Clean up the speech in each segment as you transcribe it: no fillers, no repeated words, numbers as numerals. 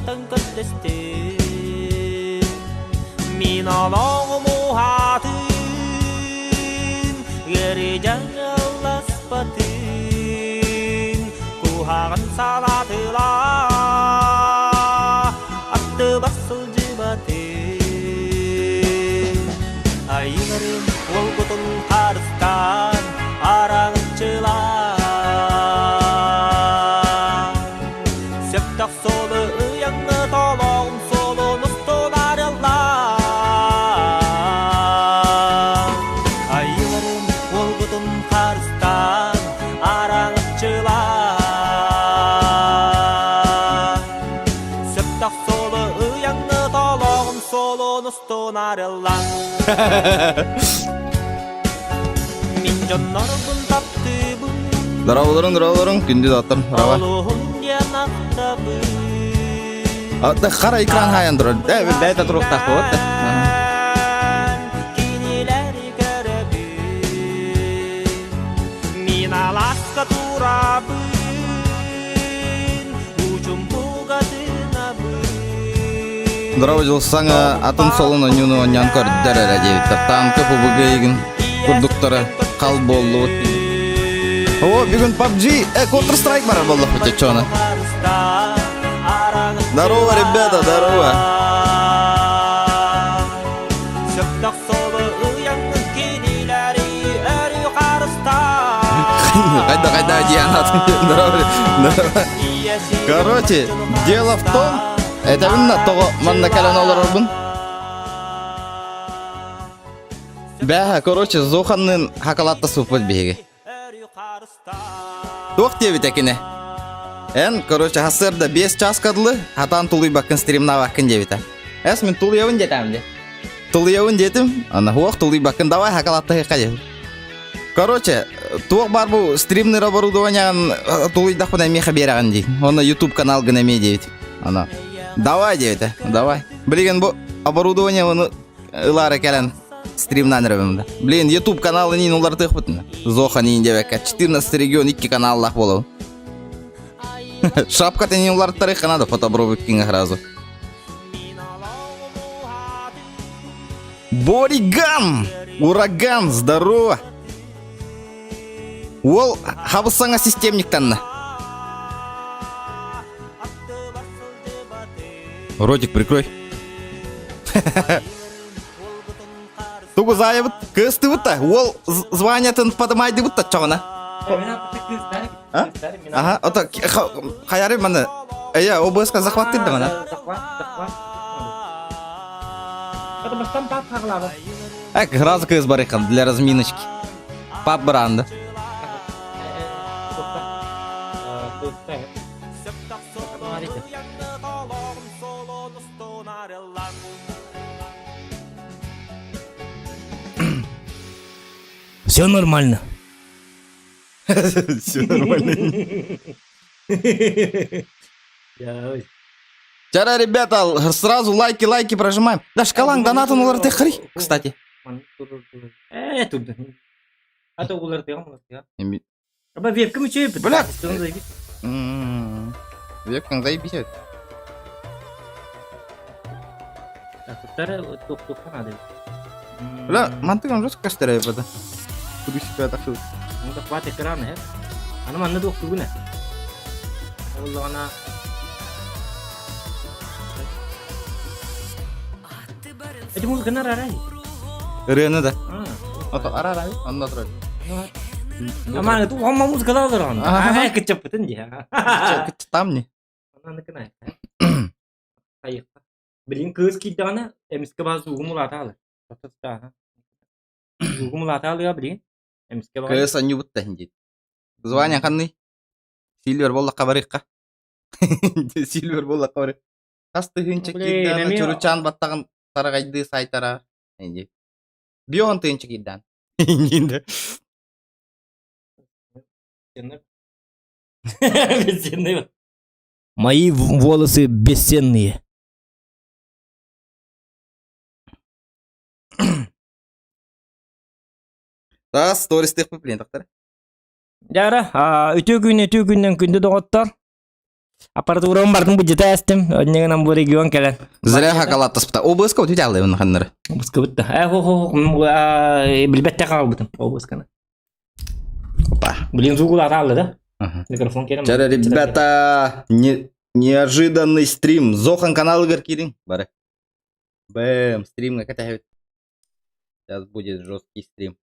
аттан көттесті Мен алаңым оғатын Гері жаңыласпатын Кухағын салатыла Атты басыл жыбатын Айғырым ол құтын қарыстан Араңытшылар Септақ солы ұяңы толағым солы мұстоларылар Айғырым ол құтын қарыстан Араңытшылар Септақ солы ұяңы толағым солы мұстоларылар Здраволарың, күнде даттыр, рава. Атты қара экран хайын тұрыр. Бәйті тұрықтақ болады. Мен аласқа тұрабын, ұжым бұғатына бұн. Здраво, жылсаңа атын солын өнюну онян көрдер әрәдейді. Танкы бұбығы егін күрдіктары қал болу. О, бүгін PUBG, Counter-Strike бар болды хотя чоны. Здорово, ребята, здорово. Қайда, Диана. Здорово. Короче, дело в том, это винна того манна калан олар Бәһә, короче, Зоханның хакалатта супыт беге. Тоқ дебит әкене. Короче, хасырда 5 час кадылы, хатан тулый бакын стримна бакын дебит. Мен тулыявын детем де. Тулыявын детим, ана хуақ тулый бакын давай хакалатта хеқа дебит. Короче, тоқ бар бұл стримный оборудованиян тулый дақпына меха бераған дейін. Оны YouTube канал гынаме дебит. Ана, давай дебит, давай. Білген бұл оборудование оны ылары кәлін. Стримнан рәбімді. Блин, YouTube каналы нейін олар тұйық бұтын. Зоха нейін дебекка. 14 регион 2 каналлақ болу. Шапка тәнейін олар тарих қанады фотобробы кеңі ғразу. Бориган! Ураган, здорово! Ол хабысаңа системниктанны. Ротик, прикрой. Тугу заебыт, кысты бұтта, ол званиятын подымайды бұтта чоғына. Ага, ота, қаяры маны, ОБС-қа захват дейді мана. Это бастан пап қағылады. Ғразы кыз бар еқан, для разминочки. Пап бұранды. Все нормально. Все нормально. Чара, ребята, сразу лайки прожимаем. Да, шкалаң донатын олар текхри, кстати. Тут. А то олар тегам. Аба вебкам үші өпіт. Бля. Вебкам заебись. Құттары тоқ-тоққан ады. Бля, мантыгам жос каштары өпіді. Kudu себя так что. Мында хват экран, Ана манна тоқ түгіне. Олы ана. Это музыка на рарай. Рена да. Ото арарай, анда тұрады. Аман, это ама музыка да тұрған. Кычап бітін де. Кычы там не? Ананы кінай. Қайықта. Білін көз кейдіғана, әміске базы ұғымыл аталы. Ұғымыл аталы я білін. Көз аню бұтта хіндейді. Звания қанный? Сильвер болла қабарыққа. Сильвер болла қабарық. Қасты хынчы кейдіғана, чүрічан баттағын сарағайды сайтара. Биоған тыынчы кейдіғана. Бесценные. Мои волосы бесценные. Да, стористых пыплен тақтар. Жара, өтө күннен күнді доғыттар. Аппаратурам бардым бюджета астым. Оннеган бу регион келен. Зря хакалаттаспыта. Обыска вот идеалы он ханнары. Бускыбытта. Билбетте калбытым. Обысканы. Опа. Блин, зугул аталы да? Ага. Микрофон келем. Чара, ребята, неожиданный стрим. Зохан канал Игорь Кирин. Бары. Бэм, стрим на катя. Сейчас будет жесткий стрим.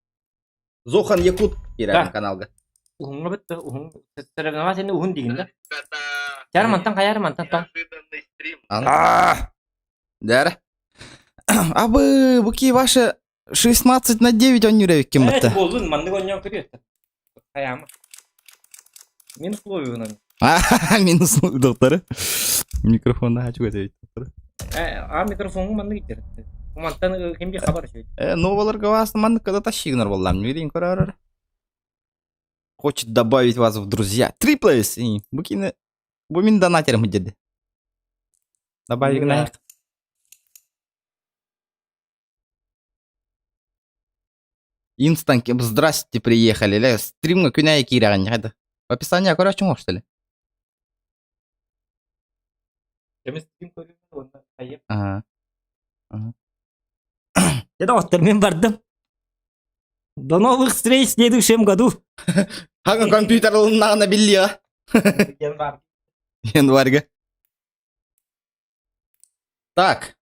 Зохан Якут Кирин Да. каналга. Ухунга бытта. Соревновательный ухун деген да? Чар мантан каяр мантан там. Неожиданный стрим. Дара. А вы, буки ваши 16/9 он юревик кем Это это? болдун, манды гоньон кырыйт. Каяма. Мен условия унан. Минус докторы. Микрофон ачып кетет. Микрофонга манды кетер. Мантан кемге хабар шөйт. Новаларга васын мандык когда тащигнар боллам. Не видим көрөр. Хочет добавить вас в друзья. Триплейс. Букины. Бумин донатером идет. Добавить на. Инстанки, здрасте, приехали. Ля, стрим на кюня и киря. В описании короче можешь, что ли? Ага. Я доктор, мен бардым. До новых встреч в следующем году. Хага компьютер на белье. Январьга. Так.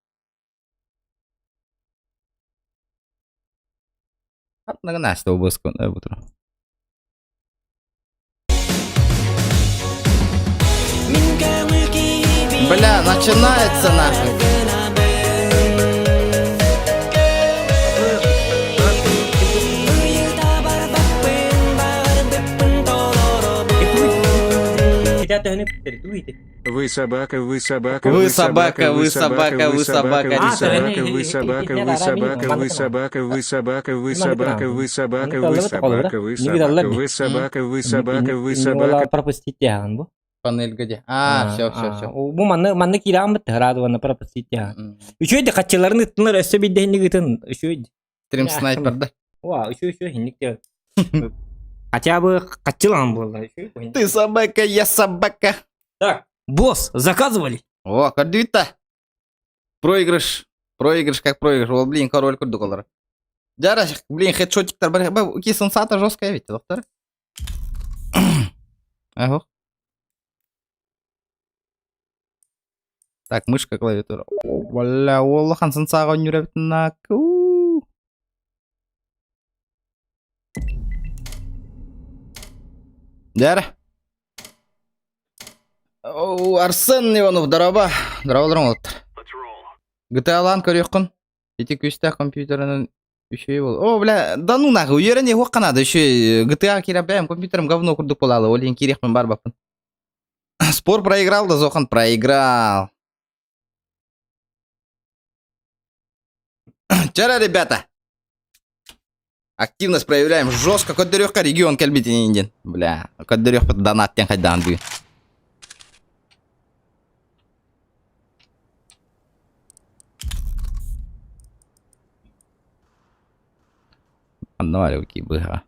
Нагнать, что обыску, да, утро. Бля, начинается нахуй. Вы собака, вы собака, Вы собака, вы собака, вы собака, вы А, собака, да, вы собака, вы собака, вы собака, вы собака, вы собака, вы собака, вы собака, вы собака, вы собака, вы собака, вы собака. Пропустить тян бу. Панель где? Все. Бу манны кирам бит радуана пропустить тян. Еще эти хатчыларын тынлар өсө биддени гытын. Еще Стрим снайпер, да? Ва, еще хинник те. Хотя бы хатчылан болды. Ты собака, я собака. Так, босс, заказывали? О, кардюйта. Проигрыш. Проигрыш как проигрыш. Ол, блин, король курду колор. Жара, блин, хедшотиктар бар. Ба, кисенсата жесткая ведь, доктор. Ага. Так, мышка, клавиатура. Бля, Олахан сенсаға нүрәбет нак. Жара. Арсен Иванов, дараба. Дарабаларың олаттыр. GTA-лан көрекқын. Жетек өсті компьютерінің үшеуі бол. О, бля, да ну нахуй, уеріне хоққанады. Үшеуі GTA кереп бәйім, компьютерім говно күрдік болалы. Олен керекпін бар бапын. Спор проиграл, да Зохан проиграл. Вчера, ребята. Активность проявляем жестко. Коддерёхка регион кельбите не инден. Бля, коддерёх под донат тен хайдан бүй. Аннавали уки быга.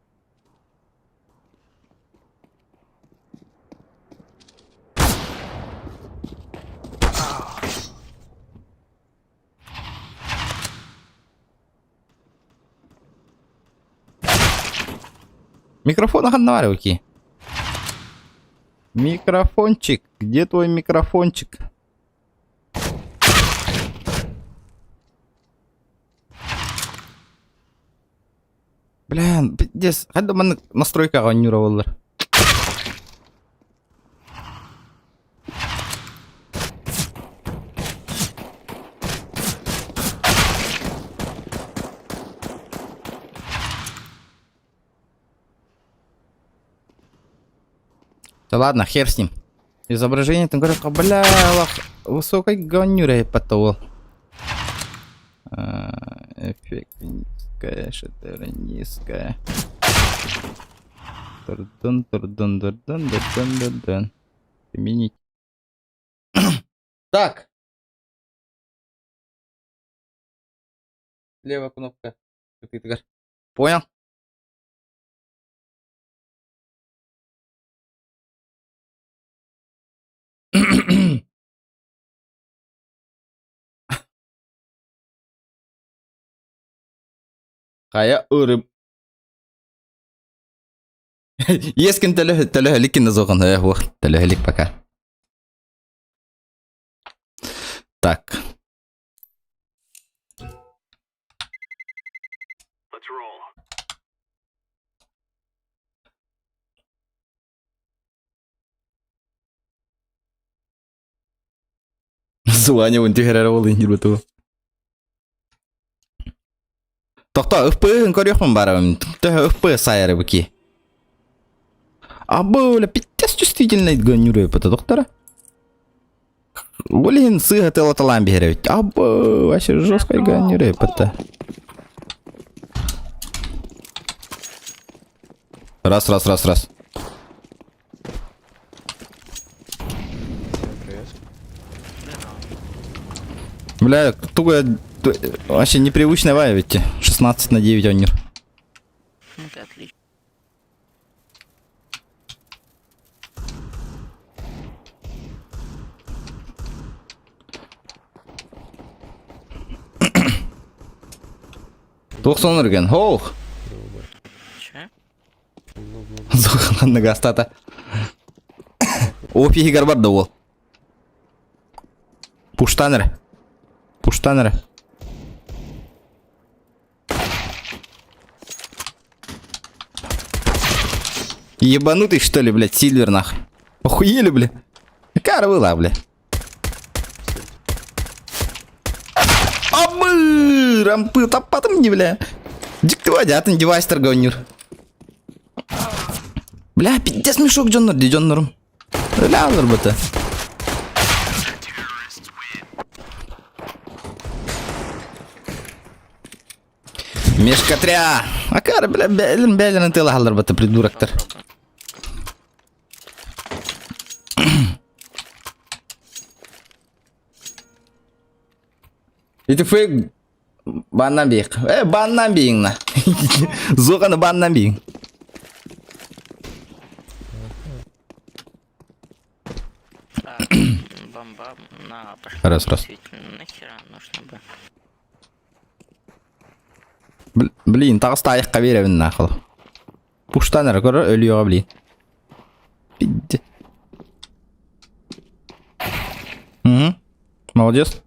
Микрофон Аннавали. Микрофончик, где твой микрофончик? Блин, пиздец. Хадда мен настройкага ойнура. Да ладно, хер с ним. Изображение там говорят, бля, высокой гонюрой потол. Эффект низкая, шатер низкая. Турдун. Применить. Так. Левая кнопка. Понял? Кая ырым. Ескін тілі кені зоғын. Тілі пока. Так. Званя вон тігерер олын жүрбету. Тоқта, ұппығын көріқпін барым. Төхі ұппығы сайыры бүкі. Бля, пиздец чувствительно идгон юры пата доктора. Блин, сыга ты лоталам бегеревить. Вообще жестко игон юры пата. Раз. Бля, туго вообще непривычная вая ведь. 16/9 онер. Это отлично. Тоқсан үрген, хоух! Че? Зоғанланны гастата. Опихи гарбарды ол. Пуштаныры. Ебанутый, что ли, блядь, Сильвер, нахуй. Охуели, бля. Какая была, бля. Рампы, тапатым не, бля. Дикты водятын, девайс торговнир. Бля, пиздец мешок джоннор, ди джоннорым. Бля, алыр бұты. Мешкатря. Акар, бля, бәлін тылы алыр бұты, придурактар. Это фейк. Баннан бейік. Баннан бейің на. Зоғаны баннан бейің. Бомба на пошла. Раз. Действительно, нахера нужно бы. Блин, тағыста аяққа беремін нақыл. Пуштан әрі көрі өліуға блин. Бидді. Молодец.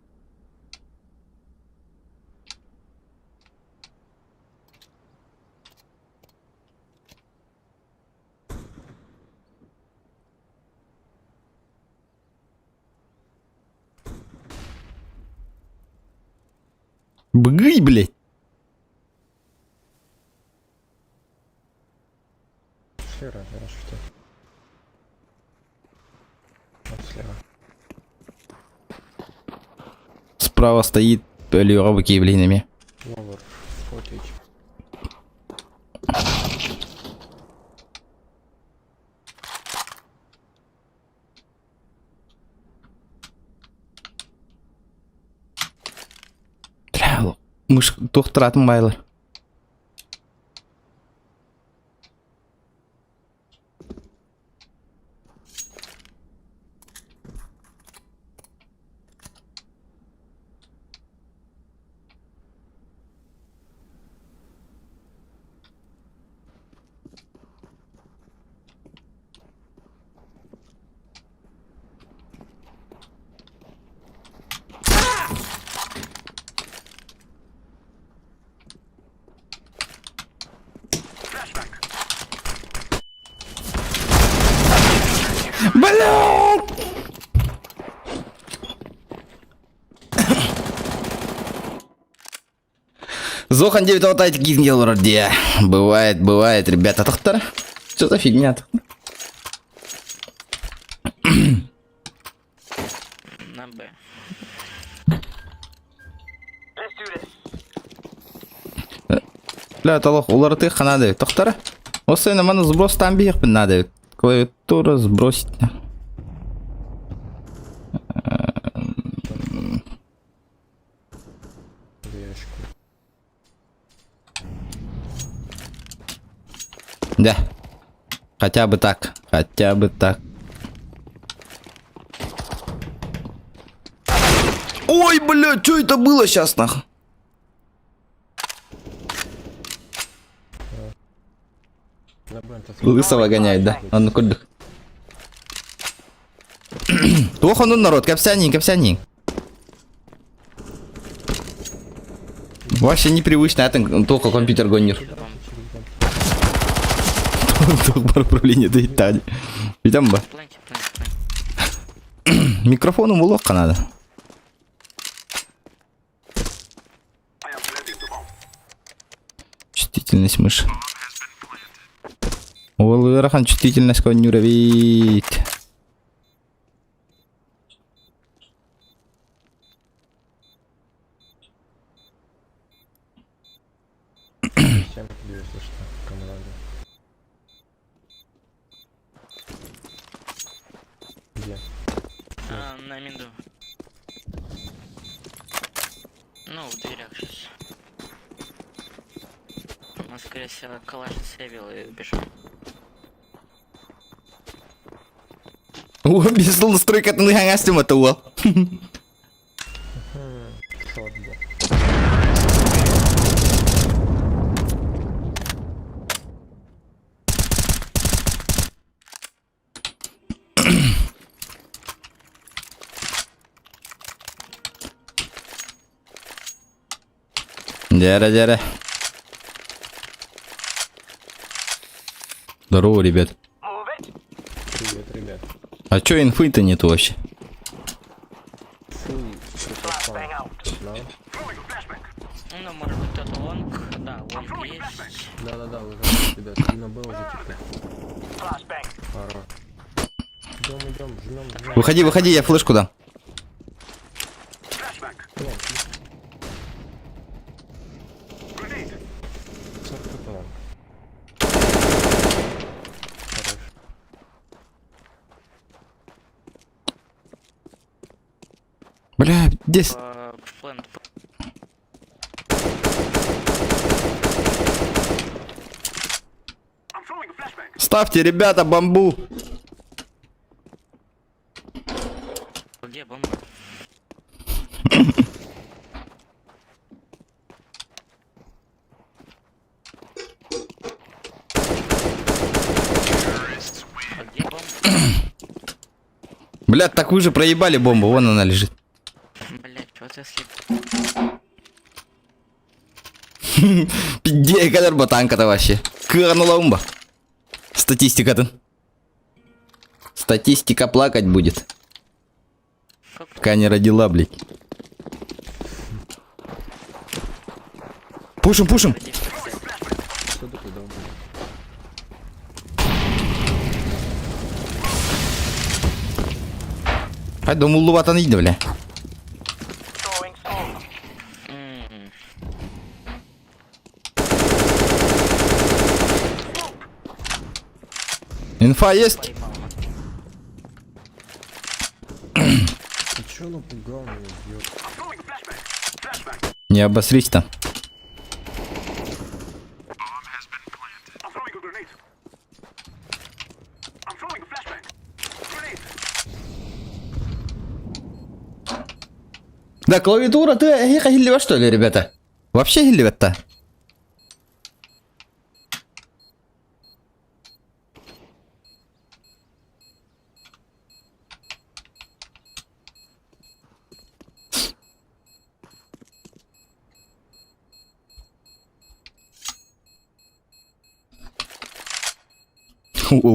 Бгый, блядь. Слева, что? Вот слева. Справа стоит Лёва блинами. Ловер, фотич. Мыш тоқтыратын байлар. Блядь! Зохан 9 латайте гизгел вроде. Бывает, ребята. Тохтар. Что за фигня-то? На Б. Бля, талох, уларты ханады. Тохтар. Осы на мана сброс там бег надо. Клавиатура сбросить. Да. Хотя бы так. Ой, бля, что это было сейчас, нахуй? Лысого гоняет, да? Он на кудых. Плохо, ну, народ, капсянин. Вообще непривычно, это только компьютер гонит. Только про управление доедали. Видим бы. Планьте. Микрофону уловка надо. Чувствительность мыши. Ол рахан чувствительность конюровит. На минду. Ну, в дверях сейчас. Он, скорее всего, калаш сейвил и убежал. О, без настройка ты нагастим это уол. Дяра. Здорово, ребят. Привет, ребят. А чё инфы-то нету вообще? Ну, может быть, кто-то лонг. Да, лонг есть. Да, уже, ребят, спина было уже. Пора. Идем, жмем. Выходи, я флешку дам. Бля, здесь. Плент. Ставьте, ребята, бамбу. Где бомба? А где бомба? Блядь, так вы же проебали бомбу, вон она лежит. Блять, вот если... Где кадр ботанка-то вообще? Кырнула умба. Статистика-то. Статистика плакать будет. Пока не родила, блядь. Пушим. Хай думал, лувата не бля. Инфа есть? Ты чё напугал меня, идиот? Не обосрись там. Да, клавиатура, ты хилливая, что ли, ребята? Вообще хилливая-то?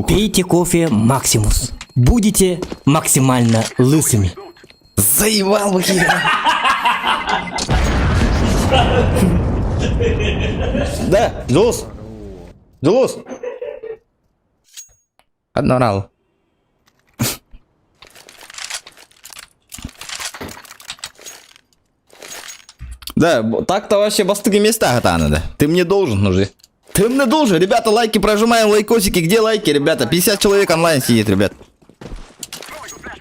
Пейте кофе Максимус. Будете максимально лысыми. Заебал вы, Да, Джулус. Однорал. Да, так-то вообще бастыки места надо. Ты мне должен уже. Ты мне должен, ребята, лайки прожимаем, лайкосики. Где лайки, ребята? 50 человек онлайн сидит, ребят.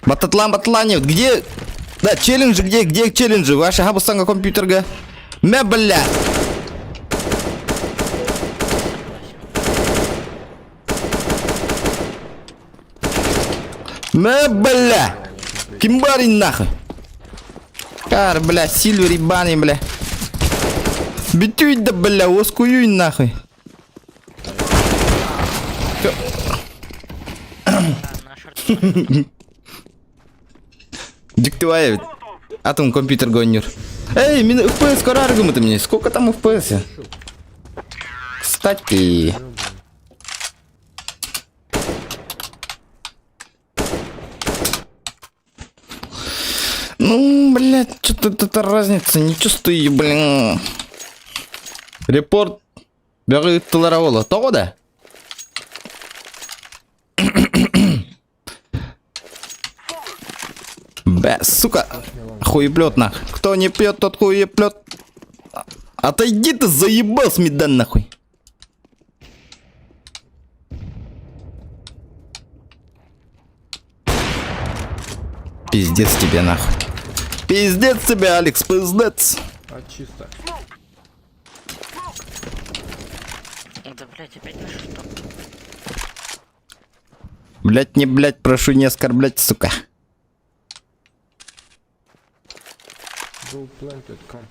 Бататланев, где? Да, челленджи, где челленджи? Ваша хабустанга компьютерга. Бля. Бля. Кимбарин нахуй. Кар, бля, сильвер ебаный, бля. Битюй да, бля, оскуюй нахуй. Диктывай. Атом компьютер гонер. Эй, мен FPS караргы ты мне. Сколько там FPS? Кстати. Ну, блядь, что-то это разница, не чувствую, блин. Репорт. Бәрі ұттылар ауылы. Тоғы да? Бә, сука. Хуеплет нах. Кто не пьет, тот хуеплет. Отойди ты, заебал с медан нахуй. Пиздец тебе нахуй. Пиздец тебе, Алекс, пиздец. А чисто. Да, блядь, опять на что? Блять, не блять, прошу не оскорблять, сука. Go planted, come.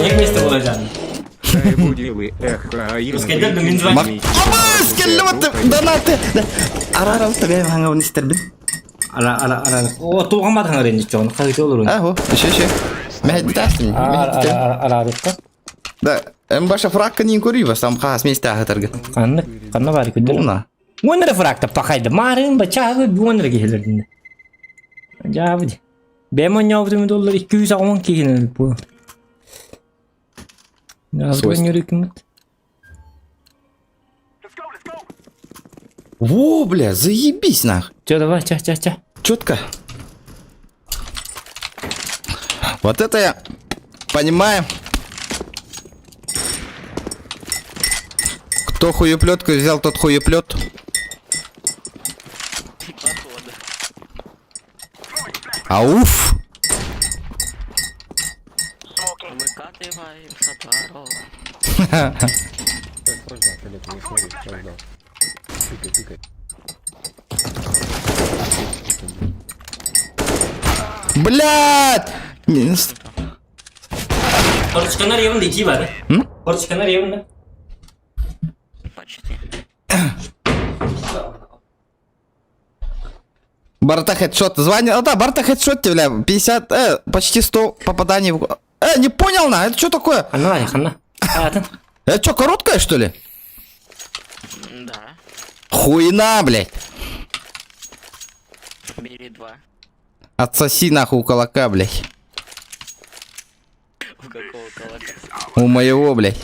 Не вместе болажан. Будили эхо, Ускайдыр да мен звоню. Абыз, келді бәтті, донаты. Ара-ара ұстабай, ғаңа оны істербін. Ара. О, туғамады ғаңар енді жоғын. Қағыты olur onu. Ахо, еще. Мәхет бітәстін. Ара. Да, баша фракка не куриба, сам қағас месте ағытырғы. Қанна бары күдір. Бұлна. Оныры фракта пақайды. Марын ба чағы оныры кейлердіңді. Жабыды. Бәм ойнауыдымы доллар 210 кейлерді бұл. Во, бля, заебись нах. Че, давай, ча. Четко. Вот это я понимаю. Кто хуеплетку взял, тот хуеплет. Походу. Ауф. Выкатываем сатару. Так, прождал, Филипп, не смотри, прождал. Тыкай. Блядь! Порчканар явында ити бар. Порчканар явында. Почти. Барта хедшот. Звонил. Да, Барта хедшот, бля. 50, почти 100 попаданий в... не понял, на, это что такое? Ханна. Это что, короткая, что ли? Да. Хуйна, блядь. Бери 2. Отсоси нахуй у колока, блядь. У какого колока? У моего, блядь.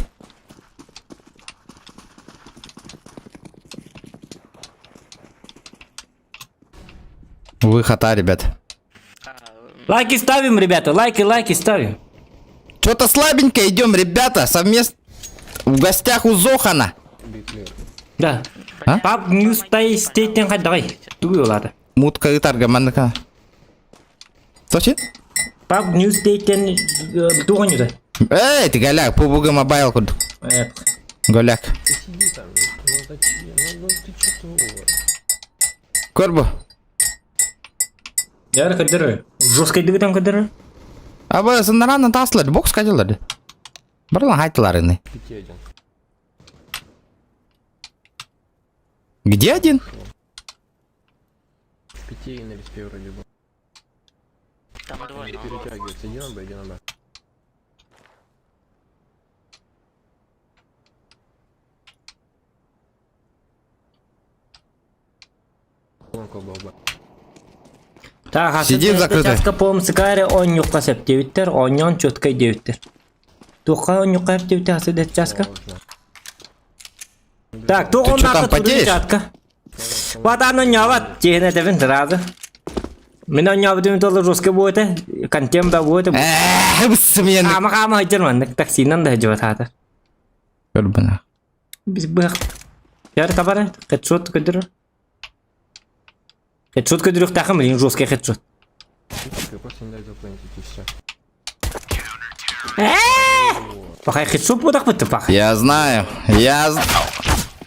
Выход, ребят. Лайки ставим, ребята, лайки ставим. Что-то слабенько идем, ребята, совместно в гостях у Зохана. Да. А? Пап ньюс тай стейтен қайдағай. Түгі олады. Мутка ытарга манныка. Точит? Пап ньюс стейтен туған юда. Эй, ты голяк, пубуга мобайл куд. Голяк. Ты сиди там, ну зачем? Ну ты что-то... Корбу. Яры қадыры. Жоскайдығы там қадыры. Абы сындараны таслады, бокс кадылады. Барлан хайтыларыны. 5-1. Где один? 5 на респе вроде бы. Там двое. Перетягивается, иди на Б, иди на Б. Колонка был Б. Так, Сидит закрытый. Часка помсыкаре он юққа септевиттер, оньон чөткай девиттер. Туққа он юққа септевиттер, асыдет часка. Так, туқ Ты чё там оннаққа потеешь? туры чатка. Вот оно няват, тегіне девин сразу. Мен он няват девин толы жосқа бойты, контем да бойты. Смены. Ама хайтерман, таксинан да хеджеват хатыр. Корбана. Біз бұяқ. Яры кабары, хедшот көдірі. Хедшот көдірі ұқтақым, ең жосқа хедшот. Просто не дай запланить и все. Пахай хедшот бұдақ бұтты пахай. Я знаю.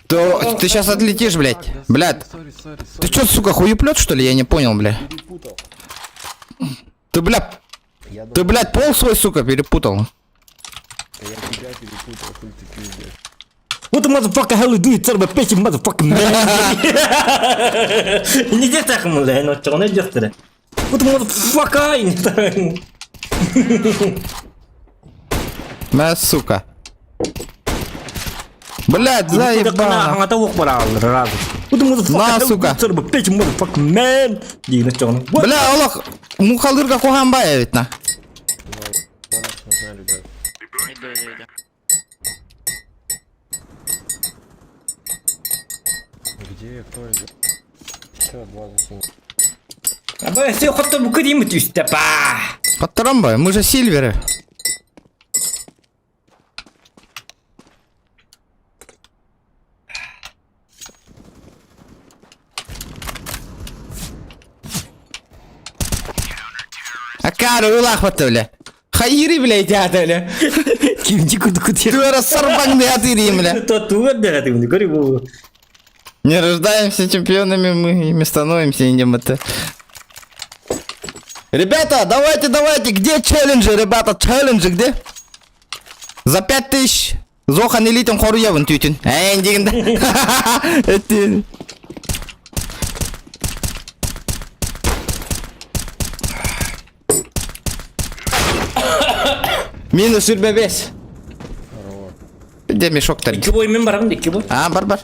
Ты сейчас отлетишь, блядь. Блядь. Сори. Ты чё, сука, хуеплет, что ли? Я не понял, блядь. Ты, блядь. Ты, блядь, пол свой, сука, перепутал. What the motherfucker hell you do you son of a bitch you motherfucking man? Не так ему, да, но что он идет тогда? What the motherfucker? Мя, сука. Блядь, заебано. Аңа тауық бара алды, разы. What the motherfucker На, hell you do сука. you son of a bitch you motherfucking man? Дейін что он. Бля, Олег, мухалырга куханбай ведь на. Иду. Где, кто идет? Че, 2 за 7? Абай, все хотто bu кырим түсті, па. Подтарамбай, мы же сильверы. Акары улахватты, бля. Хайри, блядь, аты, бля. Kimci kudu kudu. Тура сарбаңды атырим, бля. Татуы да, ты мне говори, bu. Не рождаемся чемпионами, мы ими становимся, и не это. Ребята, давайте, где челленджи, ребята, челленджи, где? За 5000 Зохан элитим хоруявын түйтін. Әйін дегенде. Это... Минус 25. Где мешок-то? İki boy men baramın, iki boy. А, бар.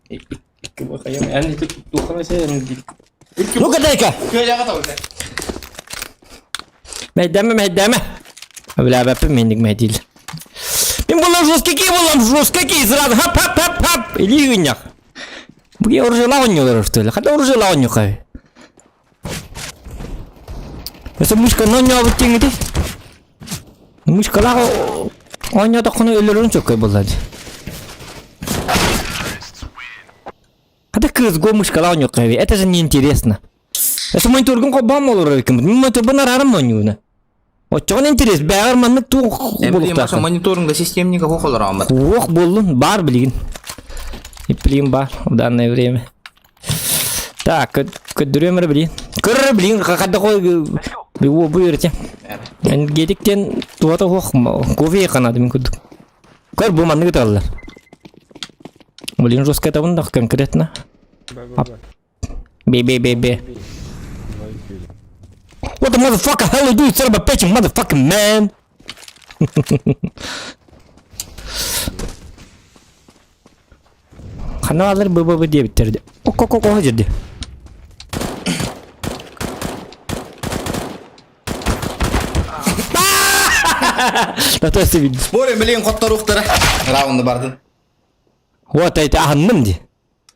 İki boy kayam. Yani тухана sen. Ну-ка дай-ка. Мәйдәме. Бля, бәпі мендік мәйдейл. Мен болам жесткий, сразу хап. Или юнях. Бұге оржы лауыннелер, что ли? Қада оржы лауыннел қай? Mesela muşka ne yapıp tengdi? Muşkalar oynadı konu ölürün çok kayboldu. Hadi kız go muşkalar oynuyor kayı. Это же неинтересно. Это мониторgun кобам olur ekim. Монитор бана рарым oynuyor. Очень интересно. Бәгәр манны тух булыкта. Мониторинга системника хохолар алмады. Ох болдун, бар билген. Иплим бар в данное время. Так, көдүрөмөр билин. Кыр билин, када кой бу буйрте. Мен гедиктен туата хох кофе канады мен көдүк. Көр бу манны кыталар. Билин жестко табында конкретно. Бе. What the motherfucker hell you do you son of a bitch motherfucking man? Kanallar baba diye bitirdi. Oko girdi. Тата sevindi. Спорим, блин, хоттар ухтара. Раунды бардын. Вот это анным ди.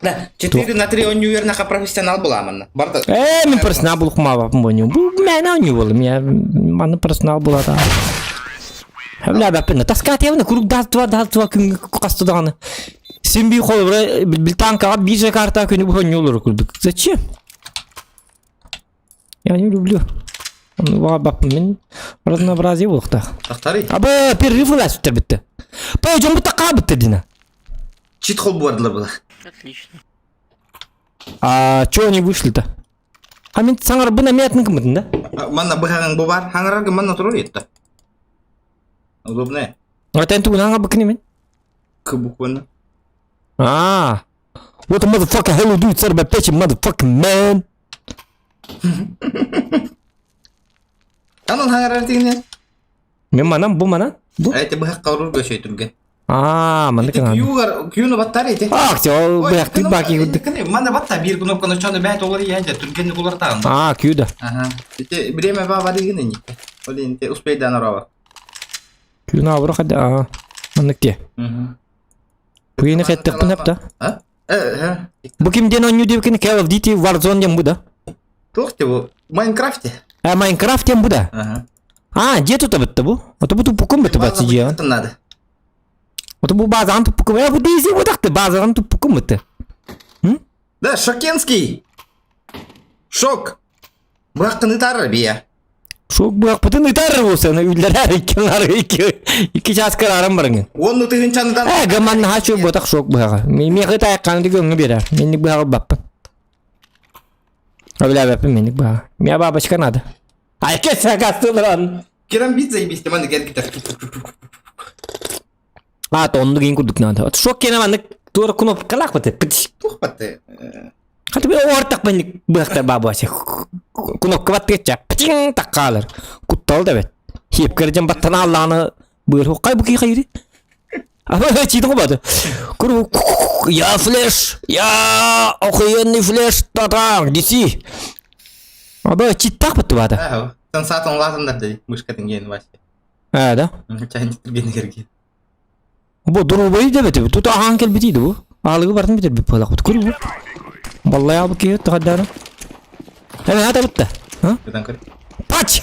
Да, 4 на 3 универнака профессионал буламын. Барды. Мен персонал был хмава помню. Бу мен не был. Я ман персонал была да. Бля, бапна. Таскат я на круг да два кастаданы. Симби холбра билтанка биржа карта күнү бонюлар курдук. Зачем? Я не люблю. Ну, бапмен разнообразие вакта. Тахтары. Аба перерыв лас битти. Пойдем бутакабытты дина. Чит хол бардылар була. Отлично. А чё они вышли-то? А мен саңар бына метнің кімдің, да? Манна быхаган бу бар, хаңарарга манна турur етті. Удобная. Атайын тугын аңа бікіне мен? К буквально. What the motherfucker hell you do you son of a bitch motherfucking man? Анын хаңарар дегенде. Мен манам, бұл манам? Бұл? Әйті быхак қаурur көшөй түрген. Мандык аңа. Күйуны баттар еті. Все, бияқты баки күдік. Манна батта бір кнопканы чоны бәйт олар янжа түргенді бұлар тағын. Күйді. Ага. Время ба дегенде не? Олин те успейдан орава. Күйіні абыры қады, мандык те. Күйіні қеттік пін апта. Бұл кімден ойну деп кені Call of Duty Warzone дем бұда? Тоқты бұл. Майнкрафте. Майнкрафт дем бұда? Де тұта бітті бұл? Оты бұты пұкым бітті бәтсі же? Вот был базан тупуком. Я буду изи вот так ты базан тупуком это. Да, Шокенский. Шок. Бұраққыны тары бия. Şok bak pıtın itar olsa ne üller iki ças kararım barın. Onu tühün çanıdan. Gaman ha şu botak şok bak. Mi kıta kandı gönlü birer. Menlik bak bappın. Öyle bappın menlik bak. Mi baba başkan adı. Ay kes sakastı lan. Kiran biz zaybistim hadi gel gidelim. Ha tondu giyin kurduk nada. Şok kene mandık doğru kunop kalak pıtı. Pıtış. Tuh patı. Hadi bir ortak benlik bıraktı baba şey. Kunop kapat geçe. Pıçın tak kalır. Kuttal da bet. Hep kıracağım battana Allah'ını. Buyur hokay bu ki hayri. Ama çiğdin kubadı. Kuru ya flash. Ya okuyan ni flash tatang disi. Aba çittak pıtı bada. Ah, sen saat 10'larda dedi. Muşkatın gelin başta. Ha da. Çayın getirgeni gergi. Bu duru boyu da beti. Tutu ahankel bitiydi bu. Ağlığı barın bitir bir palak kutu. Kuru bu. Vallahi abi ki takaddarım. Evet hadi bitti. Ha? Buradan kır. Paç!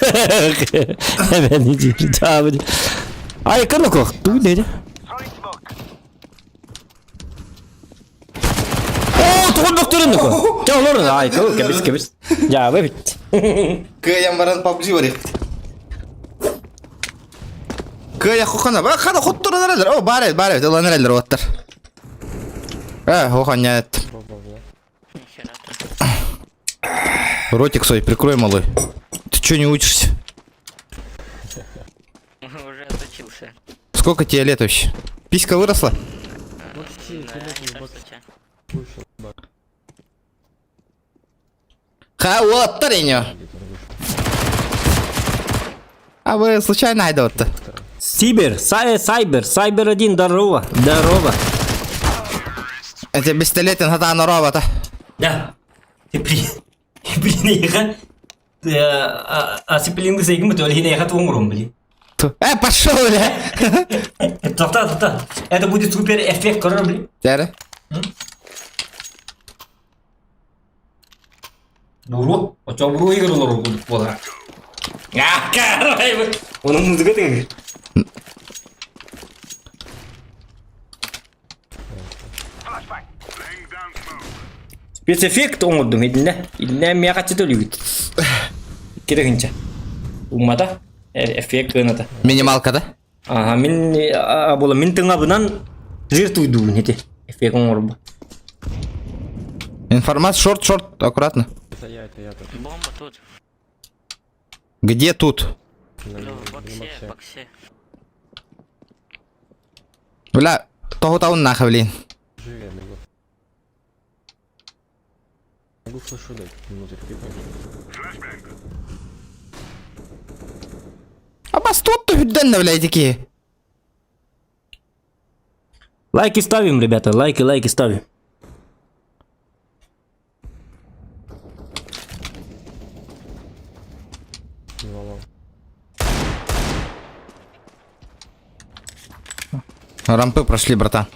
Evet, nici. Tabi. Ay, kırma kok. Duy dedi. Oo, tukul doktorun kok. Çal olur. Ay, kok. Kebis. Ya, be bit. Yang baran PUBG var ya. Ya kokana bak kada kottur nereler. O bare. Ulan nereler o atlar. Хохан нет. Нихера ты. Ротик свой прикрой, малой. Ты чё не учишься? Уже отучился. Сколько тебе лет вообще? Писька выросла? Да, здравствуйте. Ха, вот таренё. А вы случайно айдот-то? Сайбер один, здорово. Это пистолетин хатана робота. Да. Ты блин, ехать. А сиплинг зайгм, то ли ехать умром, блин. Пошёл, бля. Тофта. Это будет супер эффект корабли. Дәрі? Буру? Очо буру игралар болар. Карай. Оның музыка тыңы. Спецэффект оңдым едінде. Едінде мия қачы төлейді. Керек інче. Уммата эффект гынаты. Минималка, да? Ага, мен бола мен тыңабынан жир туйду нете. Эффект оңорбу. Информация, шорт, аккуратно. Это я тут. Бомба тут. Где тут? Ну, в боксе. Бля, того нахуй, блин. Живи, я бегу. Могу флешу дать внутрь, ты пойми. А бас тут-то худенно, бля, такие. Лайки ставим, ребята, лайки ставим. Рампы прошли, братан.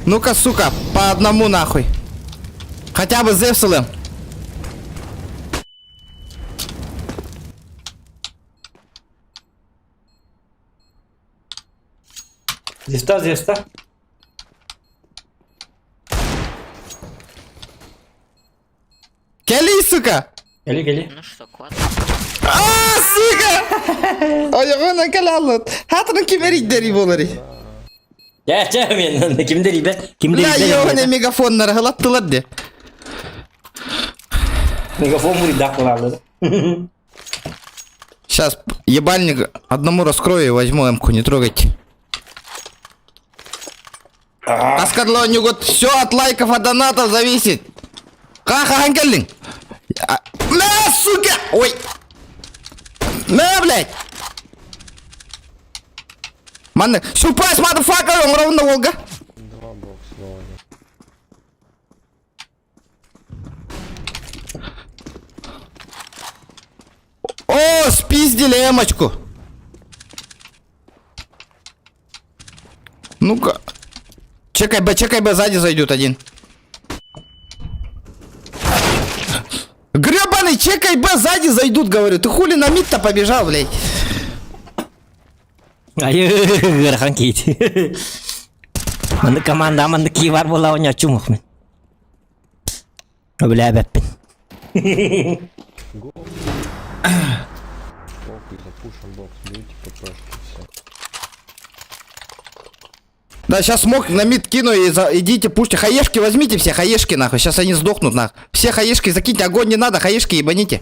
Ну-ка, сука, по одному нахуй. Хотя бы зевсалым. Зевста. Кели, сука! Гели. Ну что, квад? Сука! Ayağına kalalım. Hatırın kimerik deri boları. Ya men kim deri be? Kim La deri? yoğune megafonları halattılar de. Мегафон будет дакладно. Сейчас ебальник одному раскрою и возьму М-ку, не трогайте. Аскадло не год. Все от лайков, от донатов зависит. Хангелин. На, сука! Ой. На, блядь. Манны, сюрприз, мадафакер, он ровно Волга. Два бокса, Володя. О, спиздили Эмочку. Ну-ка. Чекай Б, сзади зайдет один. Гребаный, чекай Б, сзади зайдут, говорю. Ты хули на мид-то побежал, блядь? Ayo, gerakan gitu. Mana komanda, mana kiwar bola nya cumuk men. Öyle ebepin. Похуй, запушим бокс, берите ППшки, все. Да, сейчас смог на мид кину и идите, пушьте. Хаешки возьмите все, хаешки нахуй. Сейчас они сдохнут нахуй. Все хаешки закиньте, огонь не надо, хаешки ебаните.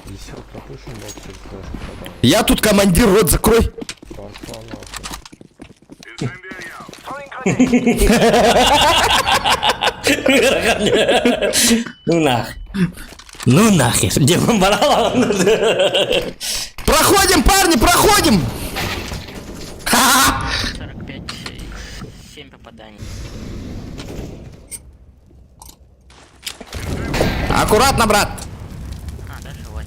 Если пропушим бокс, или флешку потом, Я тут командир, рот закрой. пошла нахуй. Ну нах. Ну нахер. Где он барал? Проходим, парни, проходим. Ха-ха. 45 7 попаданий. Аккуратно, брат. А, да, живой.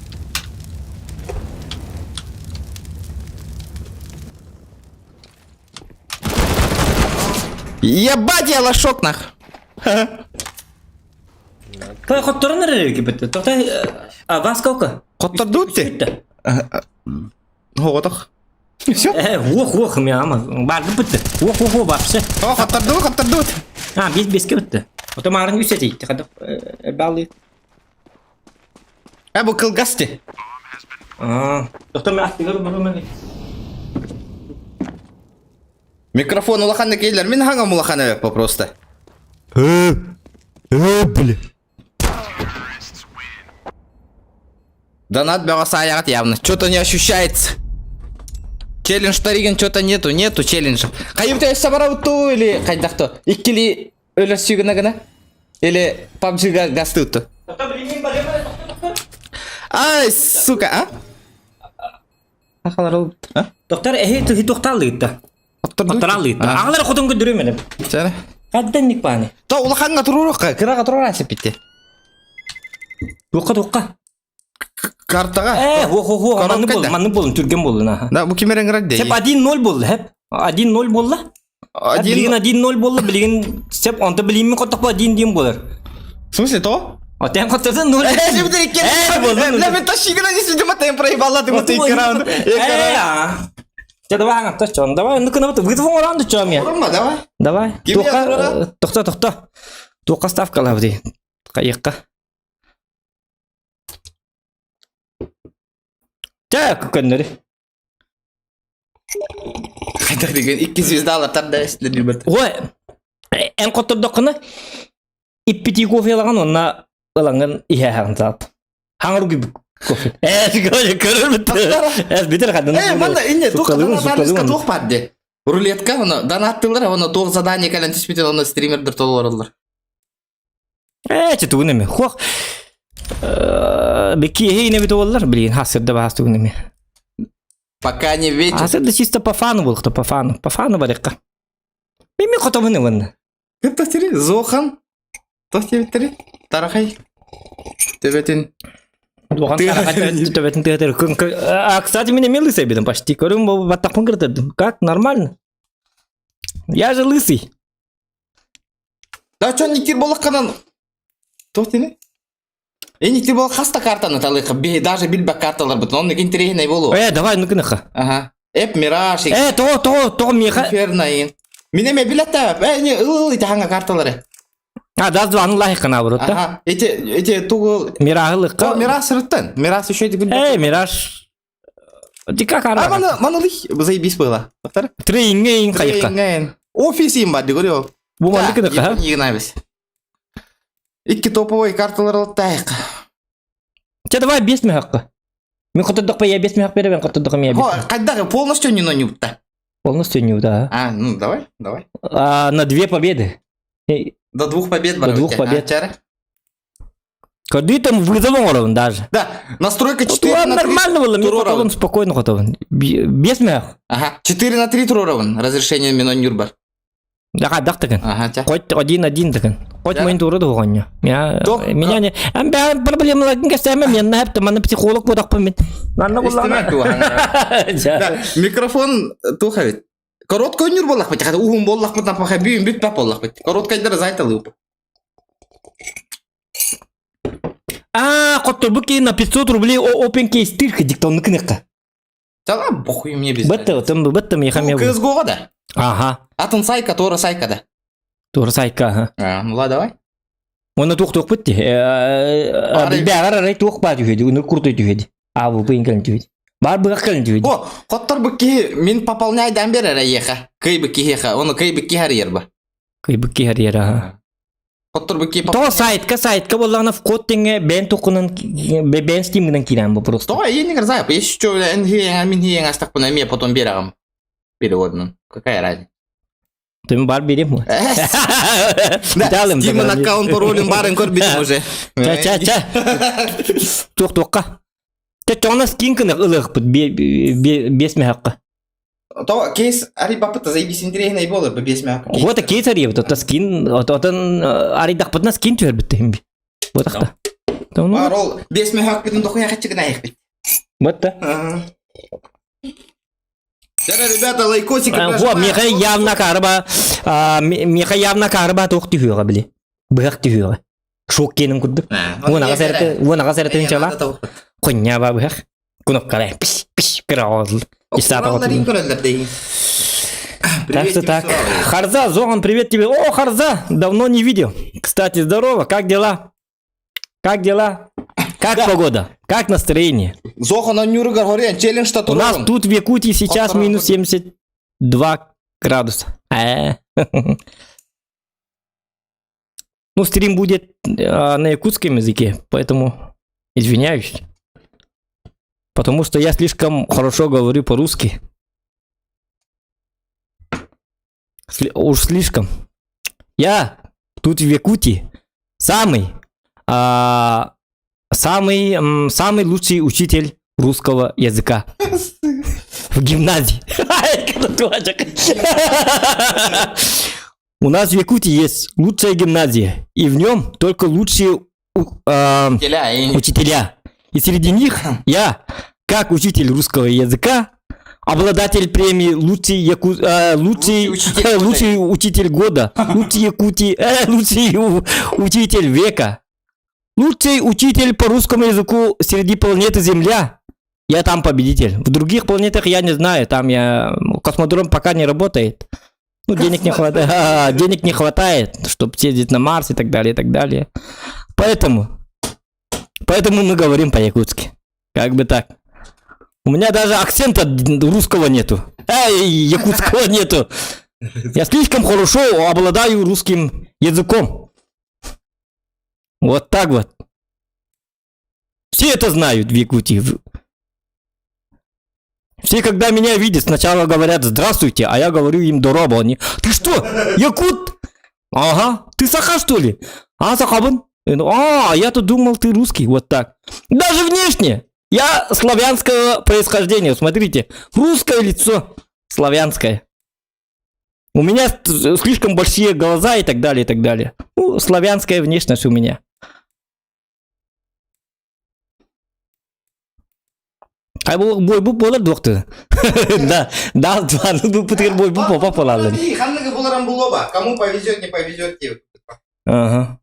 Ебать я лошок нах. Той хотторun nereye gitti? Tokta avans kalka. Коттардут те? Готох. Все? Вох меня ama. Var gitti. Вох вообще. О, коттардут. Ha biz gitti. Otomarın yükseti. Tıkadı. Bağlı. Bu kılgasti. Doktor ben attıgır bunu. Микрофон улахан кейлер. Мен хангам улахан эбек по просто. Бля. Донат бега саягат явно. Что-то не ощущается. Челлендж тариген что-то нету челленджа. Кайып ты сабарауту или кайдакто? Иккили өлөр сүйгүнө гана? Или PUBG гастыуту? Ай, сука, а? Ахалар а? Doktor ehi tohtallı gitti. Tohtallı gitti. Ağlar kodun güdürüyor benim. Çare. Kadden nik bani. Та улаханга турурукка, кырага турурасы питти. Тоққа. Картага. Манны болын, түрген болын. Да, бу кимерен радде. Сеп 1-0 болды, hep. 1-0 болды. Білген 1-0 болды, білген сеп онты білеймін қоттық ба 1-1 болар. В смысле то? Отен қоттырды 0. Лебен тащигана не сидим, а ты проебала, ты вот экран. Давай, Антон, давай, ну-ка, вызвал раунду, чем я? Давай. Давай. Тоқта. Тоққа ставкалар бди. Қайыққа. Так, көндері. Қайда деген 2 звездалар тарда істер дебет. Ой, ән қоттырдыққыны иппети кофе алған, онна аланған ihe ағын сап. Хаңыр күбі кофе. Көрір бітті. Бітір қадын. Манда инне тоққа тоқ падде. Рулетка, оны донаттылар, оны 9 задание кәлін түспетен, оны стримердер толы орылар. Четі өңеме. Хоқ. Беки ехейне біті олар, білген, хасырды бағасты өңеме. Пока не вечер. Хасырды чисто по фану бол, кто по фану. По фану барыққа. Меме қотамыны ванна. Кіп тастері? Зохан? Тоқ тебеттері? Тарахай? Төбетін. Оған төбетін тегетері. Кстати, мен мен лысый бедім почти. Көрім, баттақпын кірдірдім. Как? Нормально. Я же лысый. Да, чон никтер болық қанан? Тоқ тені? Никтер болық хаста картаны талықы. Даже білбәк карталар бұтын. Оның интерегінай болу. Давай, ну-ка, ну-ка. Ага. Эп, Мираж. То меха. Инферно. Минеме билетті. Не, ылы ханга карталары. Даз дуаны лайыққан абырот та. Ага. Эти тугыл... Мирағылыққа. Мираж сұрыттан. Мираж еще эти білбәк. Мираж. Дика кара. Маны лых заебись было. Трейнгейн қайыққа. Офис им бады, говорю. Бұл мандық ныққа. Не гнабись. Икки топовой карталар латтайық. Давай 5 мехаққа. Мен құттырдық па, я 5 мехақ бере, мен құттырдық мен 5. Қайдағы полностью не нюбта? Полностью не, да. Ну давай. На 2 победы. До 2 побед, До 2 побед. Когда там вызовом уровень даже. Да, настройка 4 на 3. Нормально было, мне потом спокойно готов. Без мех. Ага, 4 на 3 турован. Разрешение Мино Нюрбар. Да, таган. Ага, тя. Хоть 1-1 таган. Хоть мои туры догоня. Меня не... Проблема лагинга сами, мне на это, мне психолог подох помнит. Микрофон тухавит. Короткой Нюр боллах бит, ухум боллах бит, напаха бүйін бит пап боллах бит. Короткой дыр зайта лып. Коттор буки на 500 рублей open case тирка диктонны кныкка. Тала, похуй мне без. Быттым я хамя. CSGO да? Ага. Атын сайка, тора сайка да. Тора сайка, ага. Ну ладно, давай. Оны тух битти. Бягар рай тух ба түйеді. Оны куртой түйеді. Абу бейін кәлін түйеді. Бар бұға кәлін түйеді. О, қоттар бүкке мен пополняйдан бер әрі еха. Кей бүкке еха. Оны кей бүкке әр ер ба. Кай бүкке хар яра. Қоттар бүкке То сайтка боллағына вкод теңе бән туқынан бән стимгінен кейлән бұл просто. То, я не знаю, если что, мен хиен астақ бұна, мен потом берағым. Переводның. Какая разница? Ты бар берем мы. Да, Стимон аккаунт паролем барын көрбедім уже. Ча. Туқ-туққа. Те чоңна скинкіні ылық бұд бесме хаққа. То, кейс, ари бапыта заебись интересный болды, бесме хаққа. Вот кейс ари бұд, ота скин, отан ари дақпытна скин түйер бітті хембі. Вот ақта. Бар ол, бесме хақ бітін доқуя қатчығына аяқ бит. Вот та. Зараз, ребята, лайкосик. Во, меха явна карба тоқ түйеға біле. Бұғақ түйеға. Шоқ кенің күдді. Онаға сәретін чала. Қойня ба бұғақ. Күніп қарай. Пиш, кіра ауызыл. Так что так. Харза, Зоган, привет тебе. О, Харза, давно не видел. Кстати, здорово, как дела? Как погода? Как настроение? Зохана Нюргар Горен, челлендж У нас тут в Якутии сейчас минус 72 градуса. Ну, стрим будет на якутском языке, поэтому извиняюсь. Потому что я слишком хорошо говорю по-русски. Уж слишком. Я тут в Якутии самый лучший учитель русского языка в гимназии. У нас в Якутии есть лучшая гимназия, и в нем только лучшие учителя. И среди них я, как учитель русского языка, обладатель премии лучший учитель года, лучший учитель века. Лучший учитель по русскому языку среди планеты Земля. Я там победитель. В других планетах я не знаю. Там космодром пока не работает. Ну, денег не хватает, чтобы съездить на Марс и так далее, и так далее. Поэтому мы говорим по-якутски. Как бы так. У меня даже акцента русского нету. Якутского нету. Я слишком хорошо обладаю русским языком. Вот так вот. Все это знают в Якутии. Все, когда меня видят, сначала говорят «Здравствуйте», а я говорю им «Дороба». Они «Ты что, якут?» «Ага, ты саха, что ли?» «А, сахабын?» Я-то думал, ты русский». Вот так. Даже внешне. Я славянского происхождения. Смотрите, русское лицо, славянское. У меня слишком большие глаза и так далее, и так далее. Ну, славянская внешность у меня. Ай бой bu болар доктор. Да, два, ну путер бой bu попа полалар. Ханныгы боларам булоба. Кому повезет, не повезет. Ага.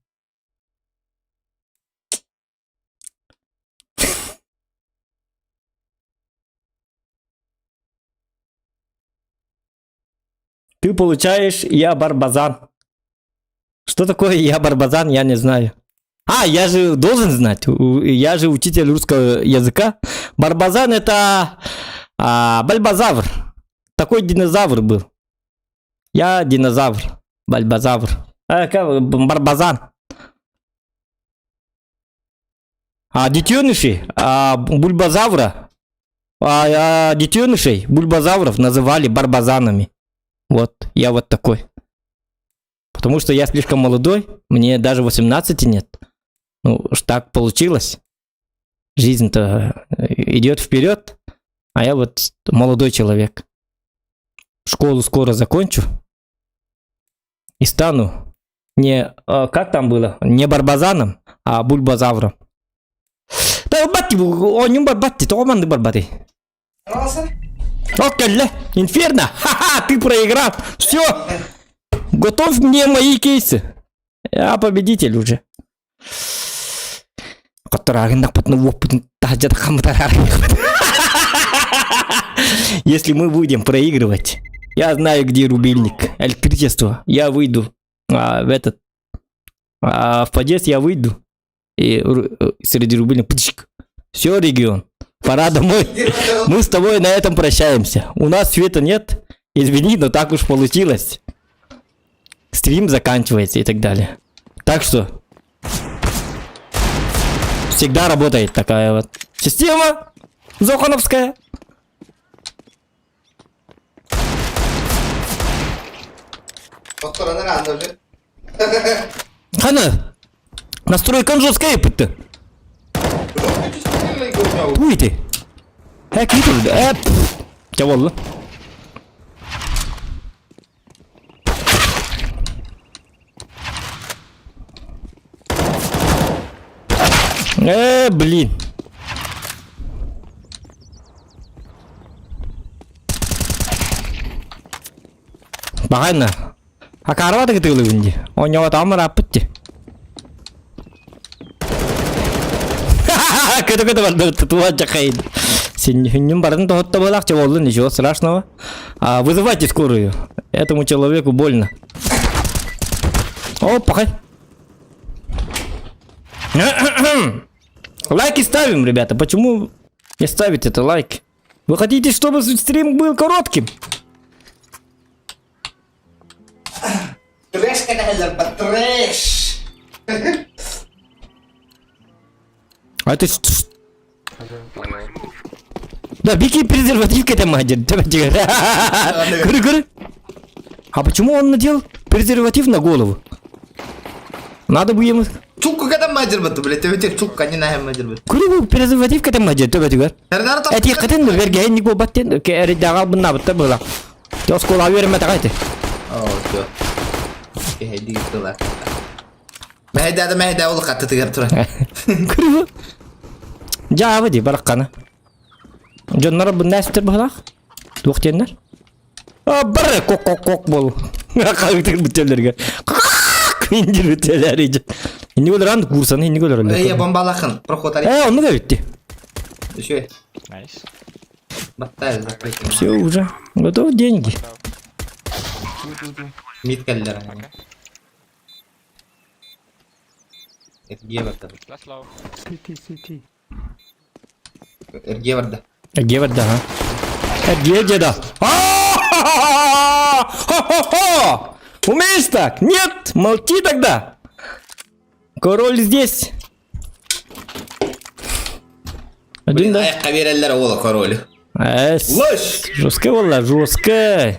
Ты получаешь «Я Барбазан». Что такое «Я Барбазан», я не знаю. Я же должен знать. Я же учитель русского языка. Барбазан это бальбазавр. Такой динозавр был. Я динозавр. Бальбазавр. Барбазан. Детеныши бульбазавра. Детенышей бульбазавров называли барбазанами. Вот, я вот такой. Потому что я слишком молодой, мне даже 18 нет. Ну, так получилось. Жизнь-то идет вперед, а я вот молодой человек. Школу скоро закончу и стану не, как там было, не барбазаном, а бульбазавром. Да, бати, он не барбати, то он не барбати. Окей, инферно, ха-ха, ты проиграл, все, готовь мне мои кейсы, я победитель уже. Если мы будем проигрывать, я знаю, где рубильник, электричество, я выйду в этот А в подъезд я выйду. И среди рубильных пчик. Все, регион. Пора домой. Мы с тобой на этом прощаемся. У нас света нет. Извини, но так уж получилось. Стрим заканчивается и так далее. Так что всегда работает такая вот система Зохановская. Doktorаны randa уже. Хана, настройкан жесткая пытты. Уй ты. Кит oldu. Ya valla. Блин. Bakana. Akarwa da gidiyor önce. Onya tamam rapıttı. Kötü var tutuğa çakaydı. Синим баран то было чего ничего страшного. Вызывайте скорую. Этому человеку больно. О, пахай. Лайки ставим, ребята. Почему не ставите это лайк? Вы хотите, чтобы стрим был коротким? Трэш каналlar, трэш. А это да, бики презерватив к этому один. А почему он надел презерватив на голову? Надо бы ему... Чулку kadar majır batı bile. Tövbe çulku kanina hem majır batı. Kuru презерватив к этому один. Tövbe. Эти катын берген не бобаттен. Кери дагал бунна батта была. Я скола верим это кайты. О, всё. Hedi gittiler. Mehdi oğlu kattı tıgar tura. Kuru. Java di barakana. Jonlar bunda ister bakalak. Doktenler. Barre kok bol. Kayıtır bütünlerge. İndir bütünler iyice. İndi olur andı kursanı indi olur. Ya bombalakın. Proxotar. Onu da bitti. Şöyle. Найс. Battayız zaklayın. Все уже. Готов деньги. Mit geldiler. Ergiye vardı. Last low. Ergiye vardı. Где вот да? Где деда? Умеешь так? Нет, молчи тогда. Король здесь. Один, да? Ayakkabı verenler oğlu korolu. Лош! Жестко, валла, жестко.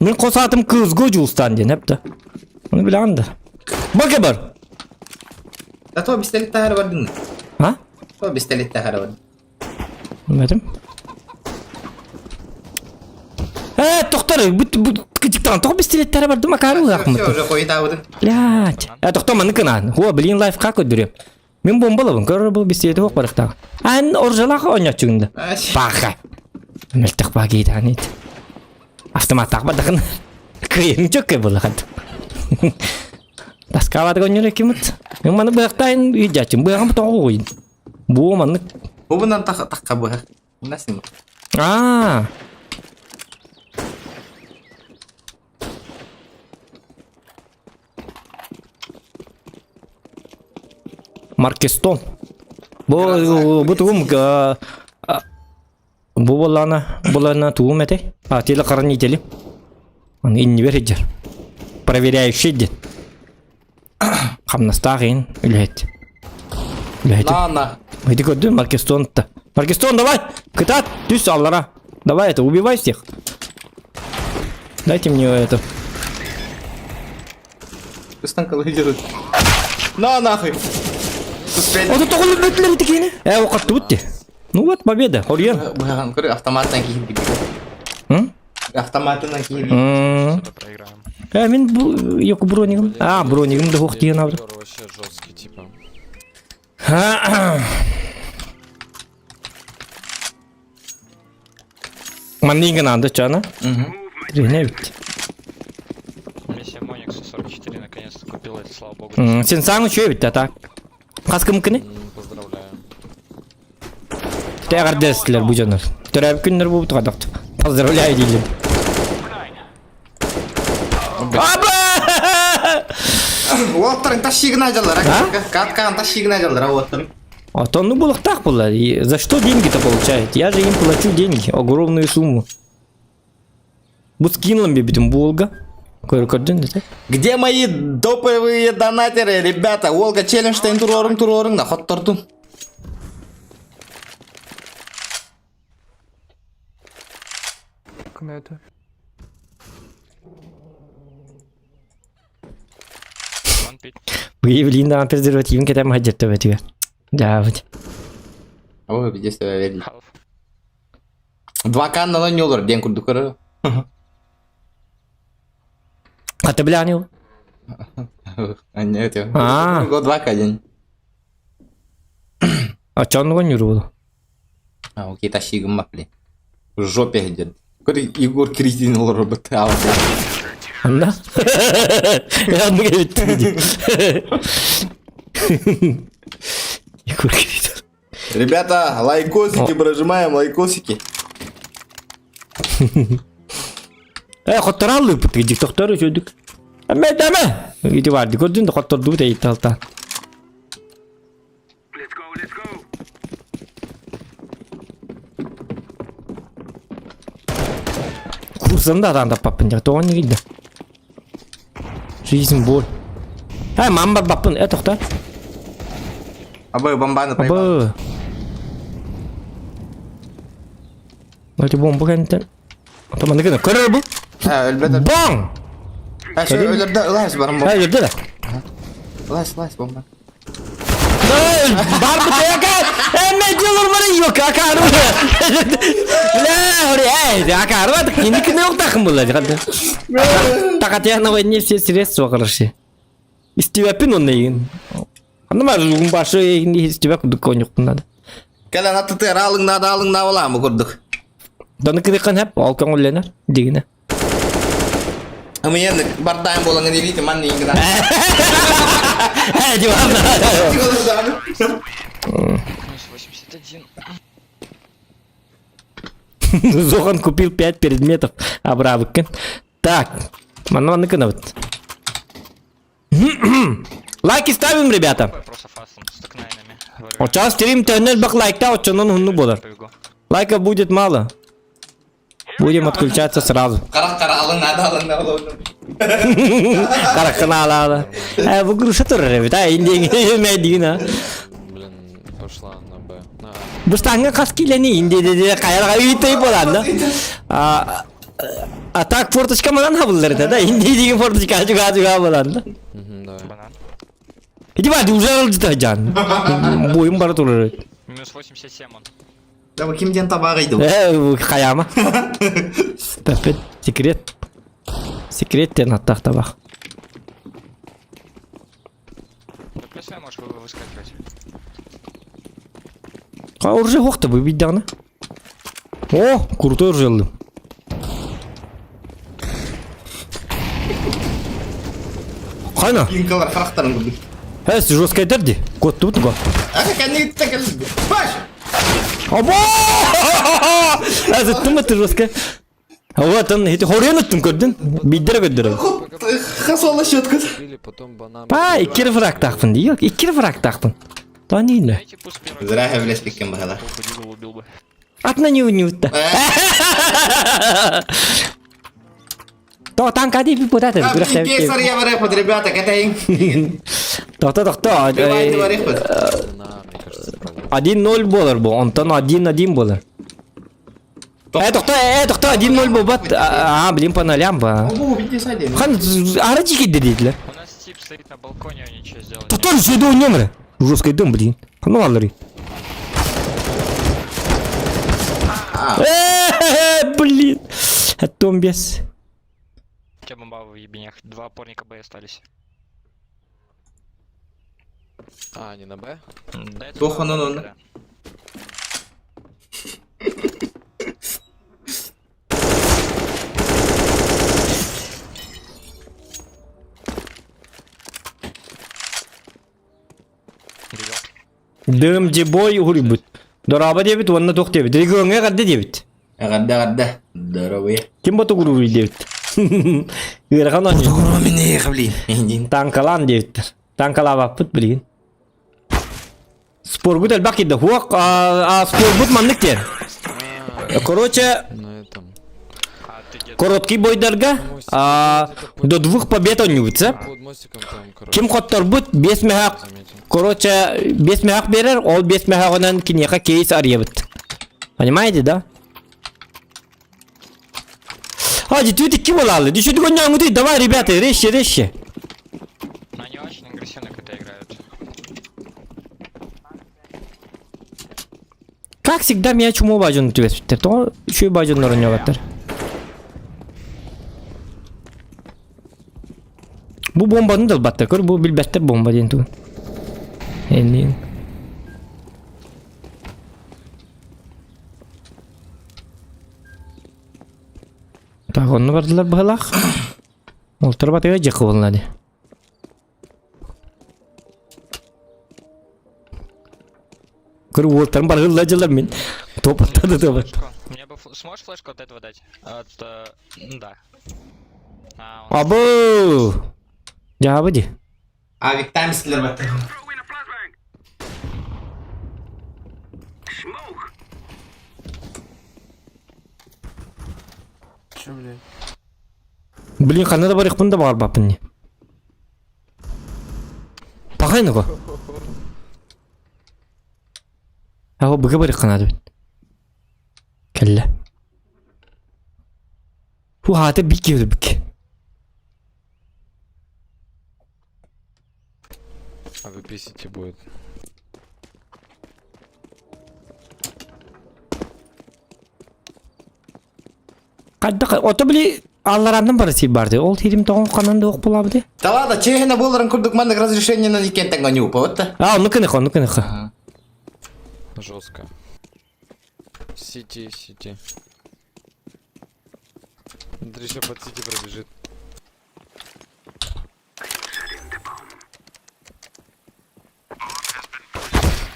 Мен қосатым кызгы жуыстан ден hep de. Onu bilen de. Bak var. Da to pistolet daha vardı mı? Ha? To pistolet daha vardı. Bilmedim. Doktor, bu küçükten toh pistoletler vardı makaru yakmıdı. Все, уже koyu davudun. Блядь. Doktor mı nıkınan? Huwa bilin life как öldürüyorum. Men bombalabım. Görür bu pistoleti yok barıkta. An orjalak oynayak çıgında. Baka. Meltek bagi tanit. Автомат так бадагын. Кыйын чөккө булган. Таскават гонюр кимит. Мен маны быктайын үйдячым. Быгам тоңго койын. Бу маны. Bu bundan takka bu. Nasıl mı? Маркестон. Bu tuğum bu bulana tuğum ete. Tele qarani tele. Аны инни бережер. Проверяющий ден. Хамнастагин үлет. На. Иди көрдүн Маркестон-то. Маркестон, давай! Кытат, түс аллара. Давай это, убивай всех. Дайте мне это. Üstten kalıyor. На нахуй. Ото тоголу бөтлөр тикени. Окатты бутти. Ну вот победа. Орьен. Быган көрү автоматтан кийин биги. Автоматынан кийин. Что-то проиграем. Мен бу yok бронигим. Бронигим да хох деген абыр. Вообще жесткий, типа. Мандинген анда чана. Не бит. Миссия Моникса 44 наконец-то купил это, слава богу. Сен саңы чөй бит ата. Каскы мүмкін? Поздравляю. Тәғір дәрістілер бұл жанар. Түрәбі күндер бұл бұтыға дақты. Поздравляю дилем. Аба! Уоттарын тащигін ажалар. Каткан тащигін ажалар, уоттарын. А то ну было так было. И за что деньги-то получает? Я же им плачу деньги, огромную сумму. Вот скинула мне битым Волга. Көрдün да? Где мои доповые донатеры, ребята? Волга челленджтен турорың да хоттортун. Кім это? One pit. Выявление на презервативен кетем хаджетті бәтіге. Да, вот. Ой, где себя верили. Half. 2К на не olur, ден курду көрі. А ты блянил? А нет, я. А. Год 2К день. А чё он не рулил? А, окей, тащигім ма, блин. В жопе где-то. Көрі Егор Критин олар робот. А, вот. Анда? Я одну говорю, Егор говорит. Ребята, лайкосики прожимаем, лайкосики. Хоттар алды бұты, диктоктары жөдік. Әмә! Үйді барды, көрдің де хоттар ду дейті алта. Курсында адам таппапын, тоған не келді. Жизнь боль. Мамба баппын, тоқтар. Абы, бомбаны проебал. Абы. Өте бомба кәнттен. Атаманды кәні, көрір бұл? Өлбеді. Баң! Şu ölürde ılayız barım bom. Öldü de. Ilayız bomba. Var mı teyakat? Ne diyorlar bana yok akarı. La oraya akarı var. Şimdi kine yok takım bunlar. Takat ya na ne все средства хорошие. İstiyapın onu yiyin. Anlama ruhun başı istiyap dükkan yok bunda. Kelen atı alın da ola mı kurduk? Danı kırıkan hep alkan olener digine. Ama yani bardağın bolanı değil ki man neyin kadar. He cevap. Минус 81. Зохан купил 5 предметов, обравыкен. Так, мана вот. Лайки ставим, ребята. Просто фастом с токнайнами. Вот сейчас стрим теннель бак лайкта, вот что ну было. Лайка будет мало. Будем отключаться сразу. Кара алın da ola. Карахана алады. Bu груша тур, ребята, инде Медина. Блин, пошла на Б. На. Bu stanga kas kileni inde kayarga üytey bolanda. А так форточка маған хабылдары да, инде деген форточка juga bolanda. Да. Банан. Иди бады, уже алды жан. Бойым бар тур. Минус 87 он. Да bu kimden tabağıydı bu? Kayama. Пәпет, секрет. Секреттен аттақ табақ. Да плюс я можешь выскакивать. Уже хоқты бұл биддағына. О, крутой уже алдым. Қайна? Инкалар харақтарын kurduk. Әсі жесткай дәрді. Көтті бұты ғой. Aka kendine gitti geldi. Baş. Або! Әсі тұмы ты жесткай. Вот он, эти хорен ұттым көрдің? Биддері көддері. Хасола щетка. Или потом банан. Иккері фраг тақпын dey, yok. Иккері фраг тақпын. Та нейді? Дайте пусть первый. Zira hevles bekken bakalım. Уходил, убил бы. Атына не ұтты. Тоқтан кәде бір бұдады. Abi sarıya var yapıd rебята, кетейін. Тоқта. Бывает var yapıd. На, мне кажется, правда. 1-0 болар бұл. Онтан 1-1 болар. Тоқта 1-0 бұл бат. Блин, по нолям ба. Bu bitti saydı. Хан, ара чекеді дейділер. У нас тип стоит на балконе, он ничего сделать. Тоқтар сөйді ойнемірі. Жесткай дым, блин. Ну алыры. Блин. Оттом без. У тебя бомба в ебенях. 2 опорника Б остались. А, не на Б? Да, это Плохо, два ну. опорника, да. Дым дебой урибут. Дораба дебит, онна тоқ дебит. Регионға қадды дебит. Гадда. Здорово. Ким боту гуру дейт. Гырхан он. Гуру мені қаблин. Танкалан дейт. Танкала баппыт билин. Споргут элбак иде. Хуак споргут маннык дер. Короче, На этом. короткий бойдарга до 2 побед он нюбится. Под мостиком там, короче, Ким хоттор бут 5 мехак. заметил. Короче, 5 мехак берер, ол 5 мехагынан кинеха кейс арьебит. Понимаете, да? Действительно, кем лалы? Ты что ты гонял? Давай, ребята, резче. Но они очень агрессивно когда играют. Как всегда, меня чему бажен тебе спитер, то еще и бажен нараняватыр. Bu bombanı da albatta kır, bu bilbette bomba deyin tu. Endin. Так, onu vardılar bıhalak. Oltar batıyor jıkı olnadı. Kır oltarın bargılla jılar min. Топ attı da bak. Мне бы сможешь флешку от этого дать? Да. Abo. Cevabı di. Авик таймслер баттыр. Чё, блядь? Блин, канада барих бunda бар бапын не. Пахай ну го. Аго быга барих канада бит. Келла. Фу хаты бик кевді бик. А вы писите будет. Кайда ото били алларандан барысы барды. Ол терим тоғын қананда оқ болабыды. Та ладно, чехина боларын күрдік мандық разрешение на никентен гоню, вот. Ну кыныха. Жестко. Сити. Смотри, еще под сити пробежит.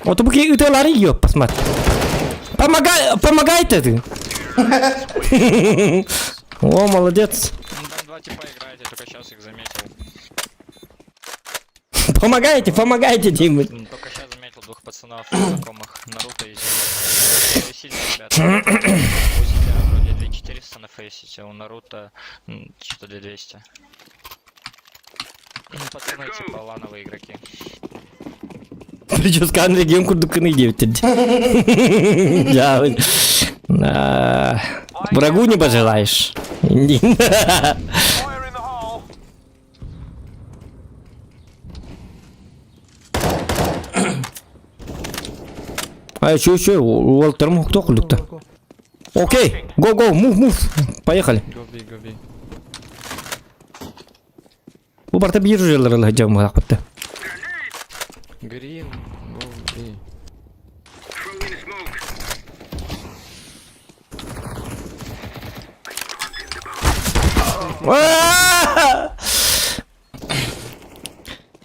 Ото буки ütелары yiyor, посмотри. Помогай ты. О, молодец. Там два типа играют, я только сейчас их заметил. Помогайте, Дима. Только сейчас заметил двух пацанов знакомых. Наруто и Зима. Сильно, ребята. У Зима вроде 2400 на фейсите, а у Наруто что-то 2200. Пацаны типа лановые игроки. Прическа Андрей Гем курдуканы девятый. Врагу не пожелаешь. А что, Уолтером кто кулюк-то? Окей, go, move, поехали. Гоби. Bu barda bir yerler hacam var hatta. Грин. Гоби.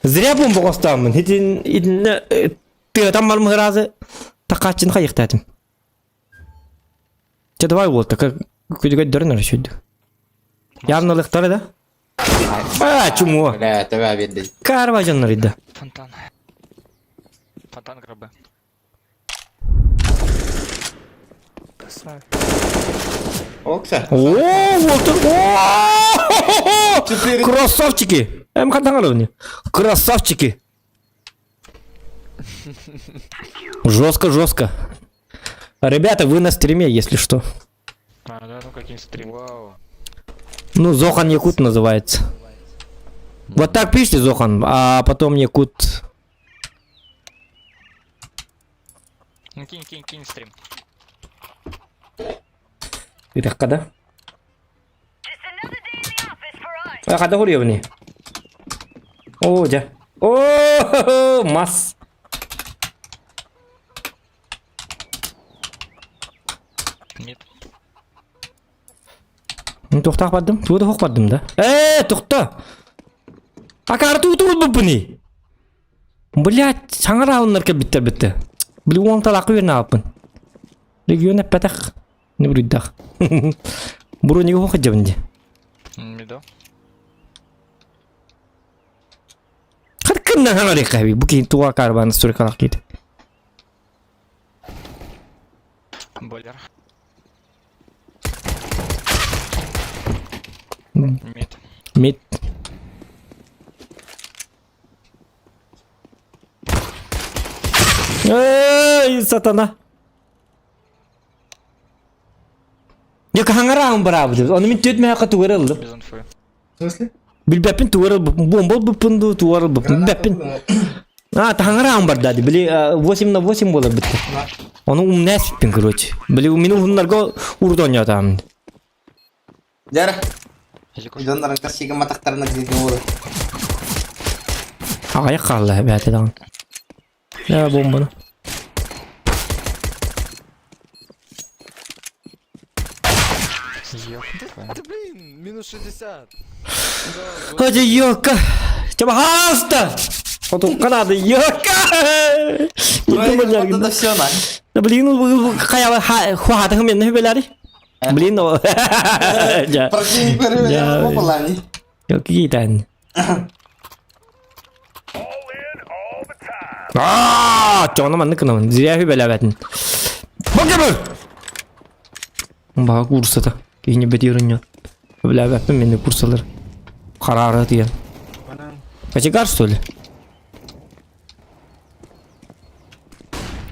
Зря бомбу оставмын. Ты там малым разы тақатчын қайықтадым. Давай вот, так көдігі дөрін өршөйді. Явнылықтары да? Чумо. Бля, тебя видно. Карва жаннар иді. Фонтан гробы. Окса. Волтер. Красавчики. Қантаңар өне. Красавчики. Жестко. Ребята, вы на стриме, если что. Да, ну каким стрим. Вау. Ну, Зохан Якут называется. Вот так пишите, Зохан, а потом Якут. Ну кинь стрим. Это когда? А когда уровни? О, да. О, масс. Нет. Ну, тоқтақ бадым. Туды хоқ бадым да. Тоқта. Акар туды бұл не? Блядь, саңыр алыныр ке бітті. Білі оң талақы верін алыппын. Регион әппәтәқ. Не бурдах. Буру не хохот жабынды. Мидо. Хадкынна хаңар екаби. Бүкейін туға карбаны сұрықалақ кейді. Бойлер. Мид. Мид. Эй, сатана. Yok hangarağın beraber. Onu min tüyt mehaka tuvarıldı. Без инфы. В смысле? Bilbepin tuvarıl bomba bıpındı tuvarıl bıpın. Bilbepin. А, та hangarağın бар дады. Били 8 на 8 болар бітті. Onu umne spin короче. Били мину hunlarga urdu oynayatам. Jara. Зикус. Jonların kasıga mataqtarına gidiyor olur. Ağaya kaldı be atadan. Ya bombanı. Да блин, минус 60. Hadi yoka. Coba hasta. Foto kanadı yoka. Burada da все lan. Блин, kayak hua tengah mana belari? Блин, no. Ya. Противник böyle apa lan? Yok gitan. Aa, canım mana kena. Ziyah belabatin. Bagaimana? Bak kursa da. Kayaknya bediyorun ya. Belabatin beni kursalar. Kararı diye. Kaçı karşı söyle.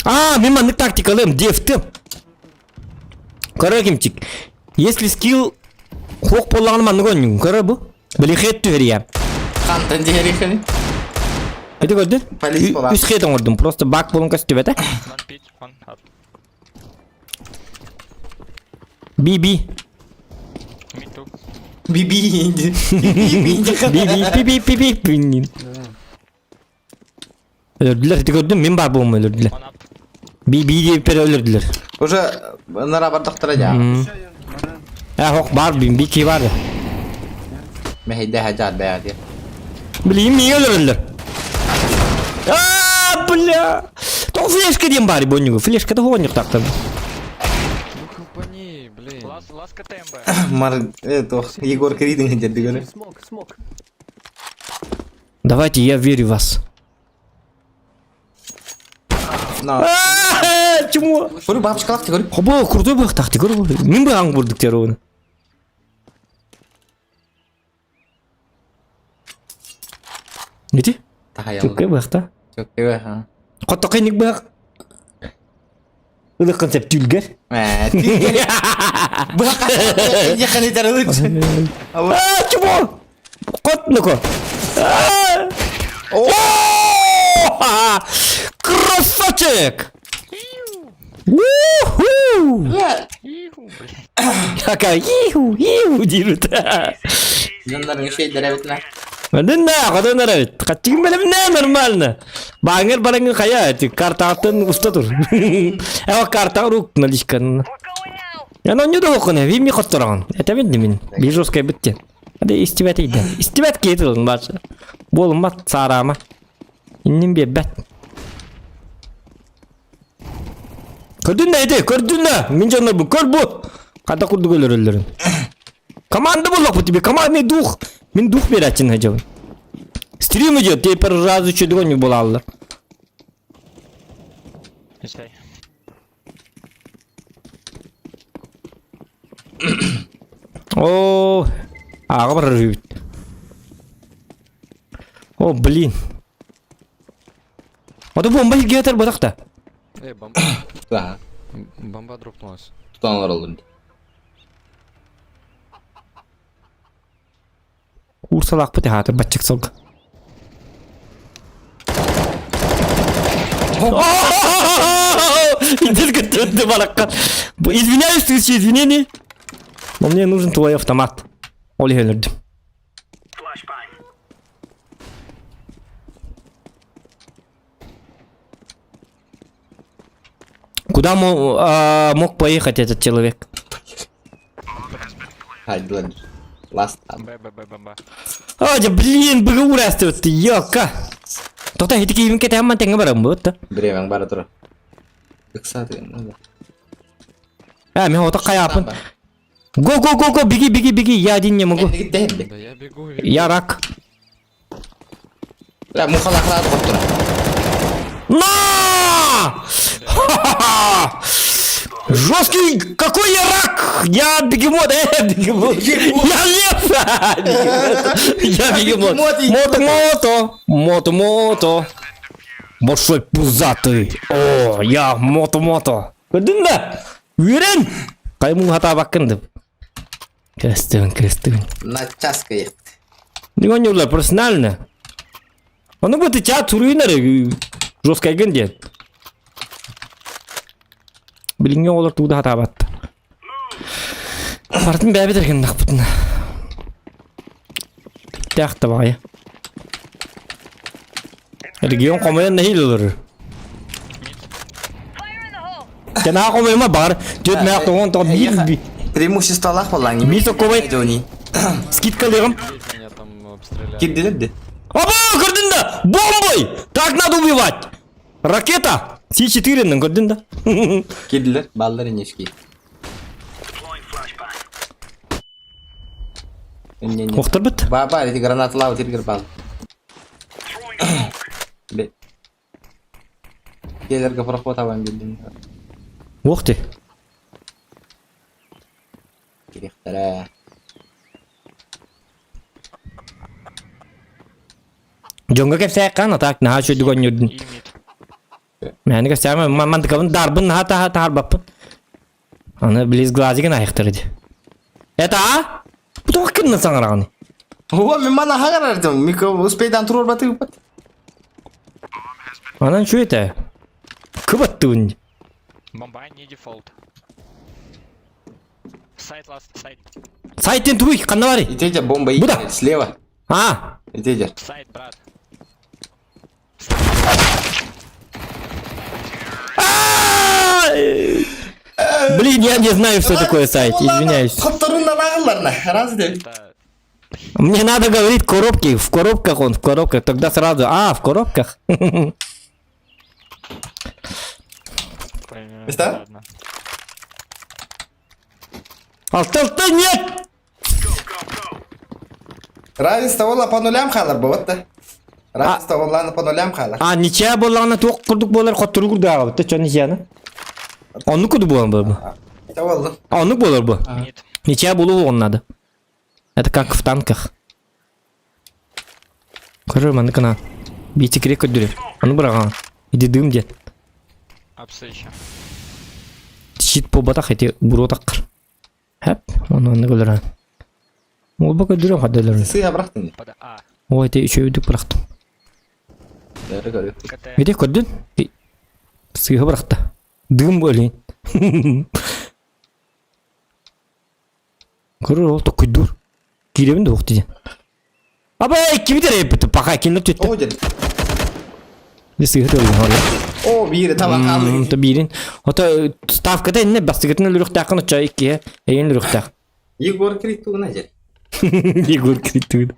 А, мен мандык тактикалым, дефтім. Кара кемчик. Если скилл хок болғаны мандык ойнын, кара бұл. Білі хет түгері. Kantın diyerikini. Эті көрді? Полис болар. Үс хетін көрдім, просто бак болын көз төбеті. One pit, one up. Би. Mid two. Bibi indi. Би. Öldüler, эті көрдім, мен бар болым öldüler. One up. Би deyip beri öldürdüler. Уже нара bardaktıracak. Hok var, bir ki vardı. Mehide hacar be diye. Bileyim niye öldürdüler? Aaa, bля. То флешка дем бари бонюгу, флешка да гонник так-то. Ну хлопани, блин. Last КТМБ. Mar это Егор Кридин где ты говоришь? Смок. Давайте, я верю в вас. На. Чему? Bunu babçıkalak diyor. Хоба, крутой бах тактик, көріп отыр. Мен бі аң көрдіктер оны. Неде? Tahayal. Чөкке бах та. Çok evet ha. Қатта қайнық бах. Ұлы концепт тюлгер. Bak. Yakın eder olur. Чему? Қот nøко. Красавчик! Уху! Какая иху деймін. Canların şey derevetine. Менден қадай нарабет. Қатчығын бәлем не нормально. Бағыңыр барыңыр қая, карта атын ұста тұр. Әуі карта ұруқ налишкан. Яна не да оқына, веймей қоттыраған. Әтәмен демен, бей жосқай бітті. Әде истибәт ейді. Истибәт кейтілін башы. Болым бат, сарама. Иннен бе бәт. Көрдің не еді? Көрдің не? Мен жанна бұл, көр бұл. Қада құрды көлер өлерін. Команда болақ бұл тебе, командный дух. Мен дух берәтін әжауын. Стрим идет, тепер разу чөдігін не бола алылар. Издай. О, аға бар рыбит. О, блин. Ода бомба геатар бадақта. Бомба. Daha. Бомба дропнулась. Tutanlar olur. Урсалақ бұты хатыр, батчық солғы. Индерка төнді балаққа. Извиняюсь, тысячи извинений. Но мне нужен твой автомат. Оли өлірдім. Куда мог поехать этот человек? Haydi lan. Last time. Б. Aja, блин, berurus tuh, yoka. Toh teh itu kirim kita aman tengah barang buat. Bir yang baru terus. Keksa tuh. Мен ота каяпын. Го, беги, я один не могу. Git de hep. Да я бегу. Я рак. Ya muhala kırada koptura. На! Жесткий, какой я рак! Я бегемот, бегемот! Я лев! Я бегемот! Мото! Большой пузатый! О, я мото! Көрдің бе? Үйрен! Қаймың хата баққын деп. Кестің. На часка ехті. Не олар профессионально. Оны бұты чат тұруынар жесткай генде. Білінген олар туды хата батты. Бардың бәбі дірген дақпытын. Тәқті бағай. Регион қомайын нәхил олар. Кена қомайыма бар. Төт мәқ тоғын тоғы Преимущество лах болан. Мисо ковай. Скидкалығым. Меня там обстреляли. Кидделерді. Оба, көрдің да! Бомбой! Так надо убивать! Ракета! С-4-ның көрдің да? Kediler, ballar inişki. Оқтыр біт? Baba, эти гранаты лавы тергер бал. Келерге проход аван келдім. Оқты. Керектері. Жонға кеп сәйққан атақ наға шөйді гонюрдың. И мид. Мәні кеп сәйққан мантықабын дарбын наға тарбаппын. Аны білез глазиген аяқтырды. Это а? Бұты уақытын саңырағаны. О, мен мана хағарардым. Мико успейдан тұрор баты ұпат. Анан шо это? Кыбатты үн. Бомба не дефолт. Сайт ласт, сайт. Сайттен тұруй, қанда бары? Итейдер бомба Буда. итейдер. Слева. А? Итейдер. Сайт, брат. Блин, я не знаю, что такое сайт, извиняюсь. Хоттарунdan ağıllarına. Razı değil. Это... Мне надо говорить коробки, в коробках он, в коробках, тогда сразу, в коробках. Понятно. Что? Ладно. Алты, нет! Равенство ола по нулям қалар bu вот. Равенство оланы по нулям қалар. Ничья болағына тоқ құрдық болар, қоттыры құрды аға бітті, чон ничьяны? Онны күді болан бұл. Это oldu. Онны болар бұл. Мид. Ничья болу он надо. Это как в танках. Көрір мәнді кіна. Бейті керек көддірем. Оны бұраған. Иди дым ден. Апсы еще. Щит по батақ ете бұру таққыр. Хәп, оны көлірен. Ол ба көддірем қаддайларын. Sıyğa bıraktın. Под А. О, ете үшеуді бұрақтым. Doğru görüyor. КТ. Ете көддің? Сыйғы бұрақты. Дым бөлейін. Көрір ол тұқ көйдір. Керемін де оқты ден. Абай, кемдер епті пақа кенліп төтті. O dedi. Сыйғы төлген оры. O biri tabak aldı. Та бирин. Ота ставкада инне бастыгытын лүрүктакын оча икки. Эйин лүрүктак. Егор Критуğuna gel. Егор Критуд.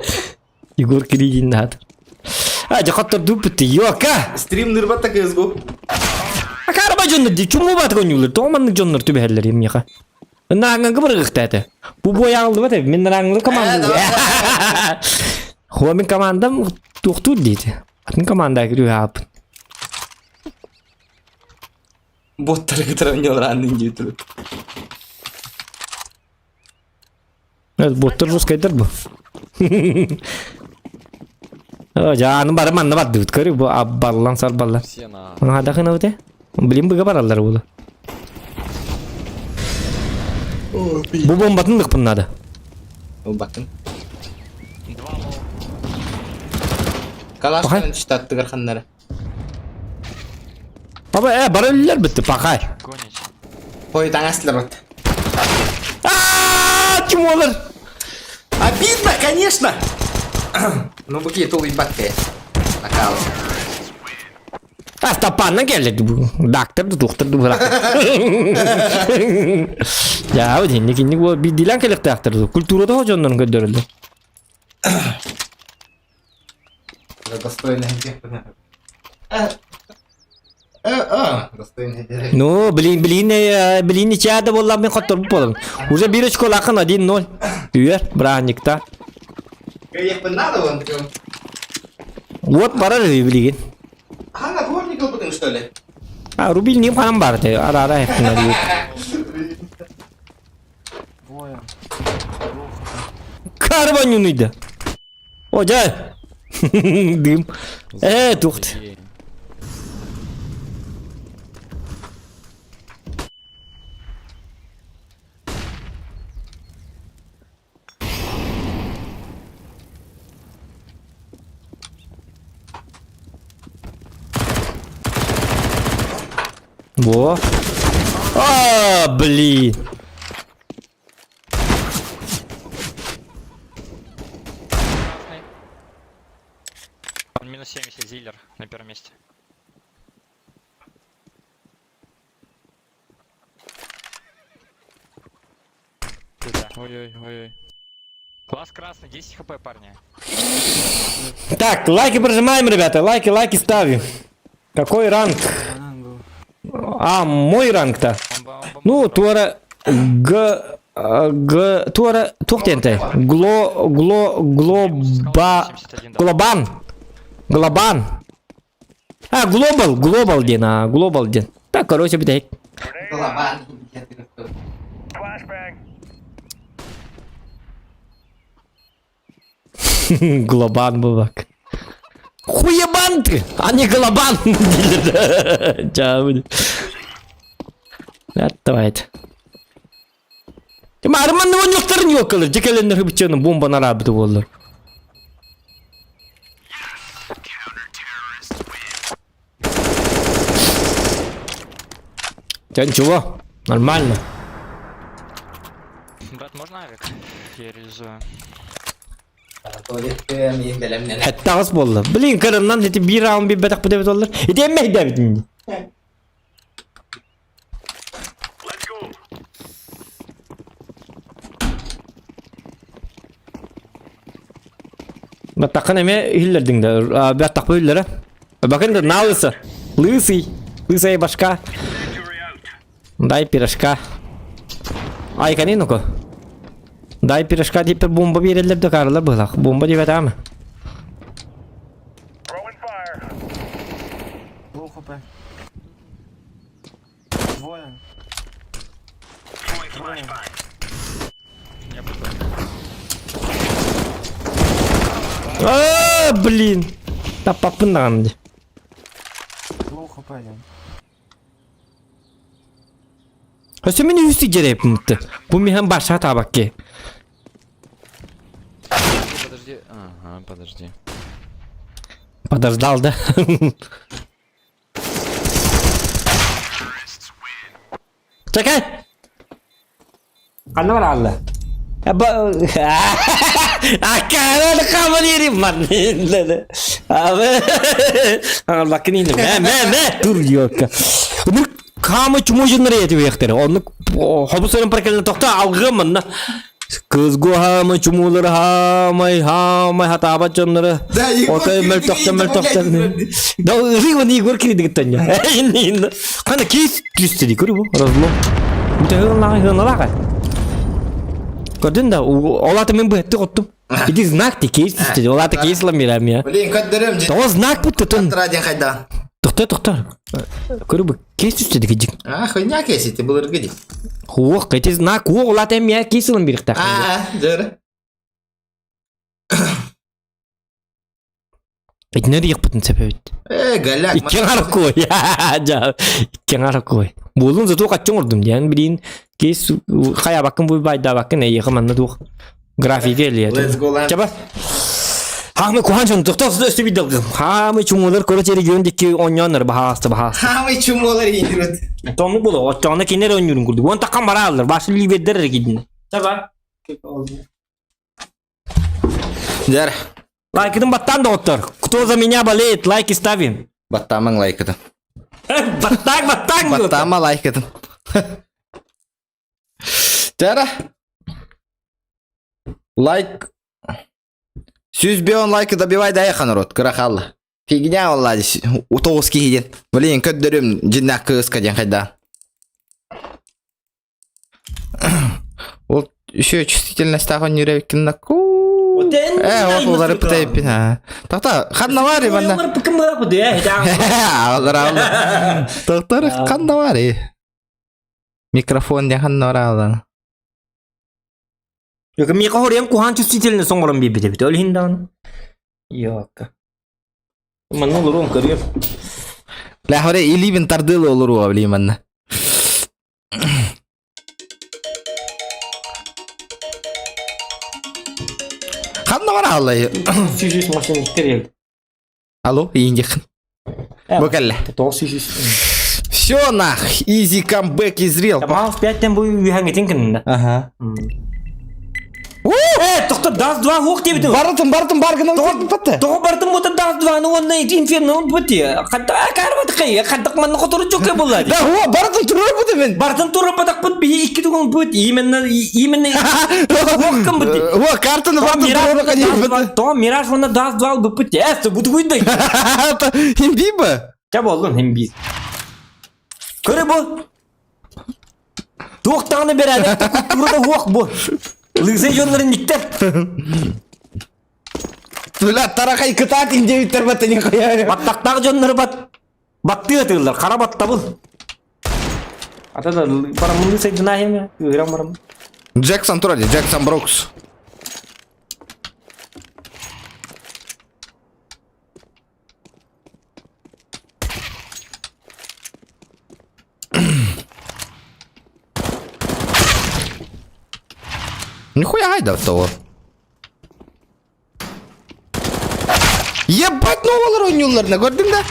Егор Кридин над. Жакаттар дупты. Йока. Stream nırbatta kızgı. Акарба жоннор ди чуму бат гонюлар. Томанны жоннор түбәлләр эмнеха. Наган гыбырыктаты. Бу бой алды бат. Мен раңлы команда. Хомин командам тукту дейди. Атын команда кирүү ап. Botları götüremiyorlar andın götürüp. Боттар жускайдар бу. Жааны бары манна бат дут көрү бу аббаллан сарбаллан. Все на... Ада кына өте. Билим буга баралар бул. Бу бомбатын дыкпын надо. Bakın. 2 лоу. Kalaşların çıtattı kırkanları. Баба, бараллар битти пакай. Гонить. Koyu tangaslar ot. Чумолар. Обидно, конечно. Ну баки тул ебатка. Накал. Стапанна келди бу. Доктор, доктор бирак. Я один никини бу бидилан келек доктор. Культурада хожондон көдөрүлдү. Достойно. Ну, блин, чада болла мен коттор болом. Уже bir очко лакын 1-0. Үйер, браникта. Kayak benar loh. Вот пора блин. Hangat warni kau betul sekali. А, рубиль ним ханам барте. Ара хепнали. Двое. Карбонюныйда. Ожа. Дым. Тухт. Во. А, блин. Он минус 70, Зиллер на первом месте. Ой-ой-ой. Класс красный, 10 хп, парни. Так, лайки прожимаем, ребята. Лайки ставим. Какой ранг? А, мой ранг-то. Ну, туара туара тухтенте. Глобан. А, глобал ден. Так, короче, битейк. Глобан бабак. Хуебан ты, а не глобан. Чао. Давайте. Арман его не около. Дикален рыбчена бомба на рабду воллар. Ничего, нормально. Брат, можно авик? Я реализую. Hatta az boldu. Bilin karından heti bir round bir betak bu devet olur. Heti emme devetin. Batakın eme hillerdin de. Batak bu hillere. Bakın da nağlısı. Lısı'yı başka. Дай пирожка. Ай, канину-ка. Дай пирожка типа бомба берелер де карылар былак. Бомба деп атамы? Лоу хп. Двое. Я буду. А, блин. Да папындан. Лоу хп один. Hasıl beni üstü cerep mutlu. Bu mihan başa tabak ki. Подожди. Ага, подожди. Подождал, да? Çekil. Anne var Allah. Akaran kaman yerim var. Abi. Bakın yine. Me. Dur yok. Bu kamı çumujunları yetiyor yaktırı. Onu hobusların parkeline tokta algımın. Kızgu hamı çumuları hamay hata bacınları. Okey mel tokta. Da rivan iyi görkili dikten ya. Kana kes listedi görüyor bu. Razlo. Bu da hınla. Gördün de olatı men bu etti ottum. İdi znak di kes listedi. Olatı kesla miram ya. Блин, кадырым же. O znak bu tutun. Радио хайда. Doktor. Görüyor bu. Kes listedi gecik. А, хуйня кеси, ты был ргыди. Хух, кете znak o olatı em ya kesilin bir tak. Жары. İtne dik putun sebebi. Галяк. İkken arık koy. İkken arık koy. Bolun zato kaçın ordum yani bilin. Kes kaya bakın bu bayda bakın iyi kamanna dur. Grafik eliyor. Let's go lan. Çaba. Hamı kuhancın doktor üstü bir dalgın. Hamı çumular koraçeri göndeki onyanlar bahasta. Хамы чумолар индирет. Tomu bulu. O tane kinler oynuyorum kurdu. On takam bara alır. Başı livedir gidin. Çaba. Жар. Лайкидin battan doktor. Кто за меня болеет, лайки ставим. Баттамың лайкыдын. Баттан. Баттама лайкыдын. Жара. Лайк. 100 лайкы добивай да яхан рот. Кырахалла. Фигня валлади. Утоғыз кейден. Блин, көддірім жинақ кығысқа ден қайда. Ол еще чувствительность тағын юревікін наку. Вот олары пытайпин. Тоқта, қанна бар е банда? Олар пікім бұрақ бұды, Алдар алдар. Тоқтар, қанна бар е? Микрофон ден қанна бар алдар. Yok, mi kahor kuhan чувствительный соңғырын бейбіде біді, өл хиндан. Yok. Мен olur oğlum kırıyor. Ля хоре илибин тардылы олар уа білейм анна. Қанна бар аллай? Сүйшіс машина керел. Алло, индекін. Бөкәлі. 900. Все нах, easy comeback Израил. Tamam, 5'ten bu hangitин kınında. Ага. Тоқта DAS 2 хуқ деп еді. Бартым баргына бітті. Тоғы бартым бұты DAS 2-ны онына инферно бұты. Қатта қарбады қай, қаттық манны құтыры жоққа болады. Да, о, бартым тұрыр бұты мен. Бартым тұры бадақ бұт, бейі 2 түгін бұт. Именно хуққым бұты. О, картаны бартым тұрыр қадейін бұты. Тоғы Мираж оны DAS 2 алып бұт. Әсті бұты қойдай. Химби бі? Кә болдың, хембиз. Көрі бұл. Тоқтағыны бер әдекті күттігірді хуқ бұл. Лыгзай жонларын никтер. Түлі тарақай күтат индевиттер бәті не қояр. Баттақтағы жонлары батты өтігілдер, қара батта бұл. Атада бара мұнды сайдына еме, үйрем барам. Джексон тұрады, Джексон Брукс. Нихуя айда того. Ебать, ну олар ойнуларына көрдің да?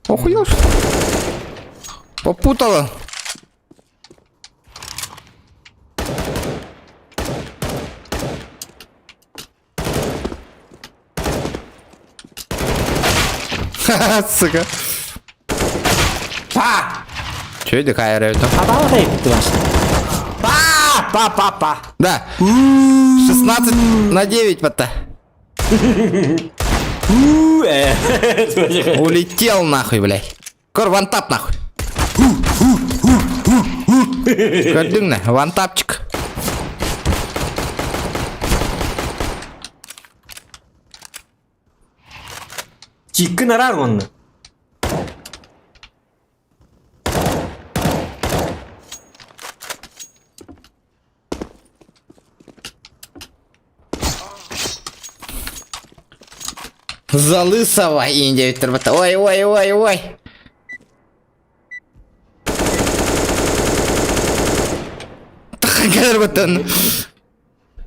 Охуел что? Попутала. Ха-ха, сука. Па! Че это кайры это? Па-па да епті баш. Па! Да. 16/9 пота. Улетел нахуй, блядь. Кор вантап нахуй. Көрдің на, вантапчик. Чиккі нарар онны. Залысова индивидуальный бата. Ой.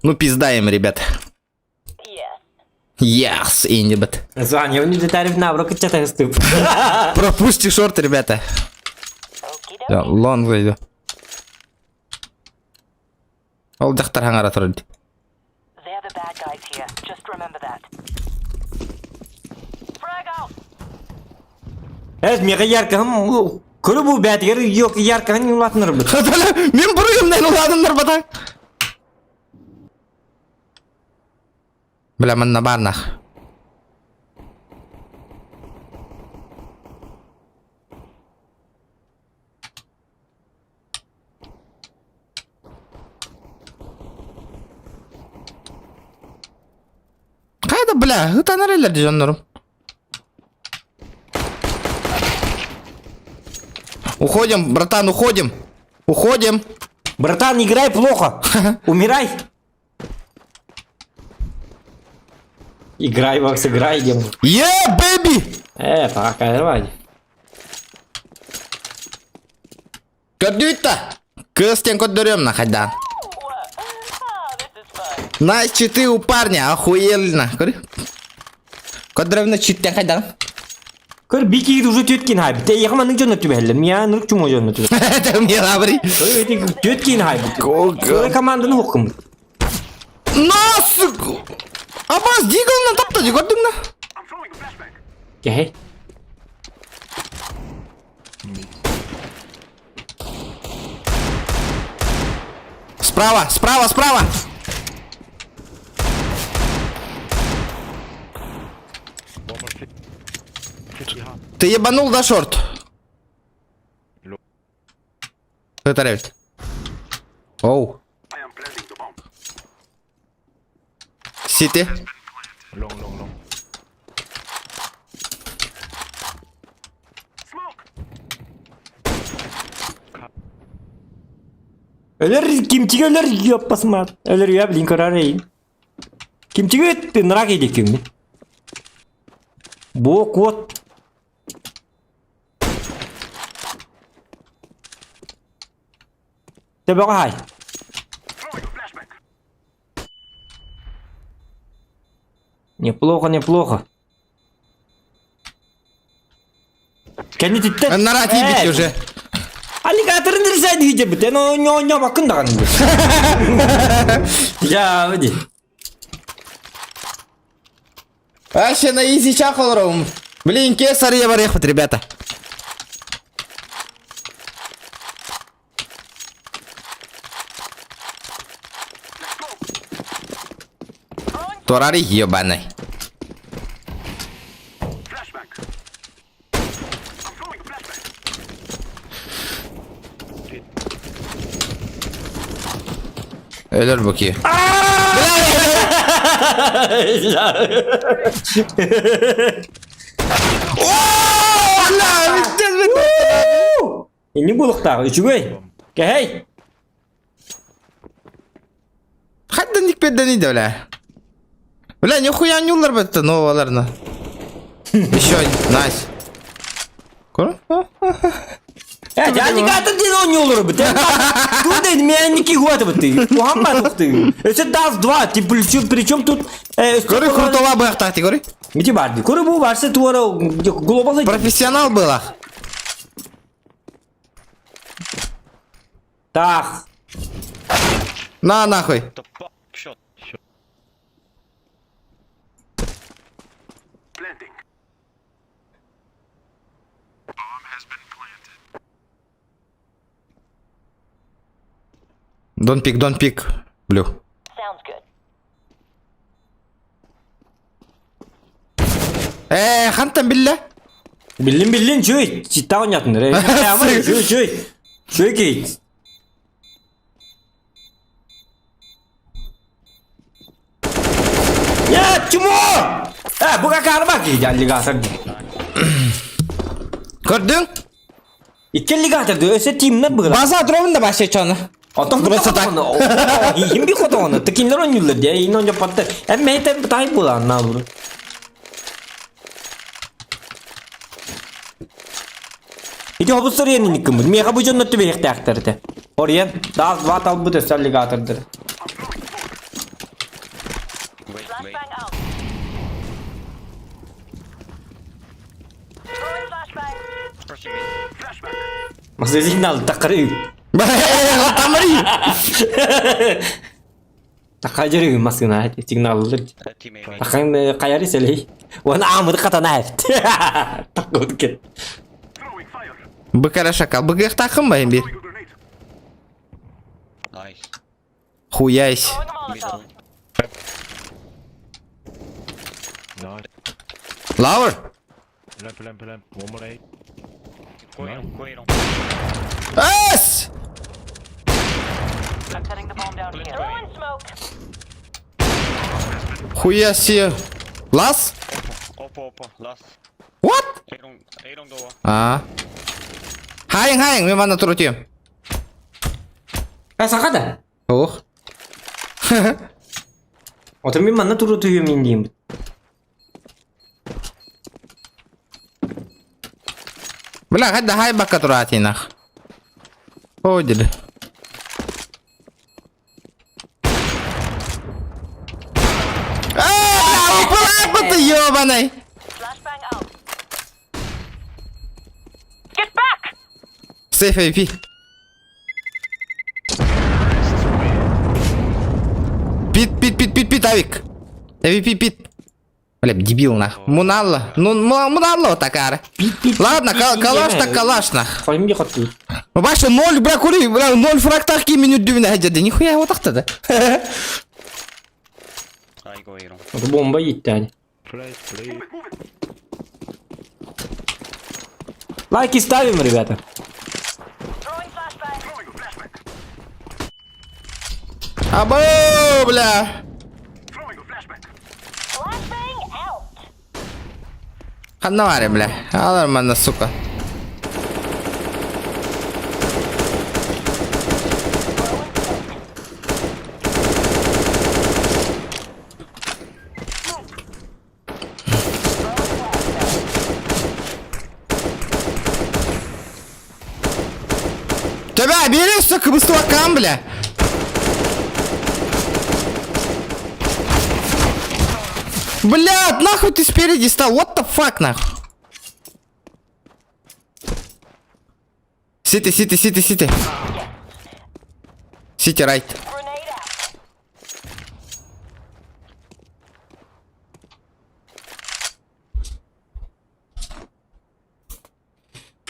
Ну пизда им, ребят. Yes, индибат. Звань, я в ней тариф на врока чата ступ. Пропусти шорт, ребята. Лонг зайду. Ол жақтар хаңара тұрады. Әз меға яркағым, көрі бұл бәтігер, yok яркағын ұлатыныр бұд. Мен бұрығымнан ұладыныр батаң. Бля, манна бар нах. Қайда, бля, ұтанар елерді жаннырым. Уходим, братан, уходим. Братан, играй плохо. Умирай. Играй, Макс, играй, идем. Бэби! Пока, давай. Көрдүйті? Көстен көддірем на қайдан. Найс читы у парня, охуенно. Көрі? Көддірем читтен қайдан. Көр бикиді уже төткен хайбы. Те яғыманың жонны түбі әлі. Мия нұрық чумо жонны түбі. Тәм не лабри. Төткен хайбы. Көрі команданы хоққым. Насық! Абаз дигылынан тапты, көрдің на? Кәй. Справа! Ты ебанул да шорт? Это ревит. Оу. Сити. Ölür kimçi ölür yapmasın. Ölür ya bilin kararı. Kimçi öttü nırak edek kimi. Bu kod. Тебе hay. Неплохо, неплохо. Kendi tütten. Нарати бить уже. Alligatörün dirse diyecek bir tane oyna bakın da kandı. Ya hadi. Вообще на изи чахолром. Блин, кесарь я варехот, ребята. Торари ебаный. Ölür bu ki. Не булыктагы үчүгөй. Кей. Хадда никпеден иде, бля. Бля, нихуя не улар бетті новаларына. Еще найс. Көрі? Alligatör değil o ne olur bu? Тут мен ники готы вот ты. Мухаммад ух ты. Это даст два. Ты причем тут Көрі, крутова бұяқтақ, көрі? Где барди? Көрі бұл барса туара глобалы. Профессионал был. Так. На, нахуй. The fuck shot. Don't pick, blue. Sounds good. Хантан билля. Bilin çöy. Cidden oynatın. Ama çöy. Çöy ki. Ya Timur! Bu kakar bak ki alligatör. Gördün? İki alligatör diyor. Öse timler bırak. Bazı drop'un da başlayı çonu. Atak burası tak. Kim bir kota onu. Tekinler oynuyorlar diye. Yine önce patlar. Hem mehter bir tane bulan ne olur. İdi hapusları yenin nikkim bu. Meka bu cennette bir hekte aktardı. Oraya daha vat al bu da alligatördir. Flashbang out. Throwing flashbang. Approaching me. Masih signal takarı. Tamari. Takacırı maskına signal alır. Teammate me. Takayım kayarı seley. Wana amır katana heft. Takut ki. Bu kara şakal. Bu gıh takım bayım bir. Nice. Хуяйсь. Throwing a Molotov. Lower. Plan. One more eight. Go in. Yes. I'm setting the bomb down here. Throwing smoke. Хуя себе. Last? Oppo. Last. What? A don't go. Hayır. Ben bana turutuyorum. Sakada. Oh. Oturmayayım bana turu tuyum indiyim. Bla, hadi hay baka turatina. Ходили. Ты ёбаный! Flashbang out. Get back! Сейф AVP. Пит, авик. AVP, пит. Бля, дебил нах. Муналла. Ну, муналла вот такая. Ладно, калаш так калаш нах. Kalbim bir katlı. Баша 0, бля, кури, бля, 0 фрактах ки минут düğüne hacede. Нихуя вот так-то да. I go A. Bomba gitti hani. Play. Лайки ставим, ребята. Throwing flashbang. Або, бля. Flashbang out. Ханавари, бля. Нормально, сука. Тебя бери, сука, быстрокам, бля. Блядь, нахуй ты спереди стал? What the fuck, нахуй? Сити. Сити, райт.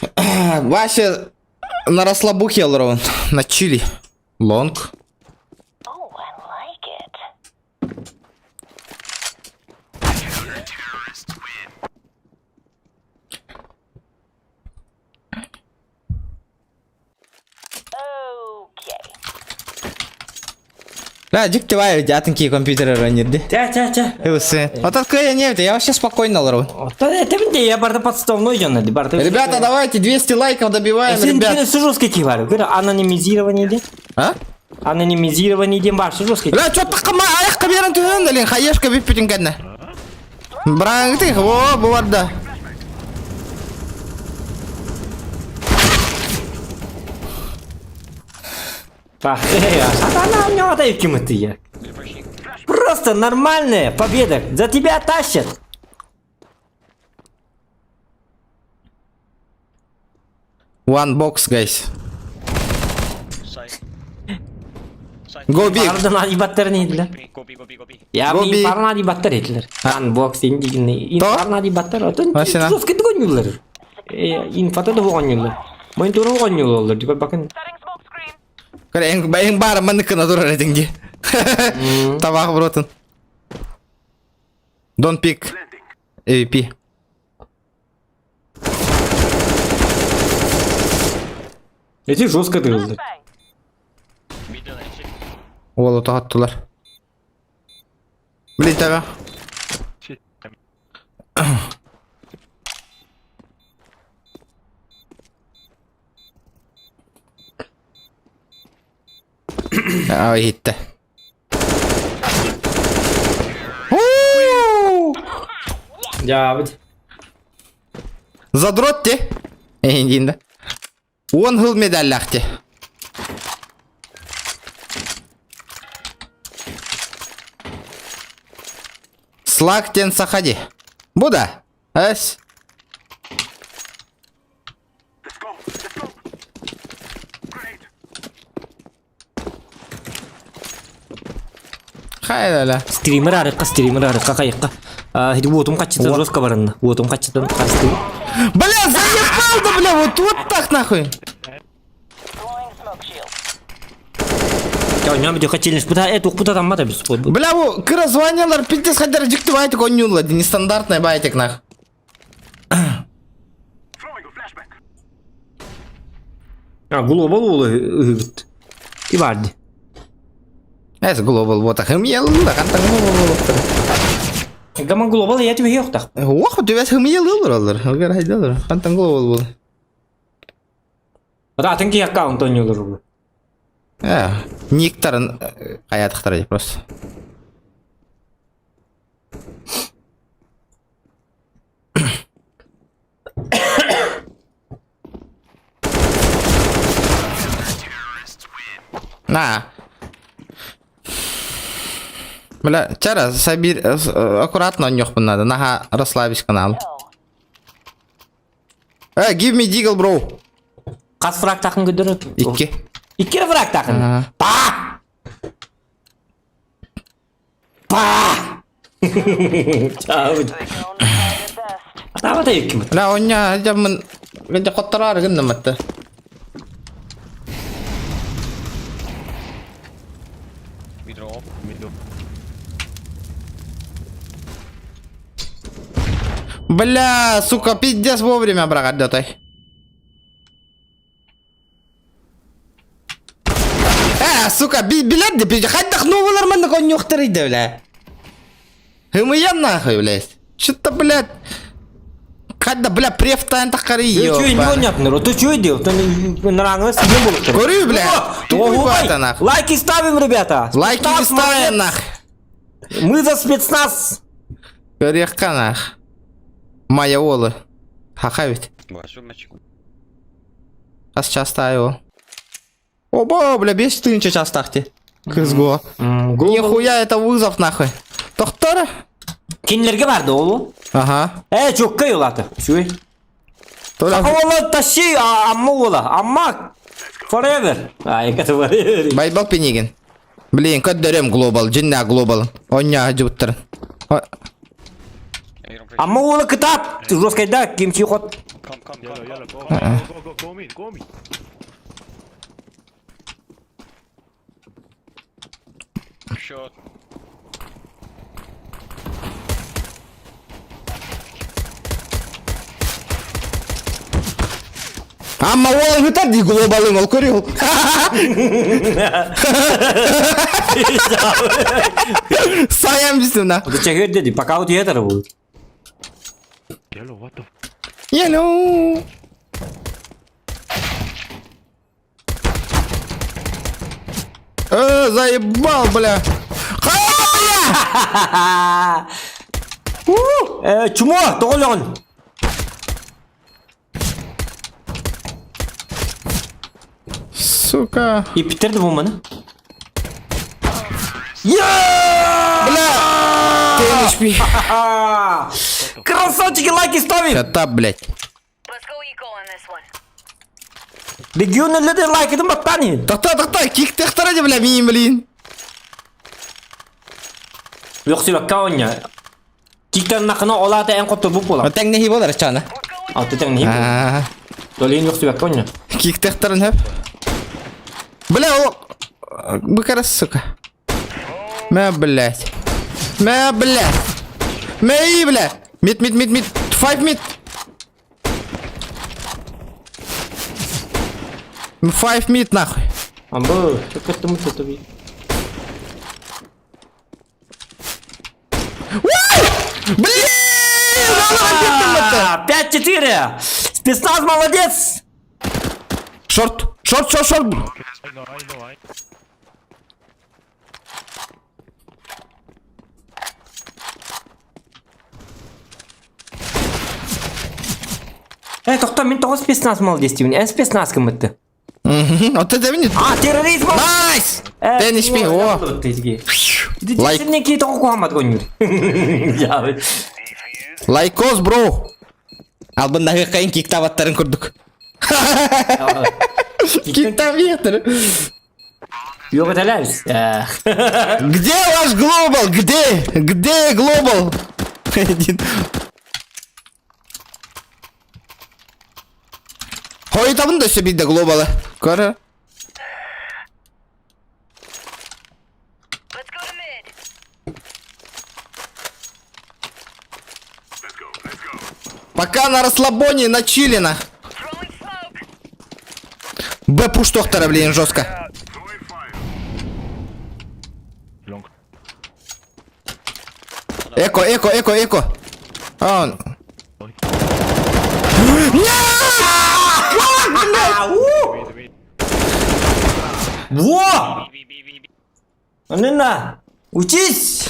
Grenade out. Вася на расслабухе, Лорон. На чили. Лонг. Oh, I like it. Okay. Да, дик твои дятенькие компьютеры ранят, да? Тя. Вот открой нет, я вообще спокойно, Лорон. Это мне, я барда подставной жена, барда. Ребята, давайте 200 лайков добиваем, ребят. Сен жесткий кивар. Говорю, анонимизирование де. А? Анонимизирование де бар, жесткий. Бля, чё ты аяққа берін түзен, дәлен, хаешқа беп бетін кәдіне. Браңғы тек, о, бұл арда. Сатана, у него дай кем ты я. Просто нормальная победа. За тебя тащат. One box, guys. Side. Go big. Pardon, hadi battır neydiler? Gobi. Ya Go bir big. infarno hadi battır ettiler. Unboxing digini. Infarno hadi battır. Başına. Çok kötü oynuyorlar. Infarno da oynuyorlar. Monitörü oynuyorlar. Diyor bakın. Setting smoke screen. Kare yang bara manıkı nadur retingi. Tabak brotun. Don't pick. AVP. Эти жестко дрылды. Bang. Middle exit. Ол ота аттылар. Блин, тага. Ай, hittä. Ya bir. Задротте. Эндинде. 10 жыл медальлахте. Слактен сахади. Буда. Эс. Хайла. Стример арыққа қайыққа. Хиди отым қачыты жестко барында. Отым қачыты қасты. Бля, заебал да, бля, вот так нахуй. Throwing smoke shield. Ya ne yapıyor kaçırmış bu da bu там мата без спот. Бля, во, кыра звонялар, пиздец, ходер, жикты байтик онюла, нестандартный байтик нах. Global oldu hıvıt. İbardi. Es global, вот так, хымел, да, кантан global. Гаман global ya тüve yok da. Ох, ты весь хымел олар, алгар хайдалар, кантан global бол. Ратың ки аккаунт oynuyorlar bu. Никтарын хаятықтар просто. На. Бля, чара, Сабир, аккуратно нюхпан надо, нага расслабись канал. Give me deagle, bro. Kas frak takın güdürüp. İki. İki frak takın. Aha. Pa! Pa! Ciao. They can only try their best. Atama da yüküm. Bля, оня, jamen, gajah kotorar ganda mata. We drop. Middle. Бля, сука, пиздец вовремя, брат, дай. бля, сука, билет де, хайдах новылар мында конюхтырыйды, бля. Хымыян нахуй, блядь. Что-то, блядь. Когда, бля, префтайн тахары, Что ёпа. непонятно, ну ты что делал? Ты нравилось себе было? Говорю, бля, тупой бата, нахуй. Лайки ставим, ребята. Лайки не Спецназ, ставим, молодец. нахуй. Мы за спецназ. Корехка, нах. Моя Ола. Хаха ведь. А сейчас ставил. Оба, бля, бесит ты ничего сейчас тахте. Кызго. Нихуя это вызов, нахуй. Тохтара? Кинлерге барды ол. Ага. Чокка юлаты. Шуй. Толя. Ола тащи, амма ола. Амма. Forever. Это forever. Байбал пенеген. Блин, көддөрөм глобал, жинна глобал. Оня жуттыр. Амма ола кытап. Жоскайда кимчи хот. Счет. Амма ол гытар ди глобалын ол көрүл. Саям бисина. Это чекер деди, пока у тебя это будет. Йеллоу. Заебал, бля. Чумо, тоголон. Сука. И Питерді болманы. Бля. Ты не шпи. Красавчики, лайки ставим. Это, блядь. Let's go eco on this one. Регионы лайки там баттани. Тохта, кик техтара, бля, мин, блин. Йоқсы бакка оня. Киктен нақына олаты ән қотты бұп бола. Тәң не болар, чана. Алты тәң не бұл. Долин йоқсы бакка оня. Кик техтарын хөп. Бля, о. Быкарас, сука. Мә, блядь. Мә, блядь. Мә, блядь. Мид. 5 мид. 5 мид, нахуй. Амбо, что к этому что-то ви. Блин! 5-4. Спецназ молодец. Шорт. Тоқта, мен тоғы спецназ молодец деймін. Ән спецназ кім бітті? Вот это видит. Террорист бол. Найс! Ты не шпи, о. Лайк. Сен неке тоғы қуамад қойын. Лайкос, бро. Ал бұндағы қайын киктаваттарын көрдік. Киктаваттар. Yok edelermiş. Где ваш глобал? Где глобал? Хой табын да все бидде глобалы. Кара. Let's go to mid. Пока на расслабоне, на чилина. Throwing smoke. Б пуш тохтара, блин, жестко. Эко. Он. Во! Анна, учись!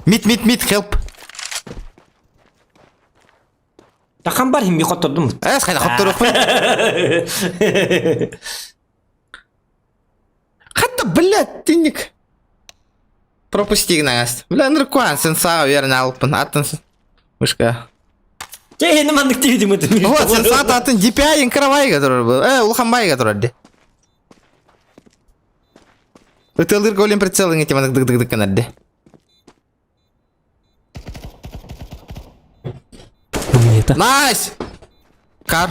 Мид, help. Тахан бар химби хоттырдым. Қайда хоттырып қой. Хатта, блядь, тинник. Пропусти нас. Бля, ныркуан, сенса, верно, алпын, аттын. Вышка. Чейні мандық дейдім өтім. Вот, сенса аттын, DPI инкаравайға тұрыр бұл. Улхамбайға тұрады. Өтелдір голем прицелың еті мандық дық-дық-дық канадды. Найс! Кар.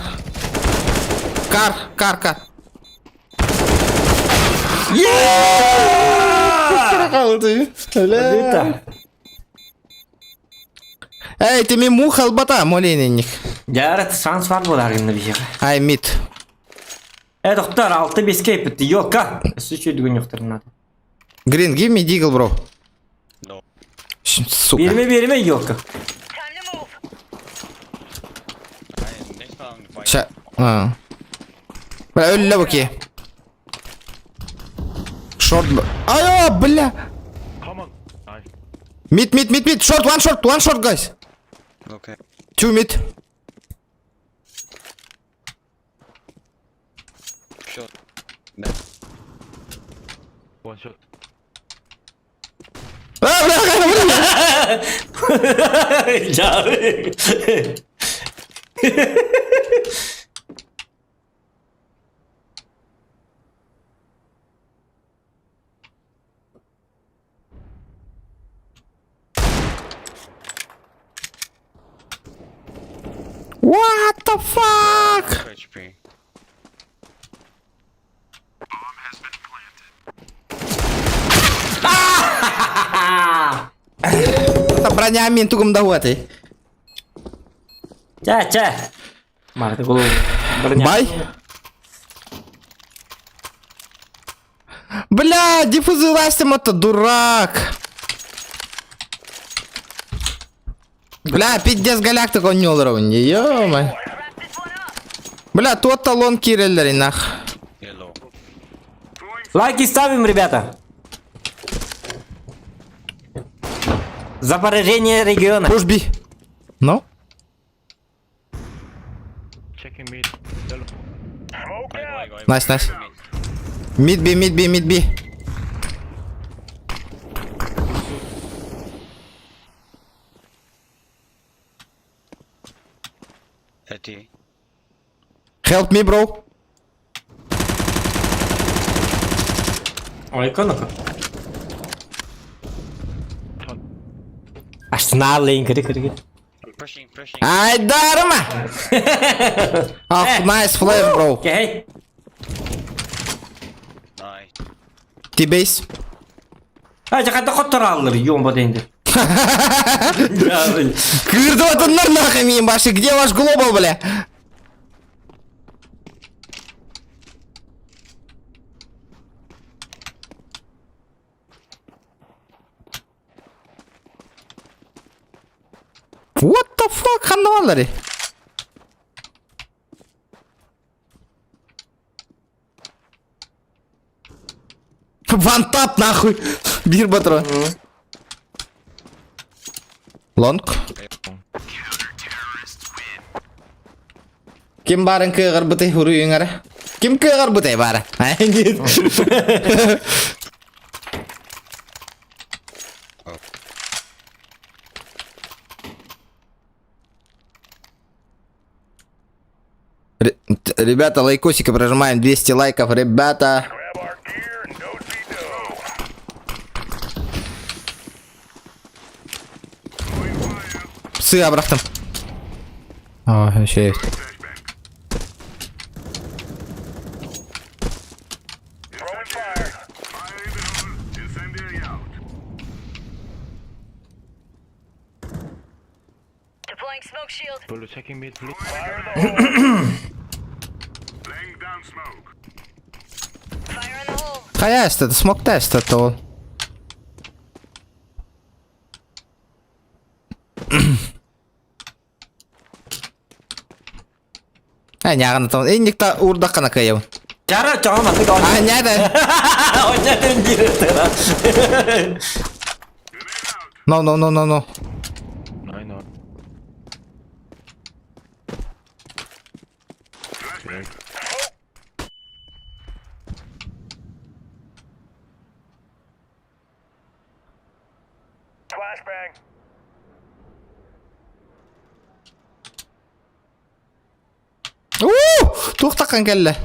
Эй, ты мне мухал бата, моленник. Жарат шанс бар болар енді бейшеға. Ай, мид. Доктор, 6-5 кейпетті, елка. Сүчі дүген жоқтар надо. Green, give me deagle, bro. No. Сука. Берме, елка. Time to move. Next round, fight. Ща. Бля, öyle bakayım. Short. Aya, bля. Mid. Short, one short, guys. Okay. 2 mid. Shot. Cavi. What the fuck? HP. Это броня мин тугum давати. Че. Марты голову. Бай. Бля, диффузы ластим, это дурак. Бля, 50 галактик он не уровень, ё-моё. Бля, тот талон кириллери нах. Yellow. Лайки ставим, ребята. За поражение региона. Push B. No? Nice. Mid B. Эти. Help me, bro. Ой, ну-ка. Аж сналый, кри. Pushing. Ай, дарма! Ах, nice flash, bro. Окей. Nice. T-base. Жақанда қоттар алылыр, ёмба дейінді. Кырды отынлар нахуй мен башы, где ваш глобал, бля? What the fuck, хандалары? Вантап нахуй. Бир батро. Лонг. Kim bareng ke garbete huru yengare? Kim ke garbete bara? Anjir. Ребята, лайкосики прожимаем, 200 лайков, ребята. Псы обратно. О, еще есть. Deploying smoke shield. Fire in the hole. Хаяст, это смог тест, это он. Няган там, никто урдака накаял. Чара, чара, маты гол. Няда. Очатын директора. No. Тухтакан келле.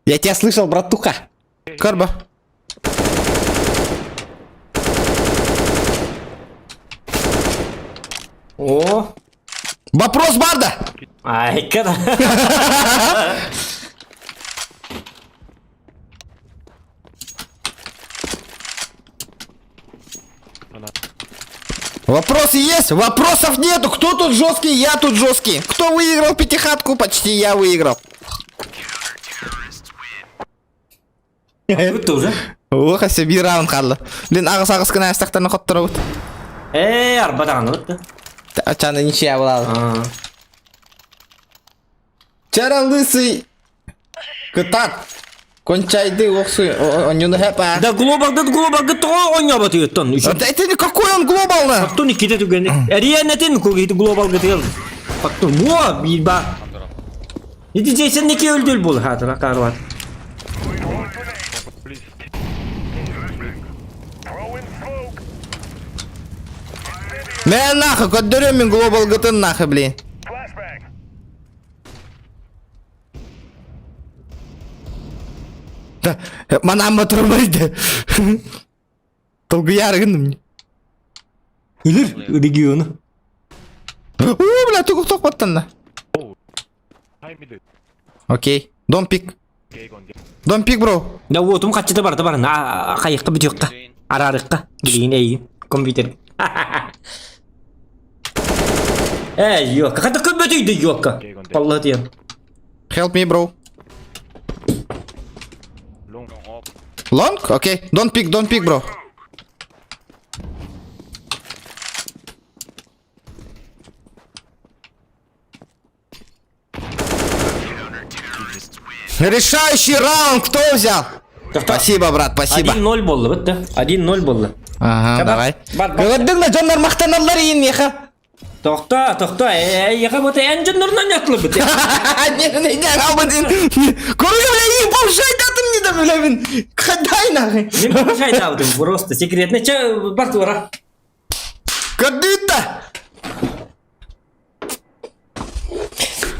Я тебя слышал, братуха. Карба. О. Вопрос барда. Ай, kada. Вопросы есть? Вопросов нету. Кто тут жесткий? Я тут жесткий. Кто выиграл пятихатку? Почти я выиграл. Bitti уже. O kase bir round kaldı. Lan ağız kına astaktan qotturabut. Arba tağını bitti. Açanda niçe yapıladı. Aa. Çaraldısı. Kıtat. Konçaydı oksu. Oyunu hep ha. Da global gitti oynuyor batıyor ton. Это какой он глобально? Faktör ikide tükendi. Eriyenetin kogi global gitti. Faktör bu bir ba. Ne diyeceksin ne ki öldül bul hatıra karvat. Men nahı köddürüyorum men global gıtın nahı bilin. Da mana motor baydı. Tolgu yargındım. Ilir regionu. Oo bla tukuk tok battan da. Okey. Don't pick. Don't pick bro. Da otum kaçta barda barın. Kayıkka bitiyorka. Ararıkka. Bilin iyi. Kompüter. Yok. Kadar köbetiydi yok. Vallahi diyem. Help me bro. Long? Okay. Don't pick bro. Решающий раунд кто взял? Спасибо, брат, спасибо. 1-0 boldu bitti. 1-0 boldu. Ага, давай. Gördün mü canlar maktanallar yiyin ya. Toxta. Yaqa bota enjinlerden yatılıb bitti. Ne kalmadın? Koruyor bile iyi bu şeydatım ne de böyle bin. Kadayna. Men bir şey davdım. Просто секретный че бартура. Kadıyta.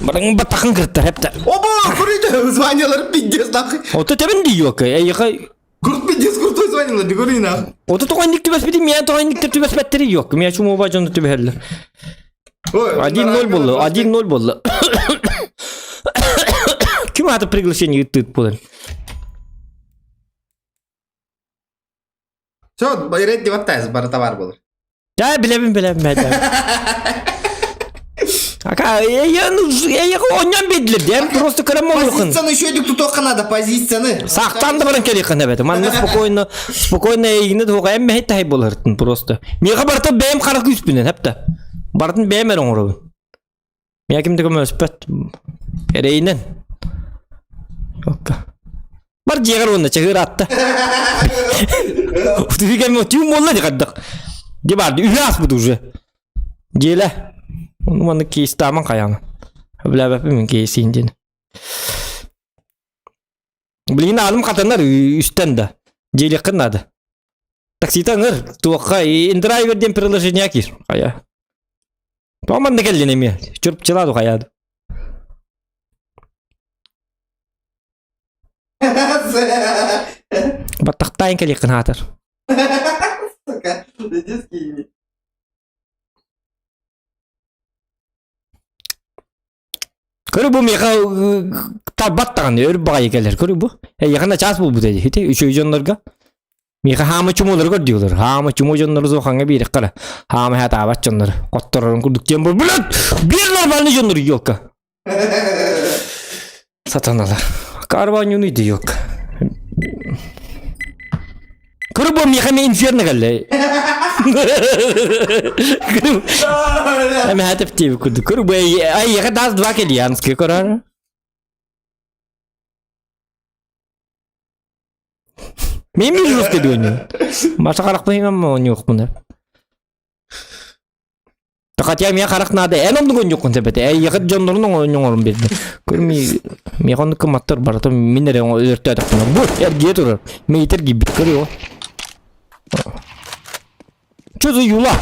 Barang batakın kırtlar hep de. Oba koruyor. Звонилар пиздец нахуй. Ota tebin di yok. Yaqa Курт пиздец крутой звонила, говори нахуй. ota toğanlık tübes bidim ya toğanlık tübes betteri yok. Miya şu mubacanı tübeherler. 1-0 boldu. 1-0 boldu. Kim atı приглашение ıttıt bulan? Все, bayret divattayız, bana tavar bulur. Ya bilebim ben. Aka ya ondan bedler diye просто крамол yok. Позицияны еще едік тұтоққа надо, позицияны. Сақтанды баран керекен evet. Манны спокойно егіне тоға әмме хетті хай болыртын просто. Меға барты бәйім қарық үспінен хепті. Бартын бәйім әрін ұрабын. Меға кімді көмі өспәт. Әрейінен. Бар жеғар онда чығыр атты. Утыфикәме отиум олла де қаддық. Де барды үйі ас бұды уже. Желі. Onu bana кейсті аман қаяны. Біләп әпімен кейсі инден. Білген алым қатанар үстен да. Желі қынады. Таксита ңыр. Туаққа индрайверден приложение кер. Қая. Туаман да келден еме. Жүріп жылады қаяды. Баттақтайын келі қын атыр. Көрі бұл меға баттаған өріп бағай келер. Көрі бұл. Яқында час бұл бұдайды. Хете үші жонларға. Меға хамы чумолар көр дейолар. Хамы чумо жонлары зоқанға бейрек қара. Хамы хәт абат жонлары. Қоттарарын күрдік дем бұл. Білет! Берлер балны жонлары йоққа. Сатаналар. Карван юниді йоқ. Көрі бұл меға ме инферны кәлі. Әмі әтіп тейбі күрді. Көрі бұл яға даз два келі яныске көрі. Мен мен жүріс деді өне. Баша қарақ бұйын ама өне өқ бұнда. Тақат я мен қарақ нады. Ән omdың өне өқын сәбәті. Яғы жонларының өне орын берді. Көрі мен қонды кыматтар бараты. Мен әрі өртті әдік бұна. Бұл әрге тұрыр. Мен етер гибіт көрі о. Что за юла?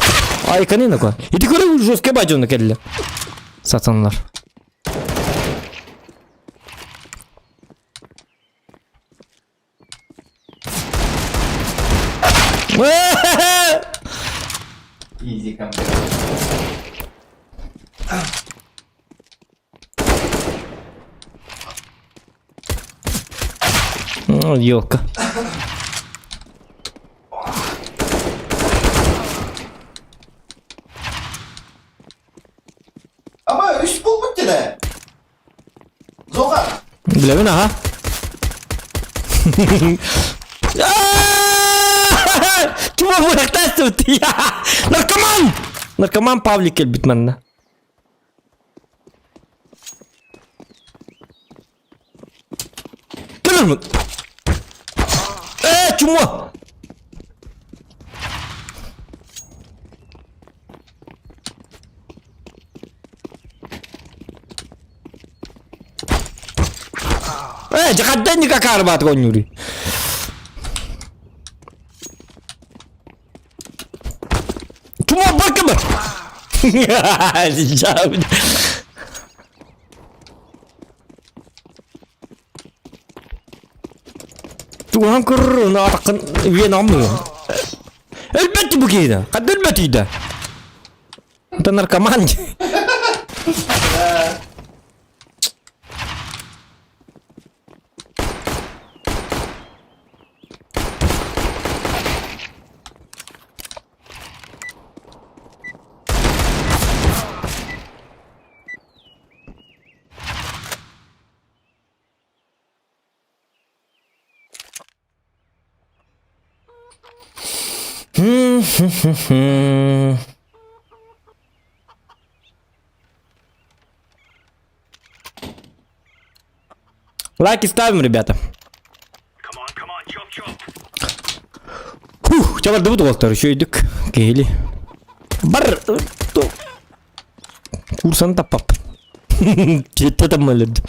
Ай, канина ка. Иди көрі жестке бачоны келді. Сатанлар. Easy come. Yok. Ama üst bulmuş yine. Zoka. Bilemin aha. Чего вы тестуете? Наркоман! Наркоман Павлик келбит манна. Кырмын. Чумо! Jakaddan ni kakar bat ko nyuri. Cuma bakma. Jauh. Tuhan kurun atakan Vietnam. Elbette bu kida. Kad elbette da. Itu narkoman. Лайки ставим, ребята. Фух, чабар дыбы туғалықтар, үшөйдік. Кейли. Бар. Курсан таппап. Жетті тамалырды.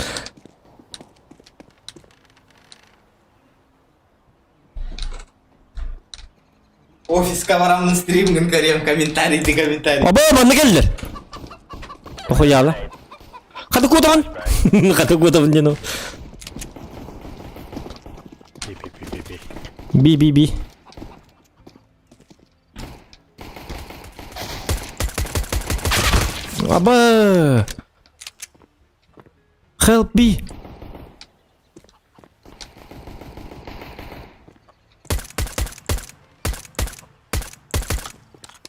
Офисқа барамын стримін көрем, комментарий. Аба, маңна келдер. Охуяла. Қады көтіған? Қады көтіған дену. Би. Аба. Help me.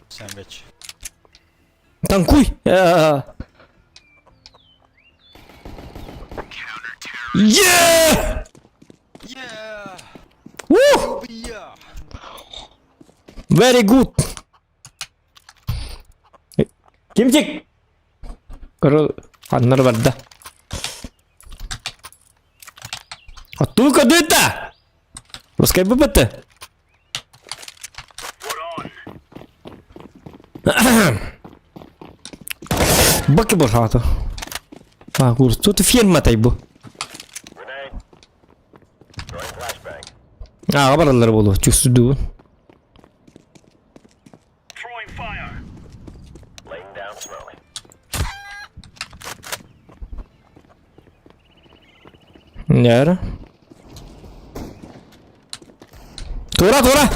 Сэндвич. Танкуй. Yeah! Woo! Very good. Kimcik? Karo anlar vardı. Atu kadeta. Pускай бы это. Баки бошато. Курс, тут фирма тайбу. Кабарлар болу, чүсүдүү. Нера. Тура.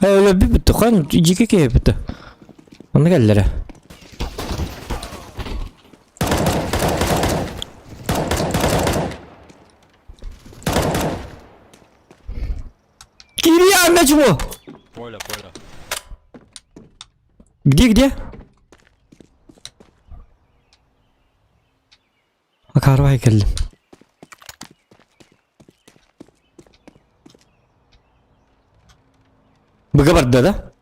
Öyle bir bitti. Kan iki kere bitti. Onu geldiler. Giriyor anneciğim o. Поля. Где? Akarvaya geldim. Bıga barda da.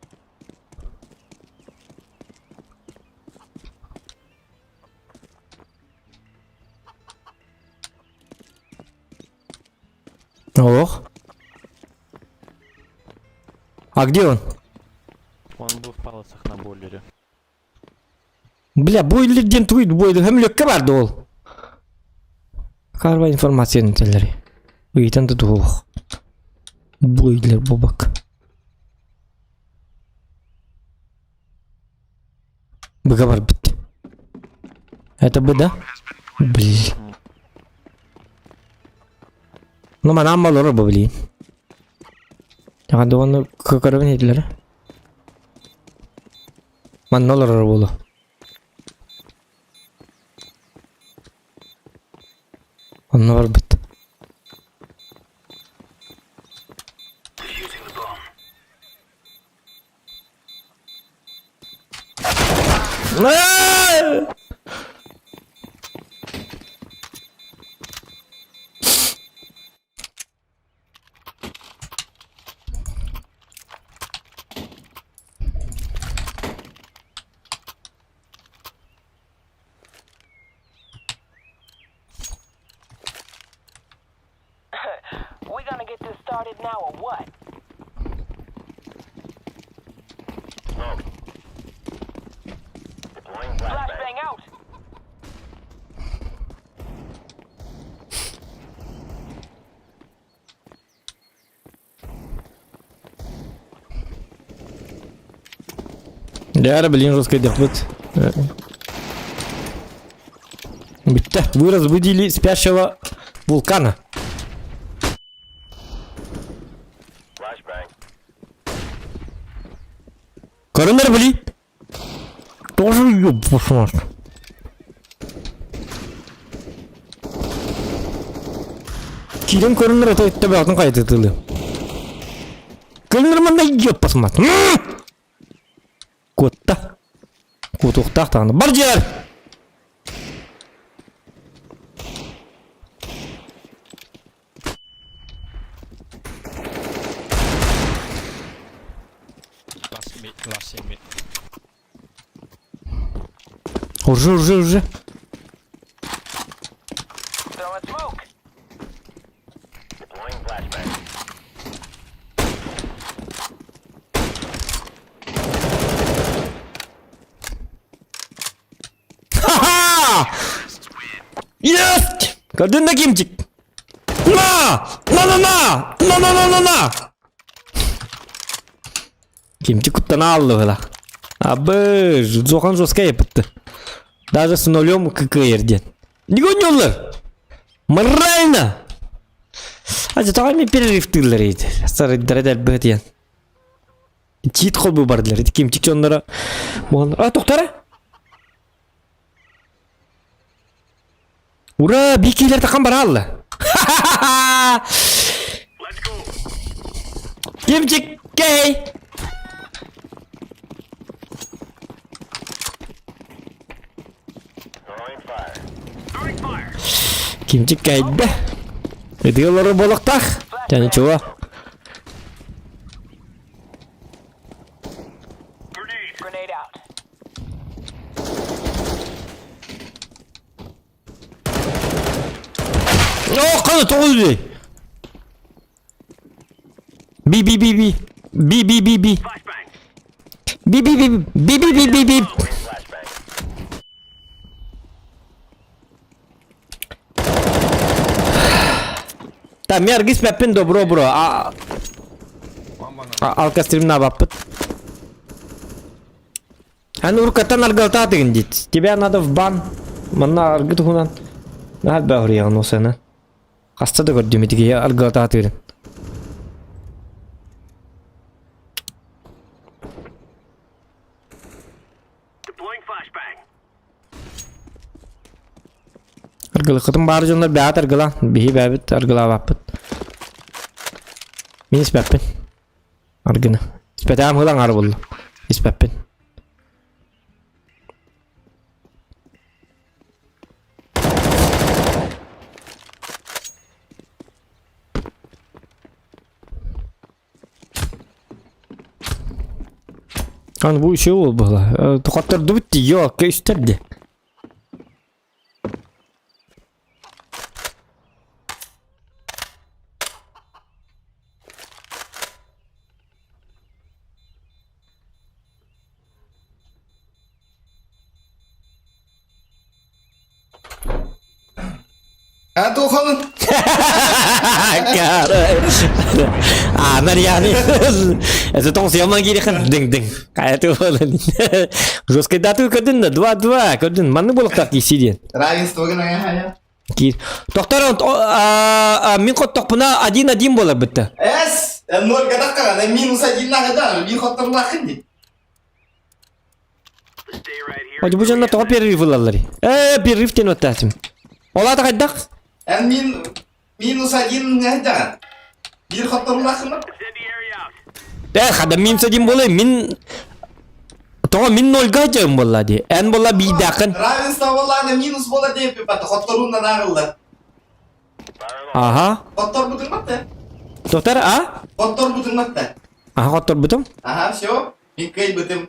Ох. А где он? Он был в палацах на бойлере. Бля, бойлерден туйду, бойлер. Хөмлөккө барды ол. Карва информациянын телери. Ыйтан да туох. Бойлер бобак. Быга бар бит. Это бы, да? Блин. Ну, манам малора бы, блин. Ага, оны көкөрөбүн эдилер. Маннолор болу. Онно бар бит. started now or what? Flashbang out. Değer bilin жесткая дерпет. Bitti. Вы разбудили спящего вулкана. Көрінер білей. Тоже ёбушмаш. Кирен көрінер это табиғатын қайты тылы. Көрінер мында ёбпасмат. Котта. Кот уқтақ тағында. Бар жер! Last mid. Уже. Throwing smoke. Deploying flashbang. Ха-ха! Есть! Gördün mü kimcik? Na! Kimcik kuttana aldı valla. Abi, zokan жестко yapıttı. Даже с нулем ККРден. Не гонёллар! Морально! Аза тағаймен перерив тыйлар еді. Сары дәрәдәл бөхет ен. Чит қол бұл бардылар. Kimcik чонлары. А, тоқтары? Ура, бикейлер таққан бар алды. Kimcik, гей! Kimcik geldi. Ediyorları balıktak. Yani çuva. Grenade out. Oh kanı toğuldu. Bi. Bi. Там я аргис меппин добро бро. Алка стрим на баппыт. Аны уркаттан аргалта деген дейт. Тебя надо в бан. Мына аргы тугунан. Нахал бәғыр яғын осыны. Қаста да көрдім етіге аргалта деген. Argılı kıtım bari jonlar bəyat argıla. Bihi bəybit argıla bapıt. Min isbəppin. Argını. İspətəyəm hılan arı buldu. İspəppin. Hani bu şey oldu bala. Tokatlar bitti. Yok, üstlerdi. Tuh kanın. Anar yani. Это том съемно гири хан дing. Kayak tuh. Жесткой дату kadın da 2-2 kadın. Mana bolak tak isi Равенство гына ya. Кир. Тоқтар мен қоттық бұна 1-1 болар бітті. Es, 0 kadar kan, minus 1 kadar. Bir kotor lakın di. Hadi bu canına toğa перерыв алалар. Перерыв тен өттәсім. Олады қайдақ? Minus 1 kadar. Bir kotor lakın mı? Хада минус 1 болай. Тоға min 0-ға жауым болады. Ән бола бейдақын. Равенство болады, minus болады деп бата. Которунdan ağıldı. Aha. Kotor butun battı. Тоқтар, а? Kotor butun battı. Aha, kotor бұтым. Ага, все. Min kay butun.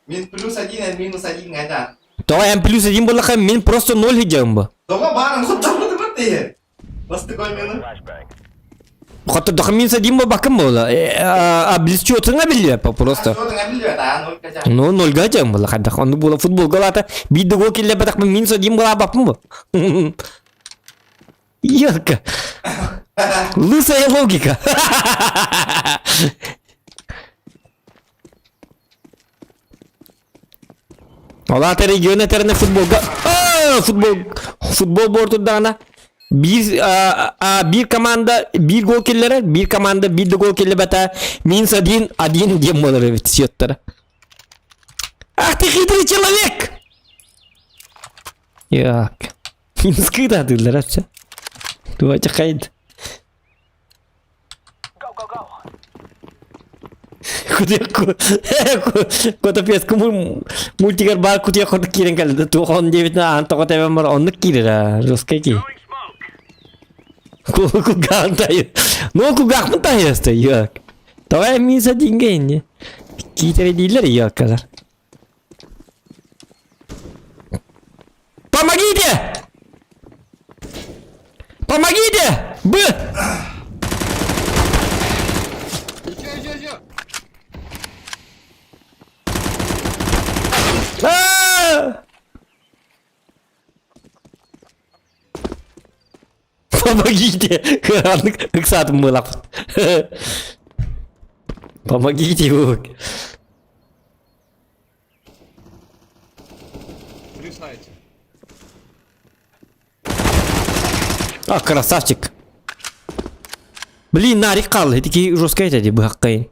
Min plus 1, minus 1 kadar. Тоға ән плюс 1 болаққа мен просто 0 жауым ба. Тоға барың kotor butun battı. Басты koy meni. Хотя дохминса Дима бакым было. А без чего ты набили просто. Что ты набил, та, ну, кача. Ну, 0 гачам было, когда он был футбол голата. Биду гол килле батак минса Дим была бапым. Ярко. Лысая логика. Олата регионы терне футболга. Футбол бортудана. Bir команда bir gol killere, bir команда bir de gol kille bata. Минус один дем болар evet счеттары. Ах ты хитрый человек! Як. Минус когда дылар вообще? Давайте хайд. Go, go, go. Kota pesku multigar bar kutia kota kiren kali tu on David na anto kota member on kira ruska ki. Ku ganta ya. No ku ganta ya sta ya. Tawai misa dingenya. Kitere değiller ya kadar. Помогите! Помогите! Б! Помогите! Ксат мылап. Помогите его. А, красавчик. Блин, нарик калды. Такие жесткие эти бахкаин.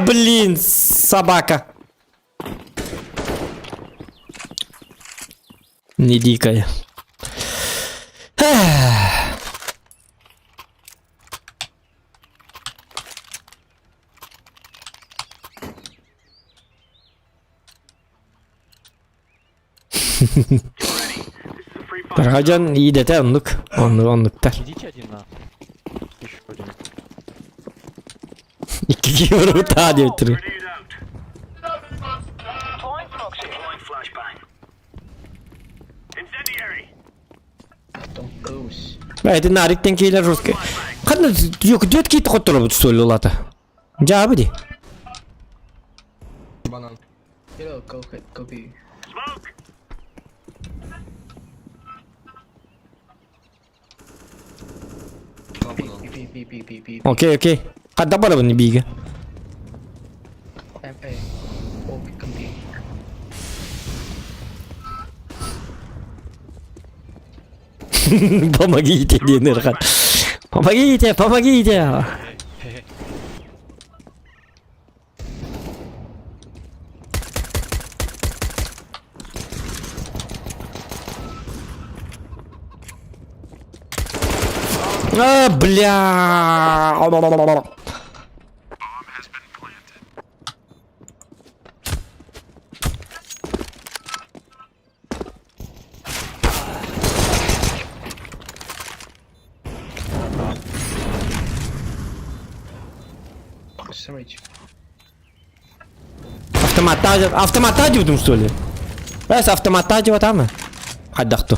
Блин, собака. Не дикая. Раджан iyi de onluk. Onluklar. Идите один на. Еще один. İki kişi vurup daha diye oturuyor. Deploying smoke shield. Бәйді нариктен кейлер жұртке. Қадна дөт кейті қоттыры бұд солы олаты. Жабы де. Банан. Go B. B. Окей. Қадда бара бұны бейге. A. O, come B. Помогите, Динерхан. Помогите. Бля. Смотрите. Автомата дивдим, что ли? С автомата дива там. Хаддахту.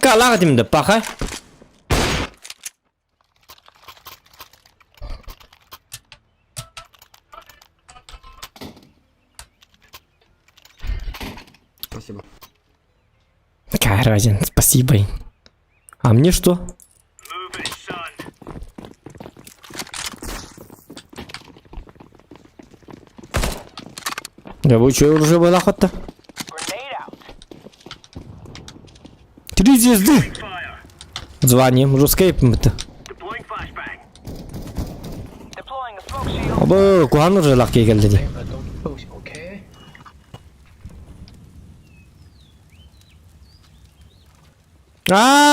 Kalah timde pakai. Спасибо. Какая разница, спасибо. А мне что? Рабочая уже была охота. Grenade out. 3 звезды. Звоним, рускейпом это. Deploying a smoke shield. Оба, куан уже лахкей geldi. Don't push, okay?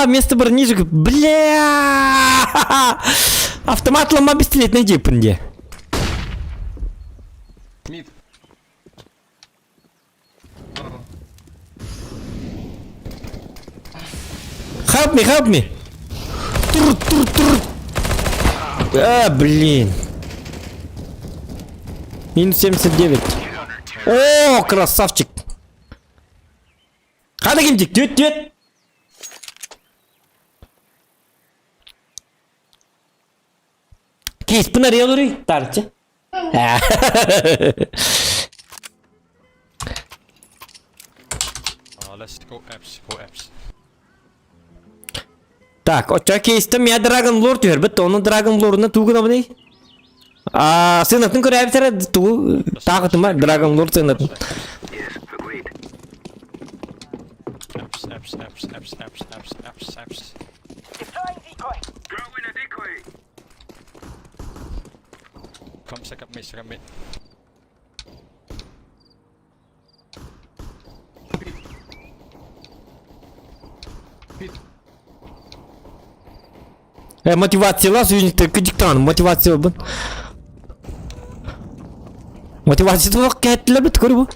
Место бронижек. Бля! Автомат лома пистолет найди пынде. Мид. help me. Тур. Блин. Минус 79. О, красавчик. Hadi kimcik, düt. Kees, bu nereye olur? Tarçı. Let's go apps. Так, оча кейстім я Dragon Lord жер, бітті оның Dragon Lord'ына туғын абыны. Сынатын көрі әбісері туғы тағытым ба, Dragon Lord сынатын. Apps. Deploying decoy. Come second mid. Мотивациялар сүйінікті күдіктаным, мотивация бұл. Мотивация бұл кәттілер біт көрі бұл.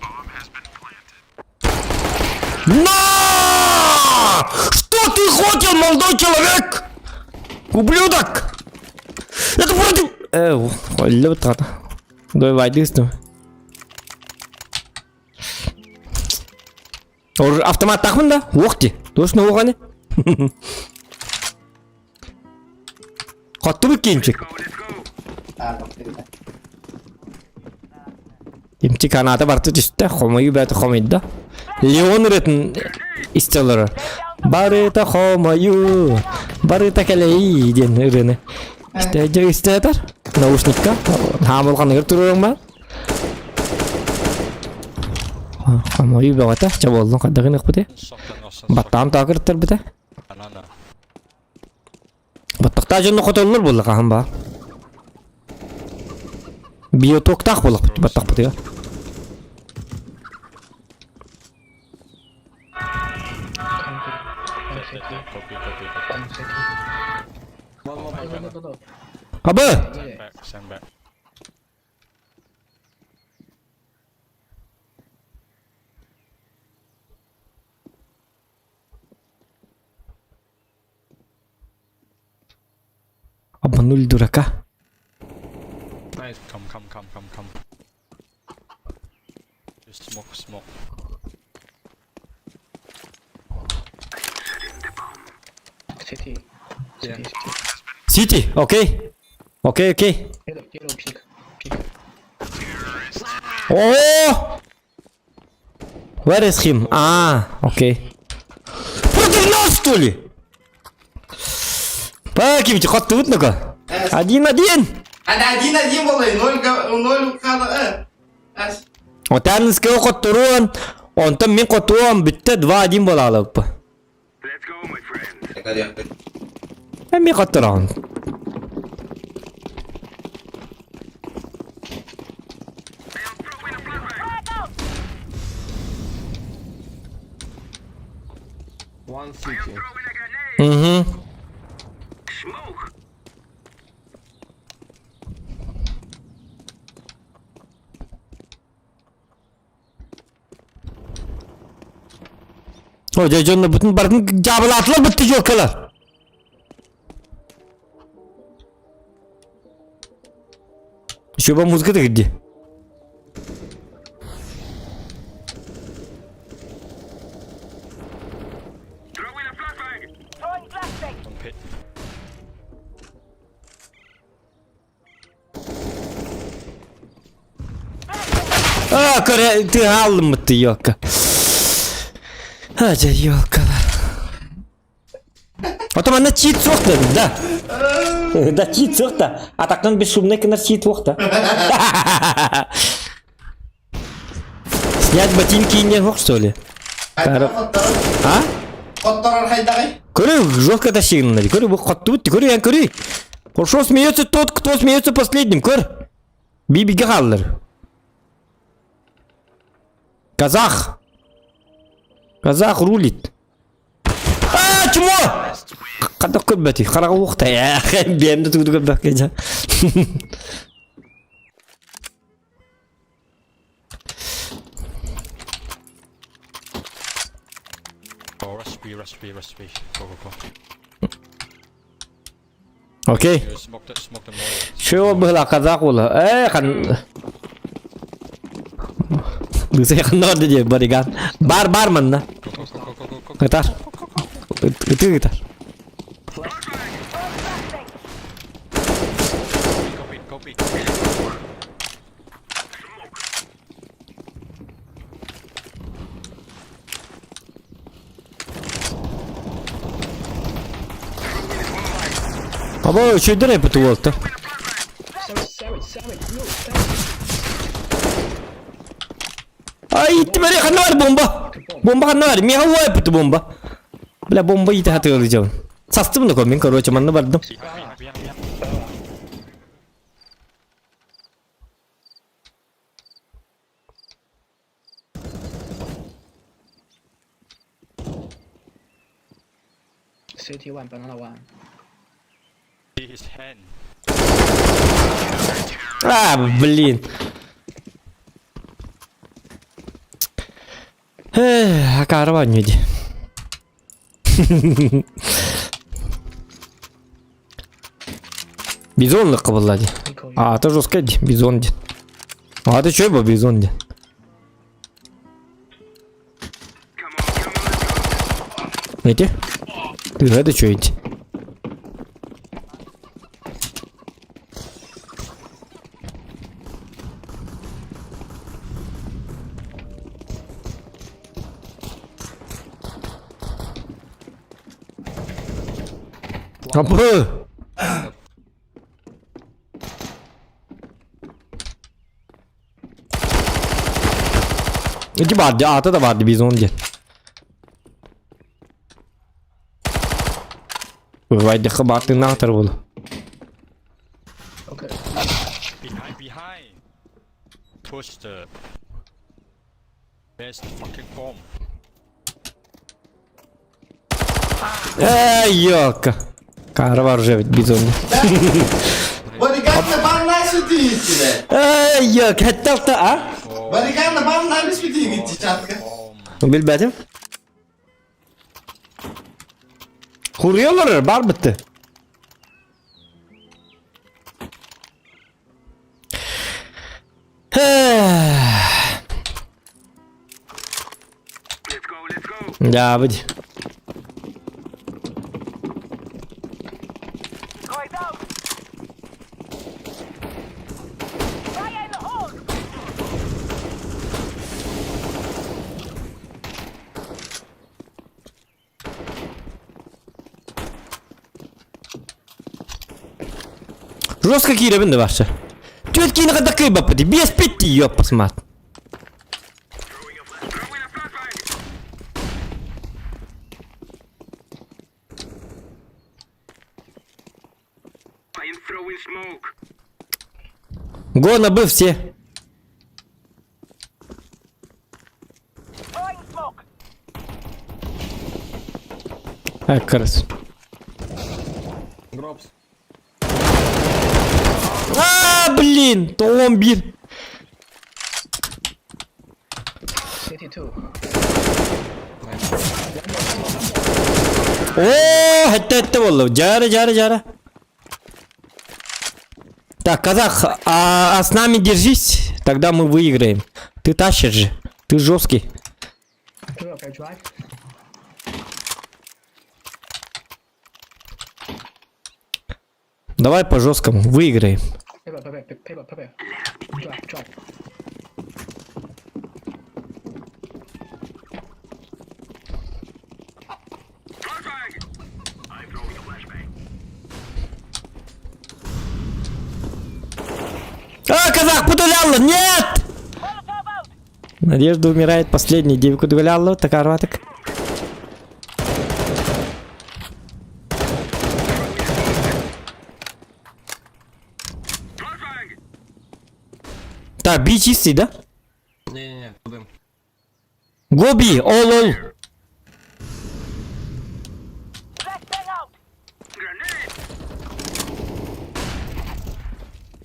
На! Что ты хотел, молодой человек? Ублюдок! Это против... Өлі біт қата. Дой вайды үстім. Автомат тақмын да? Оқты. Досына оғаны? Қатты бұл кемчік. Кемчік анаты барты түсті, қомайы бәті қомайды да. Леон үретін истелері. Барыта қомайы, барыта кәлей ден үрені. Істе әтір, наушникка. Хамылған үйір тұрырың ба? Қомайы бәғата, жаболдың қаддағын ұқ Баттам тағырттыр біті. Баттақта жөнді қотолылыр болдық ағым ба. Биотоктақ болдық бұты баттақ бұты я. Абы! Stand back. Абын өлдірака. Come. Just smoke. City. City, окей. Yellow pink. О! Where is him? Окей. Против нас, что ли? Кимчик, қатты өтінікі? 1-1. Ана 1-1 болай, 0 қалы. Отан іске қоттыруын, онтан мен қоттыруын бітті 2-1 болалы бұпы. Мен қоттыруын. One city. О, жайжонны бүтін бардың жабылатылар бітті жокалар. Шөба музыка да кірді. Throwing flashbang. Pit. Көре, ты алдың мұтты, елка. Ажа, елкалар. Отам ана чит соқты, да. Да, чит соқты. Атақтан бесшумный кінар чит соқты. Снять ботинки и не мог, что ли? Қоттарар қайдағай? Көрі, жестко тащигін, көрі, бұл қатты өтті, көрі, көрі. Хорошо смеется тот, кто смеется последним, көр. Бибиге қалдыр. Казах рулит. Чмо? Қадақ көп бәті, қараға оқта. Бәмді түгді көп бәк кәжа. Oh, rush B. Go. Окей. You smoke them more. Что было, казак было? Хан... Дысе ханор диде бариган. Бармен, да? Go. Гитар. Ты гитар. Copy. Або, что это рэп это? Ай, ты смотри, ханар бомба! Бомба ханар, меня лайп это бомба. Бля, бомба и ты хотел сделать. Состав на комин, короче, man на бардом. Behind. City 1, banana 1. His hand. А, блин. А карва не иди. Бизон кабыллади. А, это жестко ди, бизон ди. А ты чё был бизон ди? Эти? Ты это чё эти? Абы! Эти барды, а это барды бизон ди. Вайде хабаты нахтар был. Okay. Behind. Push the best fucking bomb. Ёка. Карва уже бизон. Бариган на банна сидите. Ёка, это а? Бариган на банна сидите, чатка. Bilmedim. Kuruyorlar, bar bitti. Ya hadi. Going down. Fire in the hole. Жестко кире бенде барча. Тетки на кадакай бапади, без пяти ёп посмат. Го набыв все. Throwing smoke. Как раз. Drops. А, блин, то он бит. City 2. О, это было. Жара. Так, казах, а с нами держись, тогда мы выиграем. Ты тащишь же, ты жесткий. Okay, drive. Давай по жесткому, выиграем. Paper. Drop. А, казах, Кудулялла, нет! Molotov out. Надежда умирает, последний, девять Кудулялла, такая рваток. Так, би чистый, да? Не, будем. Гоби, all. Flashbang out.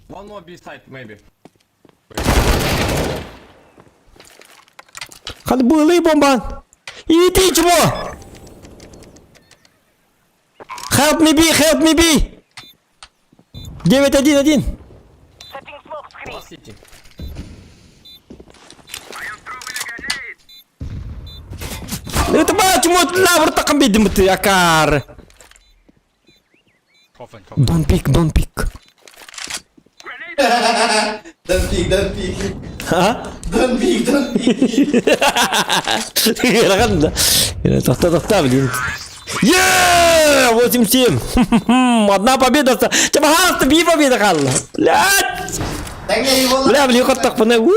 One more B side, maybe. Hadi bu ılayı bomban. İyi değil ki bu. Help me, B! Help me, B! 9-1-1. Setting smoke screen. Это почему лавр так обидим ты, Акар? Don't pick. Don't peek. Ha? Don't peek. Тоста, блин. Yeah! 8-7. Одна победа. Пожалуйста, 2 победы, Халла. Блядь! Бля, блин, вот так по нему.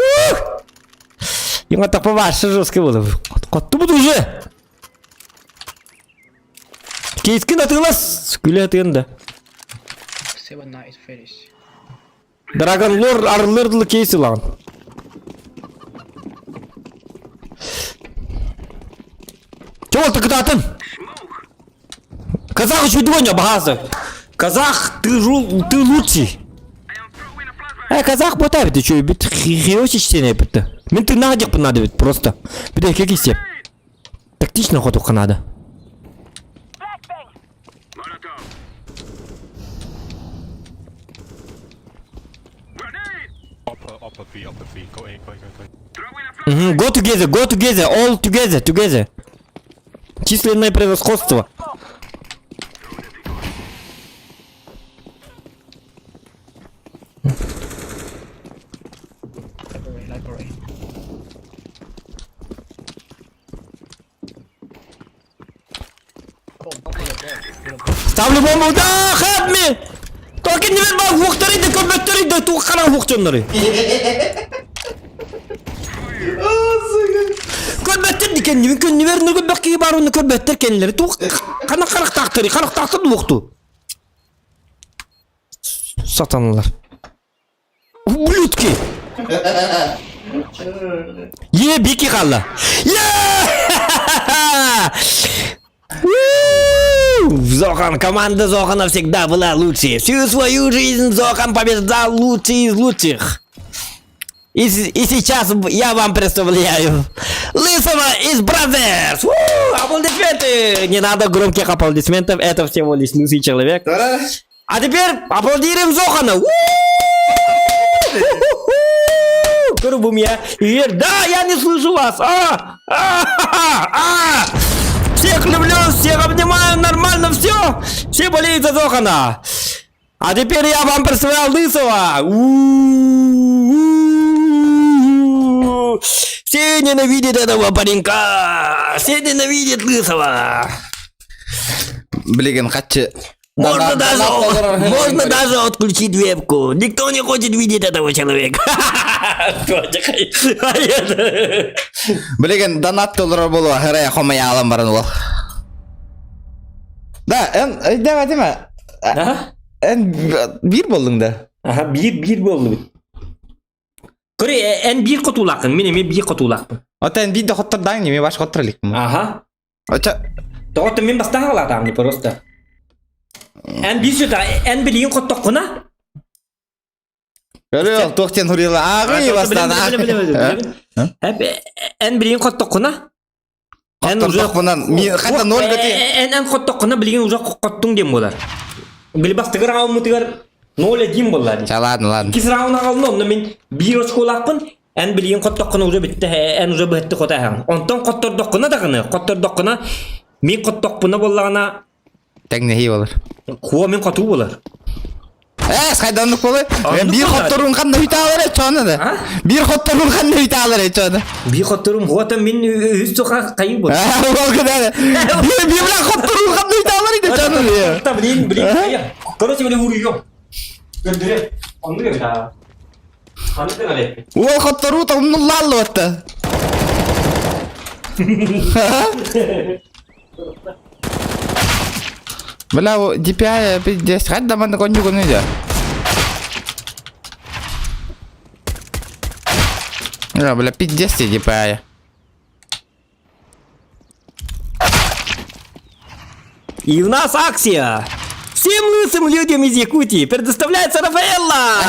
Ему так поваше жестко было. Коту буду уже. Кейски натылас. Күлі атығында. 7-9 is finished. Драгон лор арлырдылы кейсі лаған. Чего ты кататын? Казах еще двойня багазы. Казах, ты лучший. Казах ботавит, ты что, бит хиосич сене бит. Мен ты надех понадобит просто. Бит как истеп. Тактично ходуха надо. Go together, all together. Численное превосходство. Library. Ставлю бомбу, да, help me! Только не верь, вухтариды, комбатариды, тух хана вухтанары. Көбәттер дикен, мүмкін невернугі бәккеге баруыны көбәттер кенілері. Туқ қана қарықтақтыр ұлықту. Сатанылар. Ублюдки! Беки қалла. Зохан, команда Зохана всегда была лучшей. Всю свою жизнь Зохан побеждал лучший из лучших. И сейчас я вам представляю Лысого из Brothers! Аплодисменты! Не надо громких аплодисментов, это всего лишь лысый человек. А теперь аплодируем Зохана! Грубым я. Да, я не слышу вас! Всех люблю, всех обнимаю, нормально все! Все болеют за Зохана! А теперь я вам представляю Лысого! Все ненавидят этого паренька! Все ненавидят Лысого! Блин, хочу... Можно даже отключить вебку. Никто не хочет видеть этого человека. Блин, донат толыр болу, хырая хомай алам барын ол. Да, деме. Bir болдың да. Aha, bir boldu. Köre en bir kotulakın, men bir kotulakın. Ota bir de xottırdan неме баш xottырылык. Aha. Ota Тоғытым мен бастан алатам не просто. En bir süta, en bilin kottokuna. Görüyor, toqten huriyla ağrı бастан. Hep en bilin kottokuna. Kottokuna bundan hatta nol götü. En kottokuna bilin uzak kottun dem bolar. Bili bastıgır ağımıtıgır nol dem bolar. Ладно. Kis rağına qalın onu men bir oçkolakpın. En bilin kottokuna uza bitti, en uza bitti kotahan. Ondan kottordokuna dağını, kottordokuna men kottokuna bollağına Tekne iyi olur. kuva men kotu bolar. Qaydanlık olur. Bir xotturun qanday hüta alır çonu da. Bir xotturun qanday hüta alır çonu. Bir xotturum hota men üst soqa qayı bol. O kadar. Bir bilan xotturun qanday hüta alır çonu ya. Ta bilin. Короче, böyle vuruyor. Göndere. Anlıyor da. Anladın mı? O xotturu da onu lallı hatta. Бля, DPI пиздец, хать да мана кончуку нельзя. Бля, пиздец DPI. И у нас акция! Всем лысым людям из Якутии предоставляется Рафаэлла!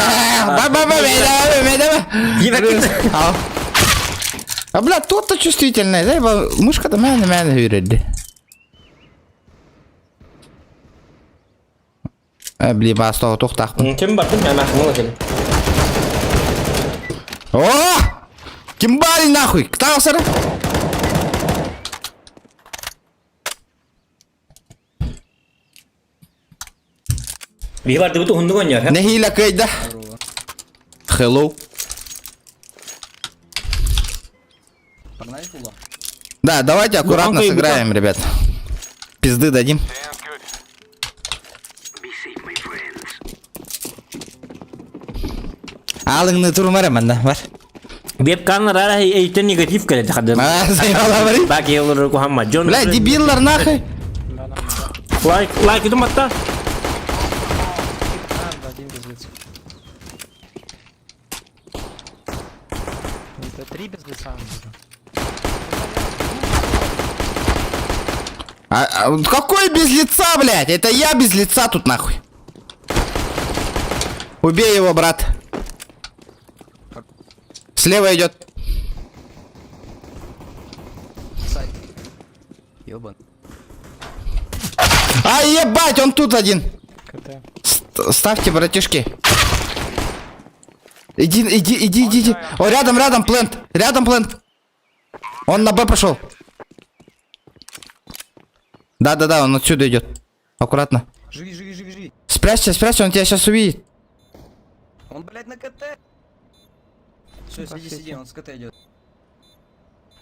А бля, тот-то чувствительный, да, мышка-то меня юрит. Бли баста тоқтақпын. Kim baktın ben aklımda gelin. О! Кимбали нахуй! Кто сара? Bir vardı bu hundu oynuyor. Не хиля кайда. Hello. Погнали фула. Да, давайте аккуратно Луганка и сыграем, ребят. Пизды дадим. Алыңны турмарам анда, бар. Webkamlar ara eğitim negatif geldi kadın. Eyvallah var. Belki olur ku hamma. John. Бля, дебилlar нахуй. Like itu mata. Один без лица. Это 3 без лица. Какой без лица, блядь? Это я без лица тут нахуй. Убей его, брат. Слева идет. Ёбан. А ебать, он тут один. КТ. Ставьте, братишки. Иди. О, рядом, плент. Рядом плент. Он на Б пошел. Да, он отсюда идет. Аккуратно. Живи. Спрячься, он тебя сейчас увидит. Он, блядь, на КТ. Все, сиди, он с КТ идет.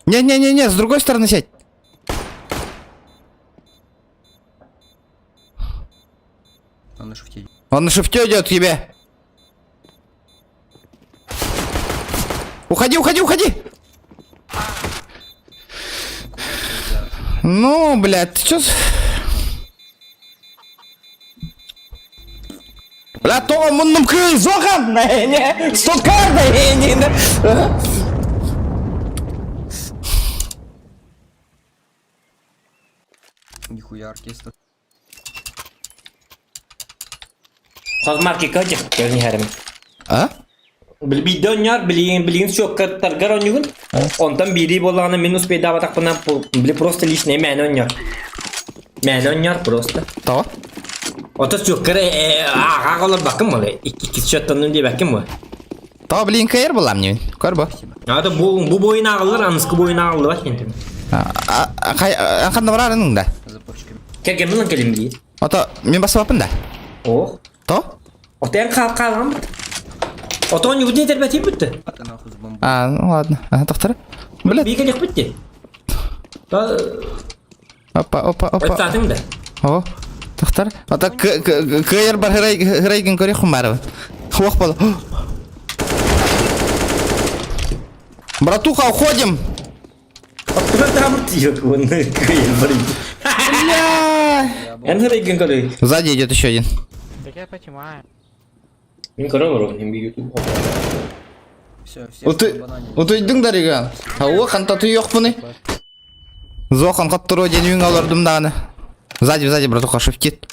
Не, с другой стороны сядь. Он на шифте. Он на шифте идет к тебе. Уходи. Ну, блядь, ты чё? Бля, то муннум кый, зохан, не, суткарда, не. Нихуя оркестр. Sazmarki kaçı. Gelin herim. А? Bir dönüyor bilin çok targar oynuyor. Ondan biri bolanı minus bedava takpından bile просто лишнее men oynuyor. Men oynuyor просто. То? Otas çok kere ağa olur bakın mı? İki şattanın diye bakın mı? То, блин, КР была мне. Корбо. Hadi bu boyun ağılır, anıskı boyun ağılır bak kendim. Анханна варарының да. Запорчиками. Kerkemin lan kelim değil. Ото, мен басып да. Oh. То? Otayan kalkalım. Otan yubu ne terbiyeti bitti. А ты нахуй с бомбой. А, ну ладно. Тоқтар. Блядь. Bir kere bitti. Da Опа. zaten de. О, тоқтар. Ото, КР бар хырайген көре хумарова. Хуақ бол. Братуха, уходим. Oturan tam yok onu kıyır bari. En hırı gün kalıyor. Сзади идет еще один. Так я понимаю. Ben karamıyorum. Hem bir YouTube. Все, все. Утойдың да реган. Ауы қантаты жоқ бұны. Зохан қаттыру денуің алырдым дағаны. Сзади, братуха, шифтет.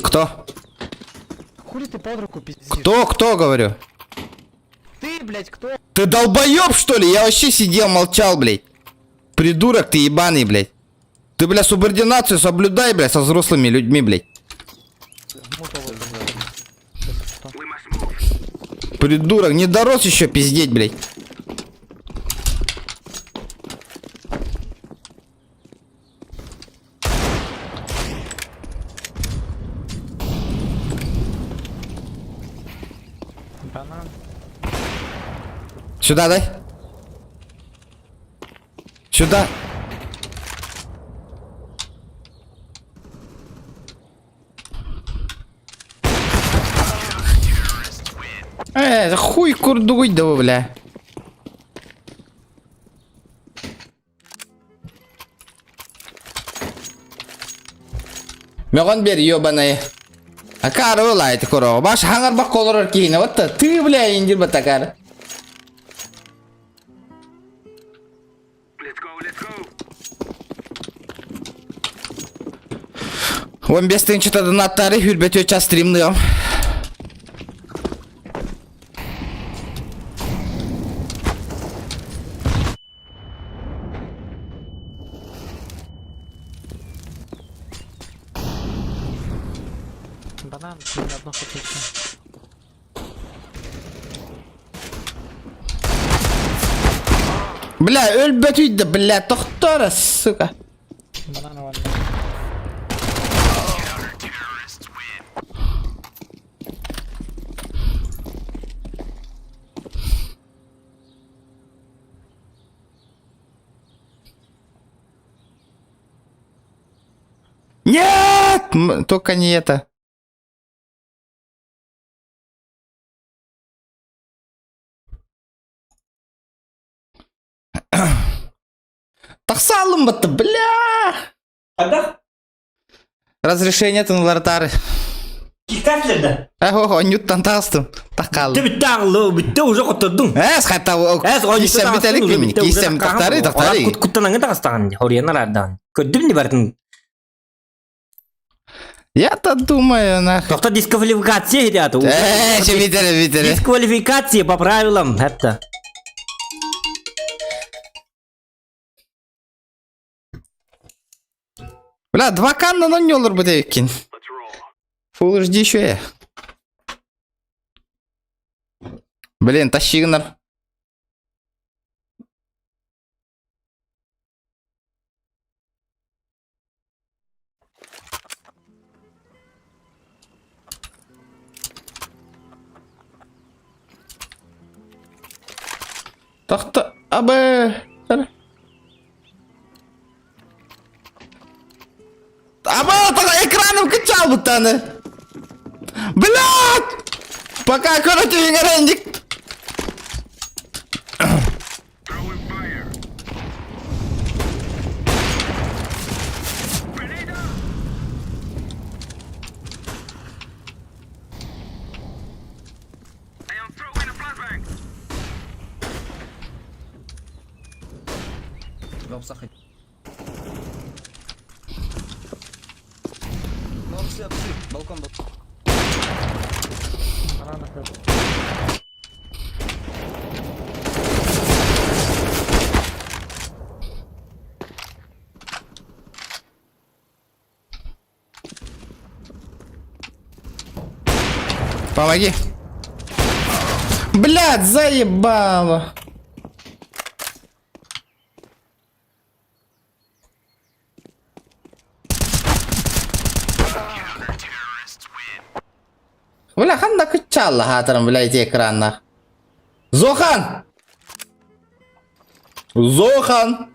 Кто? Хули ты под руку пиздишь? Кто, говорю? Ты, блядь, кто? Ты долбоёб, что ли? Я вообще сидел, молчал, блядь. Придурок ты ебаный, блядь. Ты, бля, субординацию соблюдай, блядь, со взрослыми людьми, блядь. Придурок, не дорос еще пиздеть, блядь. Банан. Сюда дай. Сюда. Хуй курдуй, да вы, бля. Мегон бер, ёбаная. А кары лайт куро. Баш хангар бак колорор кейна. Вот ты, бля, индир батакар. 15-ci donatları hürbet öçe streamlıyam. Банан, одно фоточка. Bля, ölbet uydu bля, toxtora suka. Банан one. Нет! Только не это. Тахсалым бытты, бля! Ада? Разрешение тыңлартары. Кикатлерді. Ого, ньюттан тастым. Тақалым. Бітті ағылы, бітті уже қоттырдың. Хата кисем бителик мені, кисем тақтары. Күттанаңы тағыстаған, ориян арардан. Көддім не бардың? Я-то думаю, нах. Тоқта дисквалификация едят. Битері. Дисквалификация по правилам, это. Бля, 2 канна, но не olur bu devkin. Full HD еще я. Блин, тащигнар. Тахта, абы. Абы, экраном качал бутаны. Блядь! Пока, короче, вегорендик. Балкон. Банан опять. Помоги. Блядь, заебало. Бля, ханда кычалла хатырым, блядь, экранна. Зохан! Зохан!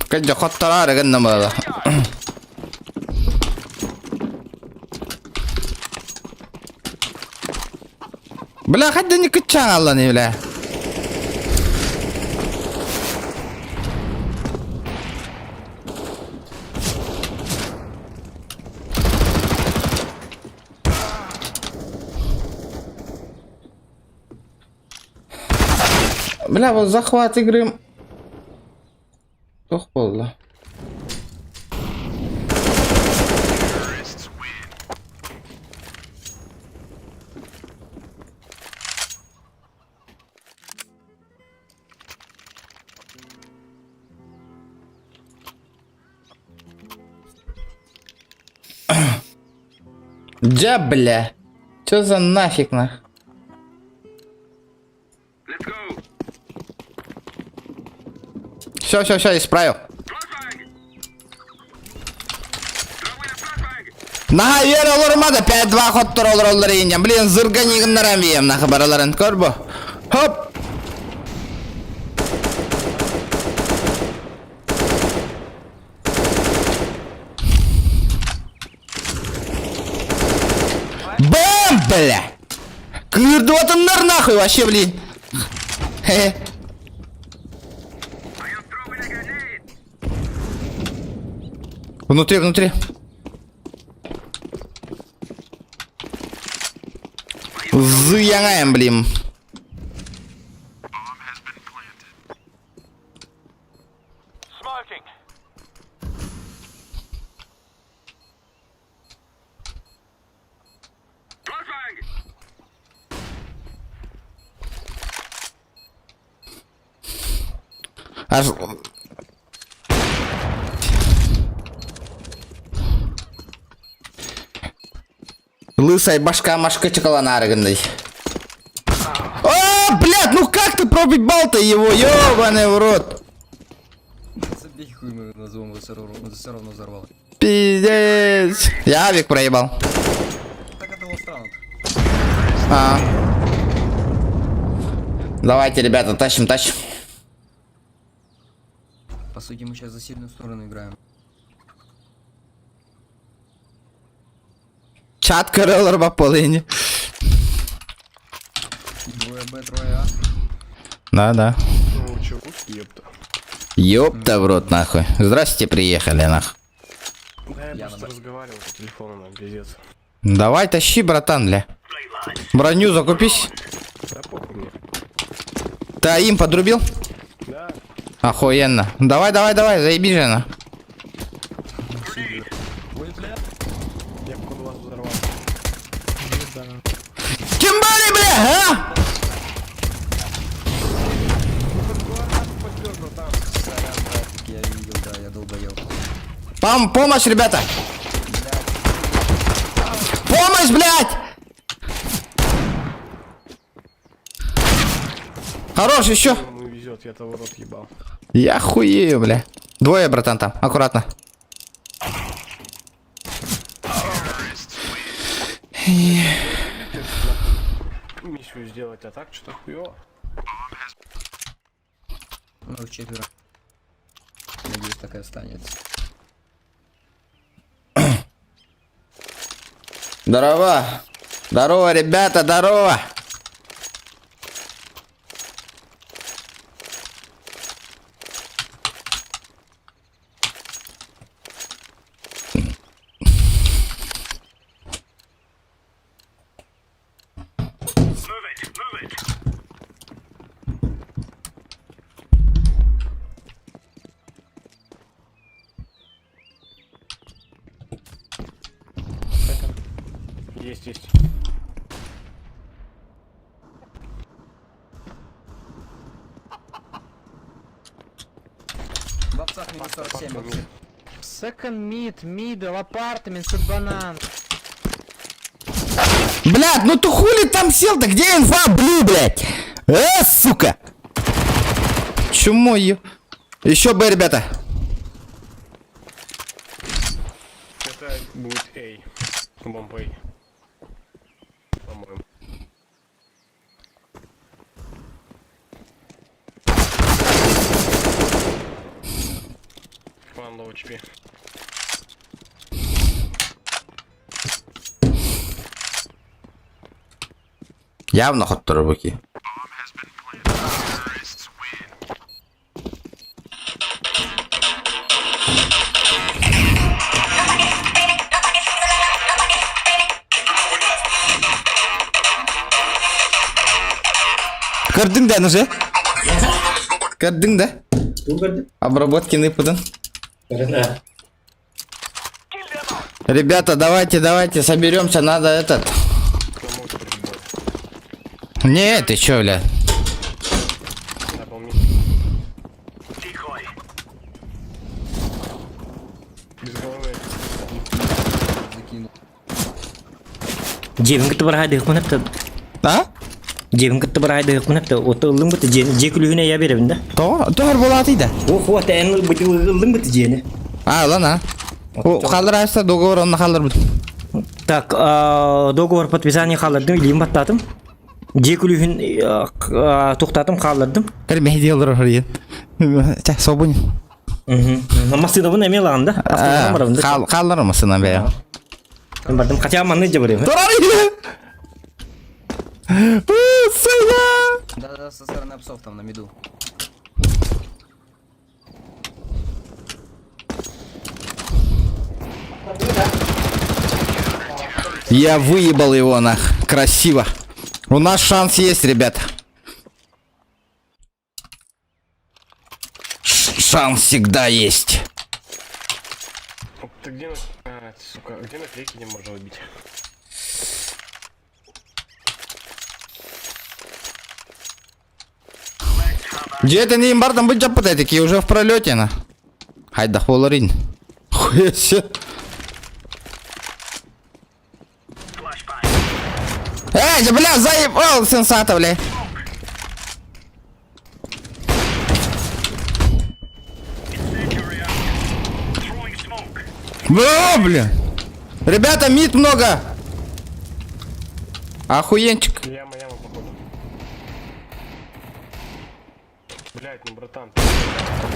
Кайда хоттара реген намада. Бля, хадда не кычалла не, бля. Бля, вот захват игры. Ох, болды. Да, бля. Чё за нафиг нах? Все, исправил. Наха yer olurmadı. P2 hottor olur yiyeceğim. Bilin zırgan yığınlaram yiyeyim naha baraların. Kör bu. Hop. Бам, бля. Кырды отынlar нахуй вообще, блин. Хе. Внутри. Зыяңаем, блин. Аж... Лысая башка машка чекала арыгындай. О, блядь, ну как ты пробивал-то его, ёбаный в рот. Забей хуй, мы назовем, все равно взорвал. Пиздец. Я авик проебал. Так это было странно. А. Давайте, ребята, тащим. По сути, мы сейчас за сильную сторону играем. Чат короллер по полине. Двое Б, трое А. Да. Ну, чё, ёпта. Ёпта в рот, нахуй. Здрасте, приехали, нахуй. Да, я просто разговаривал по телефону, нам пиздец. Давай, тащи, братан, бля. Броню закупись. Да похуй мне. Ты им подрубил? Да. Охуенно. Давай, заеби же, на. Я походу вас взорвал. Кимбали, бля, а? Я видел, да, я долбоел. Помощь, ребята! Помощь, блядь! Хорош, еще. Ему везет, я того рот ебал. Я хуею, бля. Двое, братан, там. Аккуратно. Миссию сделать, а так что-то хуёво. Ну, четверо. Надеюсь, так и останется. Здорово, ребята, здорово. Есть. В овцах минус 47 вообще. Second middle, apartments и банан. Блядь, ну ты хули там сел-то? Где инфа, блядь? Сука! Чему ее? Еще Б, ребята. Это будет A. Бомба A. По-моему. One low HP. Явно ход руки. Көрдің да, уже? Көрдің да? Обработки выпадан. Ребята, давайте, соберемся, надо этот. Не, ты чё, бля? Без головы. Закинул. Жебин кытты бар хайдык мынапты. А? Жебин кытты бар хайдык мынапты. Оты ылым быты жекүлүгүнө я беребин да. Doğru болады да. Ох, вот эң быты ылым быты жени. А, ладно. О, қалдырасыздар, договор онна қалдырбын. Так, договор подписание калдырдым, илим баттатым. Жекүлүгүн токтатым, калдырдым. Кірме делдер орайын. Ча, собын. Масыдабын эме лаган да. Қалдырмысына бе. Мен бардым, хотя манны жабырым. Да, со стороны псов там на миду. Я выебал его нах. Красиво. У нас шанс есть, ребята. Шанс всегда есть. Ты где сука, где наклейки не можно убить? Где-то не имбардам быть жаппытай, такие уже в пролете на. Хайда холорин. Хуеся. Эй, бля, заебал сенсата, бля. Бля. Ребята, мид много. Охуенчик. Яма, походу. Блять, ну братан.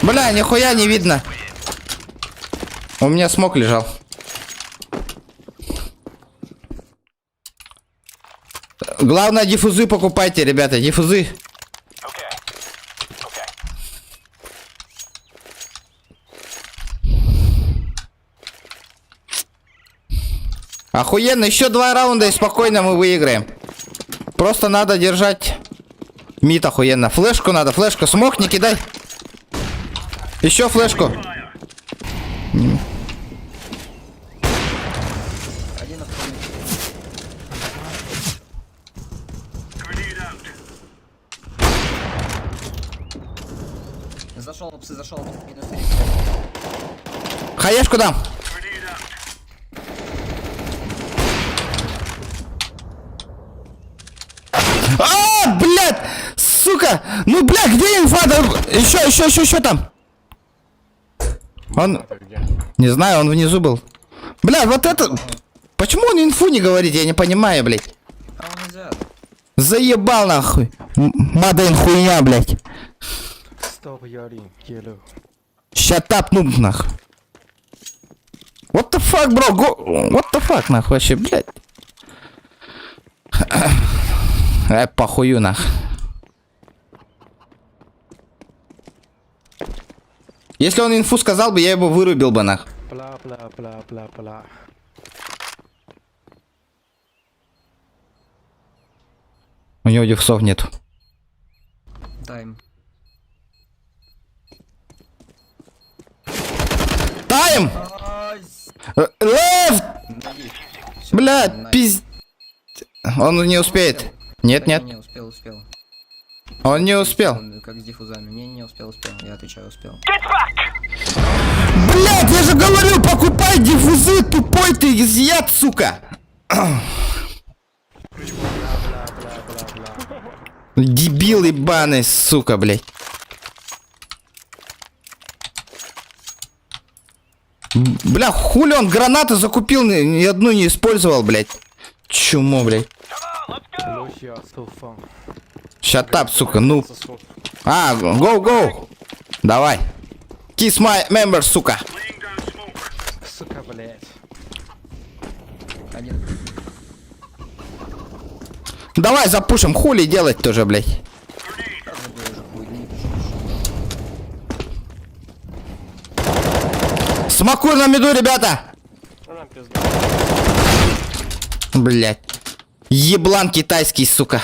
Бля, нихуя не видно. У меня смог лежал. Главное, диффузы покупайте, ребята, диффузы. Охуенно, еще 2 раунда и спокойно мы выиграем. Просто надо держать мид охуенно. Флешку надо, флешку. Смог, не кидай. Еще флешку. Зашел, псы, зашел. Минус 3. Хаешку дам. А, блядь! Сука! Ну, блядь, где инфа? Еще там. Он... Не знаю, он внизу был. Бля, вот это... Почему он инфу не говорит? Я не понимаю, блядь. А он нельзя. Заебал нахуй. Маден хуйня, блядь. Стоп, Яри, yellow. Shut up, нуб, нахуй. What the fuck, bro? What the fuck, нахуй, вообще, блядь. Похую, нахуй. Если он инфу сказал бы, я его вырубил бы, нахуй. Пла. У него дефсов нету. Тайм. Тайм! Лев! Блядь, пиз... Он не успеет. Нет. Не успел. Он не успел. Он как с диффузами. Не успел. Я отвечаю, успел. Блядь, я же говорю, покупай диффузы, тупой ты изъят, сука. Дебил ебаный, сука, блядь. Бля, хули он гранаты закупил, ни одну не использовал, блядь. Чумо, блядь. Shut up, сука, ну. А, go. Давай. Kiss my member, сука. Сука, блять. Один. Давай запушим, хули делать тоже, блядь. Смакуй на меду, ребята. Блядь. Еблан китайский, сука.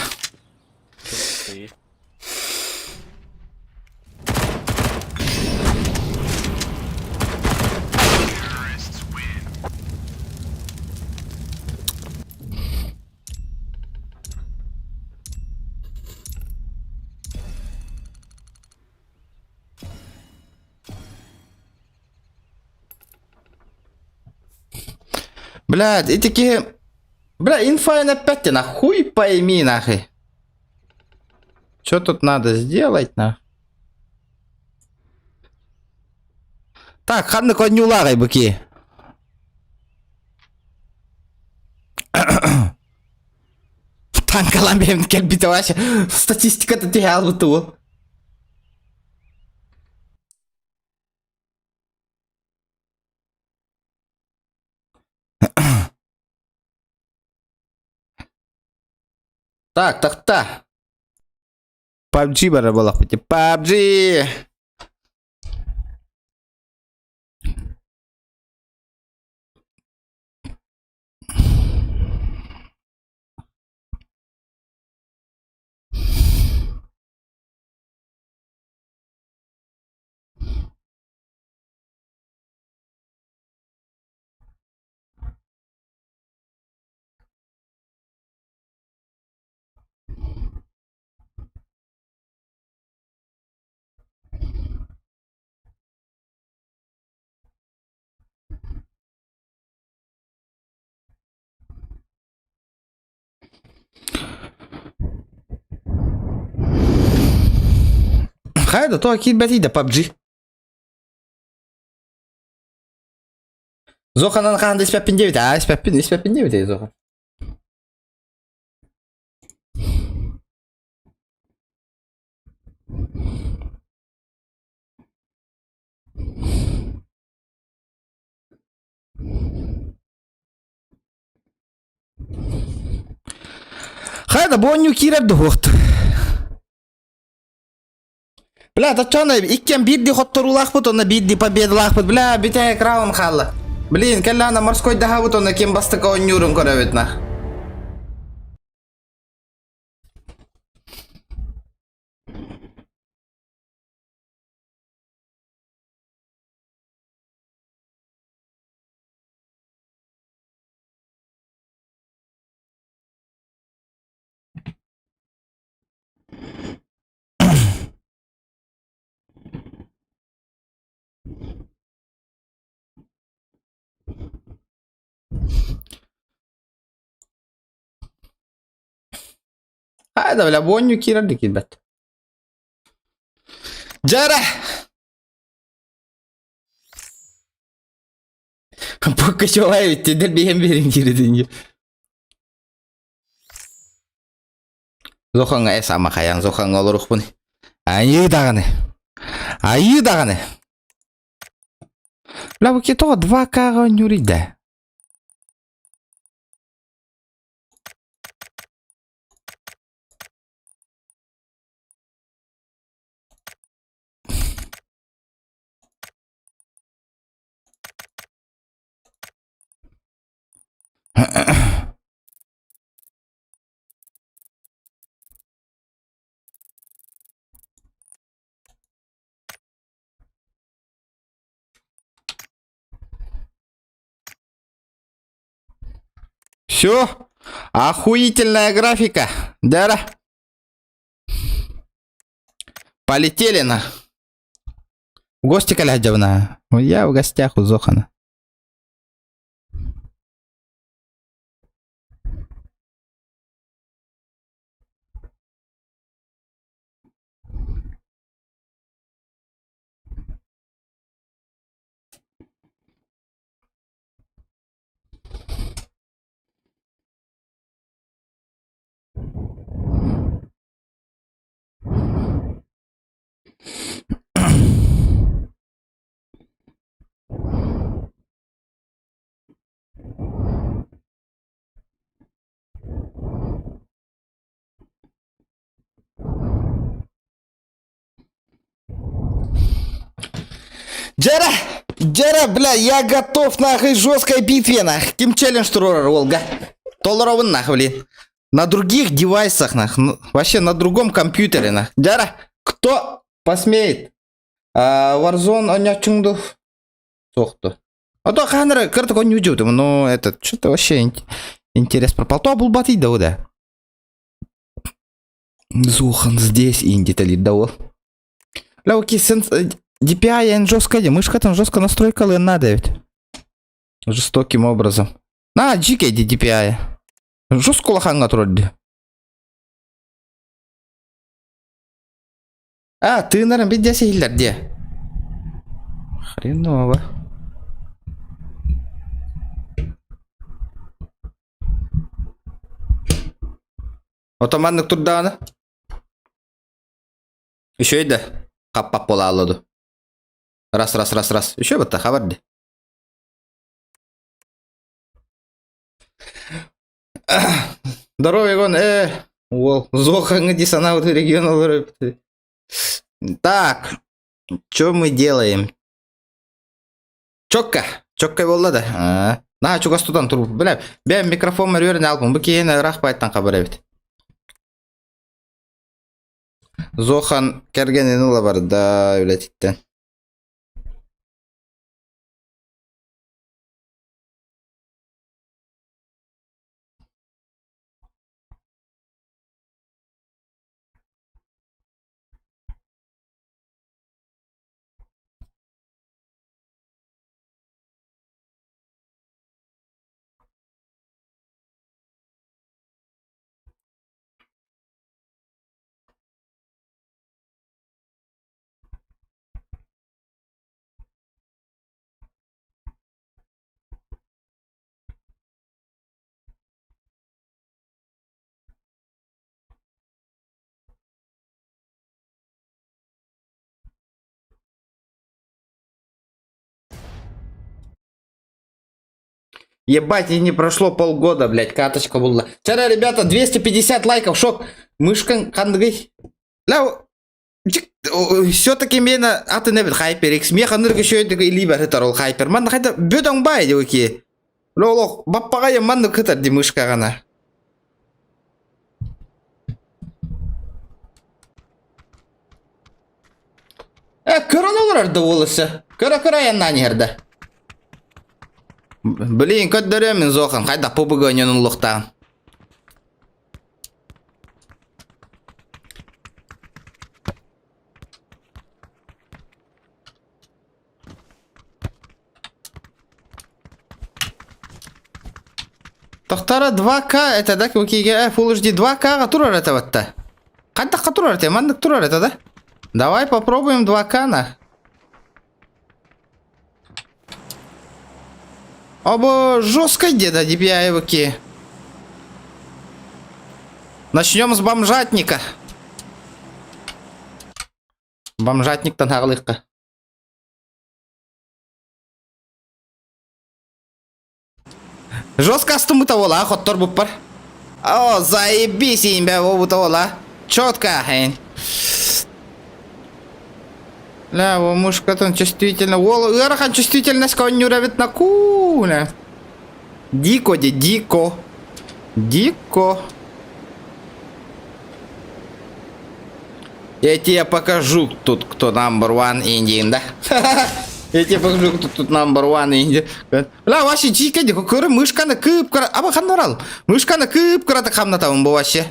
Блядь, и такие... Бля, инфа на 5, нахуй пойми, нахуй. Что тут надо сделать, нахуй? Так, ханны код не улагай, быки. Танк Колумбия, как бита вообще. Статистика-то тягал бы ту. Так. PUBG барабалах, PUBG. Хайда, то кит бәтейді PUBG. Зоханан қағанда іспәппен дебет. Іспәппен дебет ей Зохан. Хайда, боню кирәбді хоқты. Бля, тачаны, иккен бирди хоттор улақпыт, оны бирди победылақпыт. Бля, бітәк раунд қалды. Блин, кәлі ана морской дахабыт, оны кен бастыка ойнюрын көрәбет нах. Хайда, бля, боню кирәбді килбәт. Жара! Пока чолай, тедер бейем берін кирдинге. Зоханға әс ама қаян, Зоханға олырық бұны. Айы дағаны. Бля, бұке тоға 2К-ға ойнюрейді. Все, охуительная графика, Дара. Полетели на. В гости каляджавна. Я в гостях у Зохана. Джара, бля, я готов нахуй жесткой битве нахуй. Ким челлендж турор, Волга. Толларовын нахуй, блин. На других девайсах нахуй. Вообще на другом компьютере нахуй. Джара, кто посмеет? Warzone онячуңду соқты. А то ханры кыртык он не но этот, что-то вообще интерес пропал. То был батыйда, да. Зухан здесь инди талит да. Ля, окей, DPI я жестко, мышка там жестко настройка надо ведь. Жестоким образом. На, джикай DPI. Жестко лоханга тролли. А, ты, наверное, бедя сильно где? Хреново. Отоманнык турданы. Еще и да. Каппап бола алады. Раз. Еще бітті хабарды. Здорово, Егон. Ол, Зоханга диссонавт региона. Так, что мы делаем? Чокка болды да. На, чугастудан туруп. Бля, бәм микрофон мөрөрүн алпын. Бу кейін рахпайттан хабар эбит. Зохан кергенин ула бар да, үлетиттен. Ебать, и не прошло полгода, блядь, каточка была. Вчера, ребята, 250 лайков, шок. Мышка кандгай. Все-таки мен аты не бит хайпер икс. Мен ханыргы шөйдігі илибер хитар ол хайпер. Ман хайда бөдің бай деп өке. Лолок, баппаға ем манды хитар де мышка ғана. Көрін олар арды олысы. Көрі янна нерді. Блин, көттөрөмін зохан. Хайда пубыгы өнен ұлықтағын. Тоқтары 2К, это да, көкейге Full HD 2К-ға тұрар это ватта. Қайдаққа тұрар это, мандық тұрар это да? Давай попробуем 2К-на. Оба, жестко деда, DPI выки. Начнем с бомжатника. Бомжатник-тан ағылыққа. Жестко астымыта ола, хоттор бұппар. О, заебись, имбе, обута ола. Четко, хейн. Ля, о, мушка-тон чувствительно. Ол, ырахан чувствительность конюра вид на куна. Дико, дико. Дико. Я тебе покажу тут, кто number one Indian, да? Я тебе покажу, кто тут number one Indian. Ля, ваши дикая, дико, көрі мышканы кып кыра. Аба хан орал. Мышканы кып кыра так хамна там бұл вообще.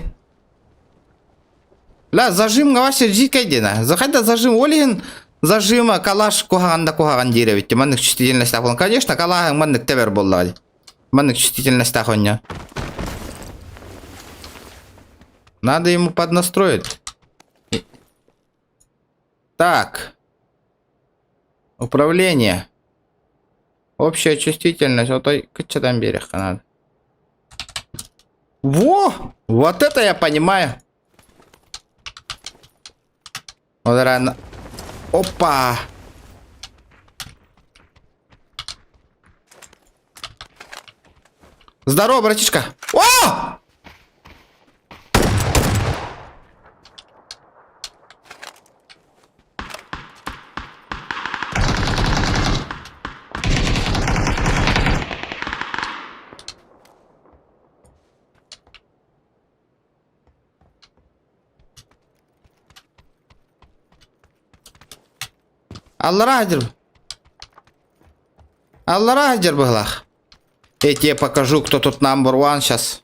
Ля, зажимға вообще дикая дена. Захайда зажим олеген. Зажима калаш кухаган деревите. Маннык чувствительность такой. Конечно, калахың маннык тебер болды. Маннык чувствительность такой. Надо ему поднастроить. Так. Управление. Общая чувствительность. Вот что там берег надо. Во! Вот это я понимаю. Вот рано. Опа! Здорово, братишка! О! Аллара хаджир бахлах. Я тебе покажу, кто тут number one сейчас.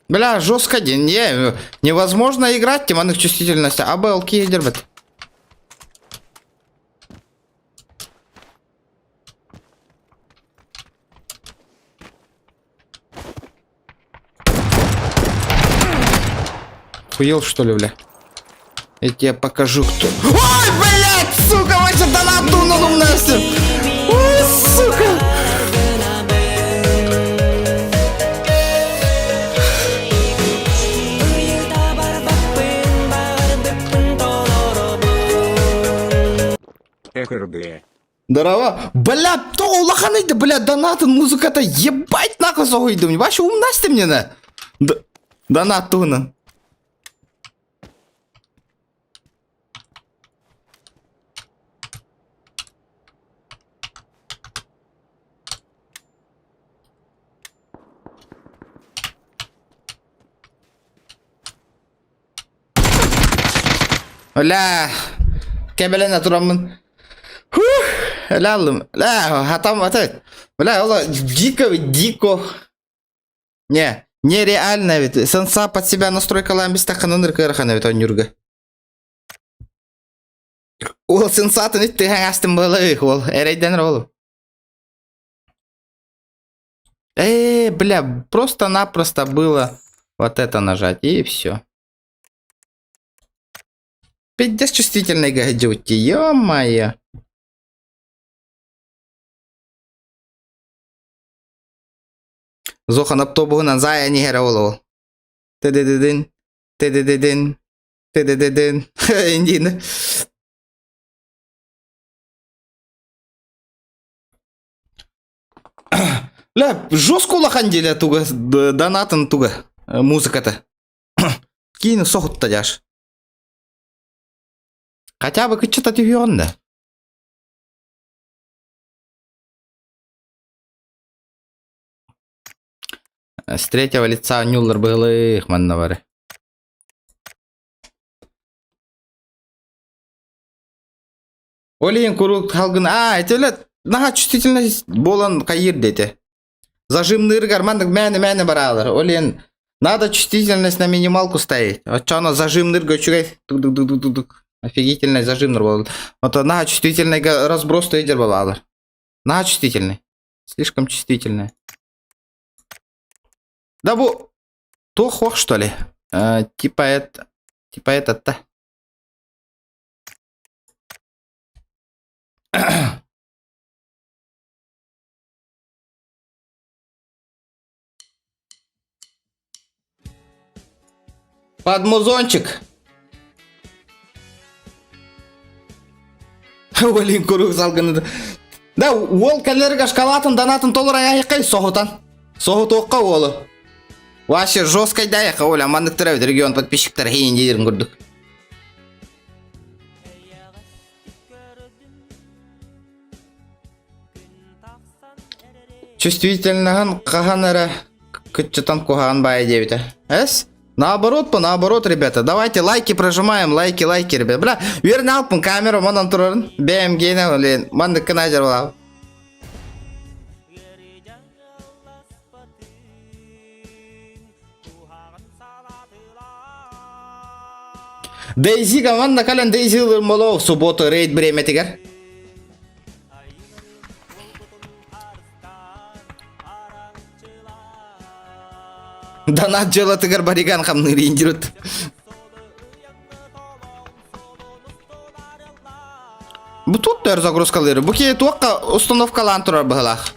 Бля, жестко день. Невозможно играть, тем чувствительность. А белки дербет. Хуел, что ли, бля? Я тебе покажу, кто... Ой, блядь, сука, вообще донату надумался. Ой, сука. ФРБ. Здорово. Бля, то улаханайды, бля, донатын музыка-то ебать нахуй согойдым. Вообще умнасты мне на. Донатуна. Ля, кебелена турамын. Ля, ля, хатам атат. Бля, ола дико. Нереально ведь. Сенса под себя настройка ламбиста хананыр кырхана ведь он юрга. Ол сенсатын итти хангастым было их, ол эрейден ролу. Бля, просто-напросто было вот это нажать и все. 50 чувствительной гадюти, ё-моё. Зохан аптобугунан зая нигер олу. Ты-ды-ды-дын. Ты-ды-ды-дын. Ты-ды-ды-дын. Индин. Ля, жестко улахан деле туга, донатын туга, музыката. Кейін соғытта жаш. Хотя бы кычыта түйген да. С третьего лица Нюллер был их маннавары. Олейін көру қалғын, әйтелі, наға чувствительность болан қайыр деті. Зажимный гармандық мәні баралар. Олейін, надо чувствительность на минималку ставить. Вот что оно зажимный göçüge тук-тук-тук-тук. Офигительный зажимный был. Вот наға чувствительный разброс тейдер балалар. Наға чувствительный. Слишком чувствительный. Да бу, то хох что ли? Типа это-то. Под музончик. Блин, куру салганы. Да, ол кәлерге шкалатын донатын толыр аяқай соғытан. Соғыт оққа олы. Вообще жесткой даяқа оля. Мандық тұрауды регион подписчиктар хейін дейдерін көрдік. Чувствительныгын қаған әрі күтчетан кухаған бая дебіті. Әс? Наоборот, ребята. Давайте лайки прожимаем, лайки, ребята. Бля, верні алпын камеру, мұнан тұрырын. BMG-не, олен, мандық кінайдер болау. Дейзи команда кален Дейзи молоо в субботу рейд бреме тигер. Донат жела тигер бариган хамны рейндирут. Тут төр загрузкалары. Буки туакка установкалан турар быгалах.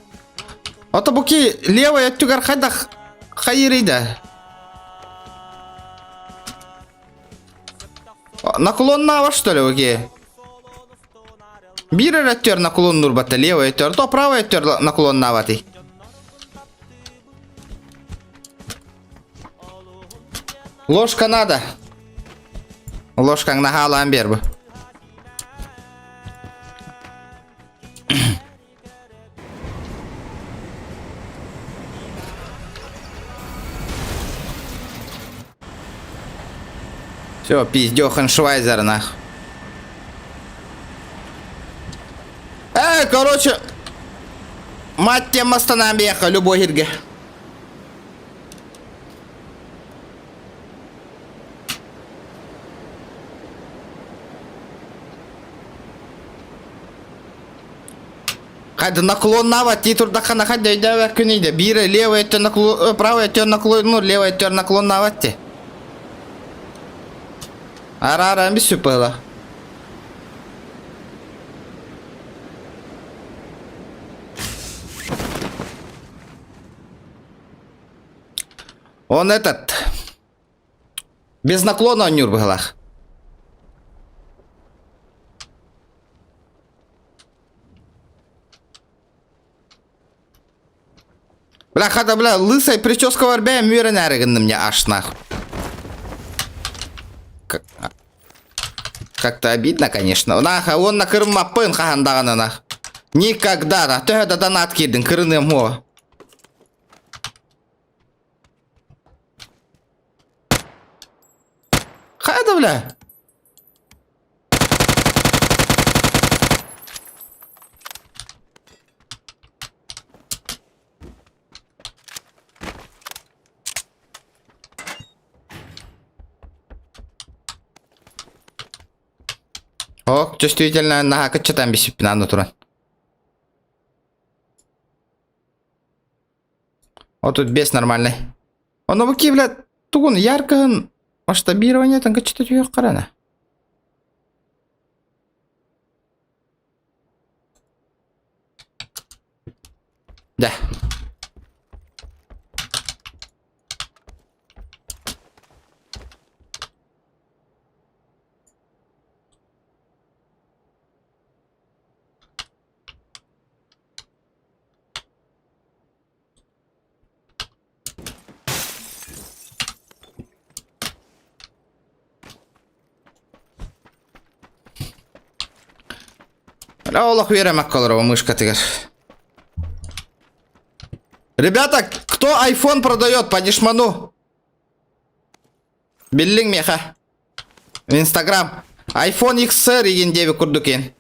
Ата буки левая тигер хайдах хайрида. Наклонного что ли, окей? Бирер оттер наклон нурбата, левый оттер, то правый оттер наклонного ты. Ложка надо. Ложка на гала амбербу. Все, пиздёхан Швайзер, нах. Короче, мать тем остановиха, любой гирге. Хайды наклон нава, титурда хана хайды өйдәвә күнейді. Бире левый өттер наклон, правый өттер наклон, ну, левый өттер наклон нава те. Ара-ара bir süpela. Он этот без наклона он нюрбгалах. Бля, хада, бля, лысая прическа варбя, мира нарыган на мне аж нахуй. Как-то обидно, конечно. Наха, он на кырма пын хахандагана нах. Никогда на. Төхөдө донат кирдин кырыным о. Хайда, бля. О, чувствительно, на что там без на натура. Вот тут без нормальный. Он обуки, блядь, тугун ярко масштабирование, там что-то ее карана. Да. Аллах веремек колор мышка тигер. Ребята, кто iPhone продает по дешману? Биллинг меха. В Инстаграм. iPhone XR и 9 курдукен.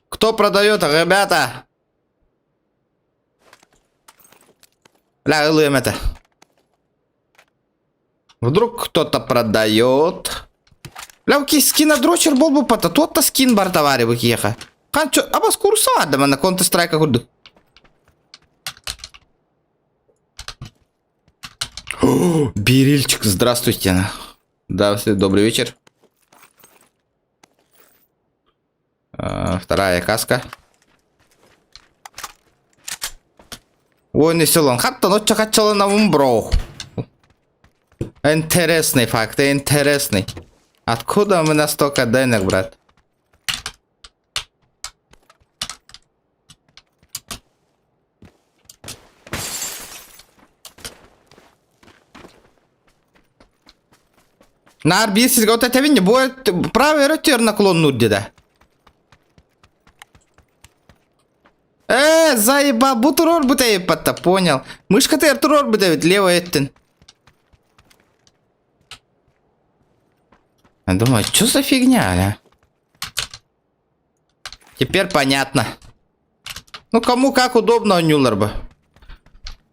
Кто продает, ребята? Ля, илым это. Вдруг кто-то продает. Ля, окей, скина дрочер был бы пата. Тот-то скин бар товари выкеха. Канчо, а бас курса адама на Counter-Strike курду. Берильчик, здравствуйте. Да, добрый вечер. Вторая каска. Ой, не силон. Хатта ночь качала на бро. Интересный факт, интересный. Откуда мы настолько денег, брат? На арбиз вот это видно, будет правый ротер наклон нудида. Заеба, бутурор бутей пата, понял. Мышка ты артурор бутей, лево эттен. Я думаю, что за фигня, а? Теперь понятно. Ну, кому как удобно, Нюллер бы.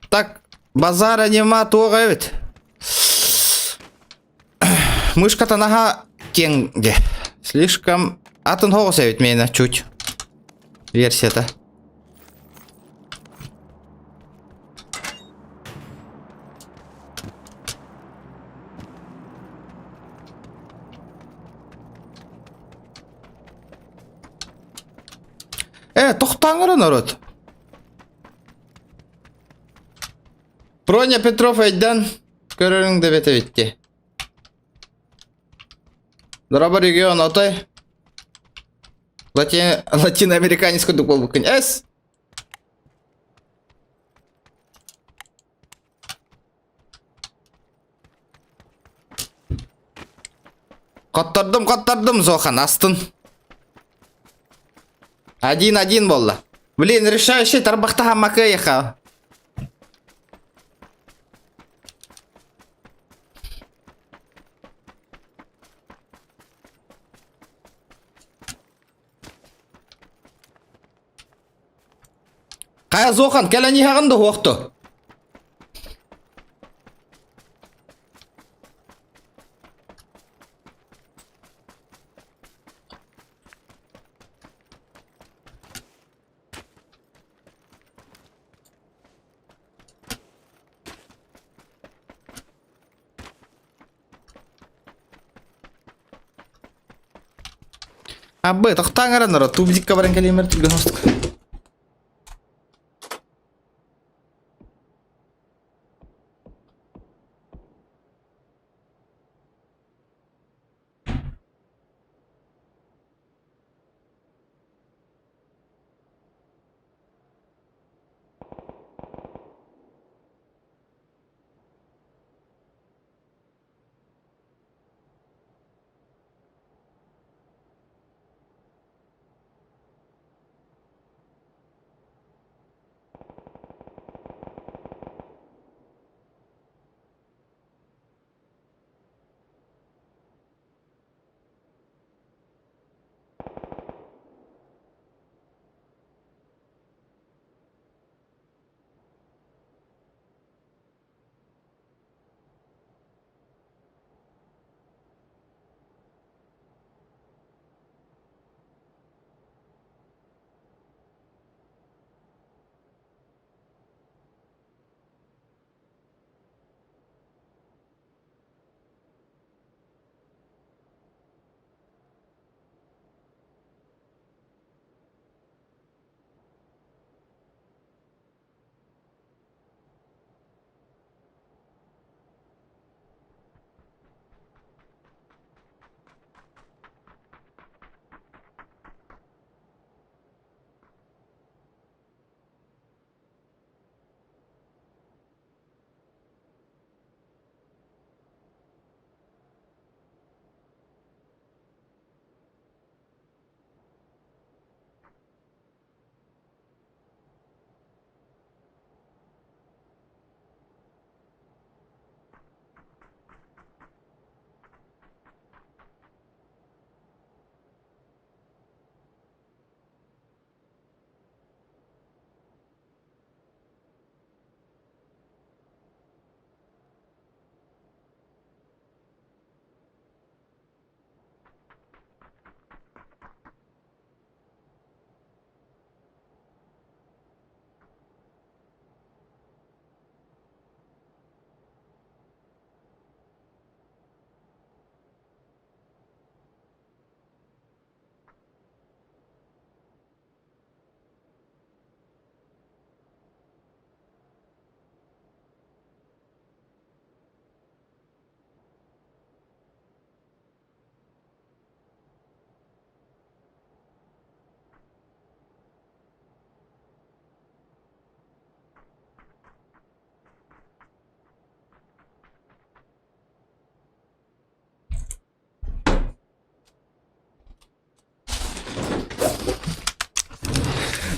Так, базара нема, то ведь. Мышка-то нога кенге. Слишком... Атын хоуса ведь меня чуть. Версия-то. Тоқтаңыр, народ. Проня Петров айдан. Көрерің де бете бетке. Драба регион отай. Латиноамериканец кудук бол букын. Эс. Қоттардым, Зохан, астын. 1-1 болды. Блин, решающий тарбақта хамака ехал. Қая Зохан, кәләні хағынды оқты. Абы, тоқтаңыр, народ, тубзикка баран кәлемер түлген остық.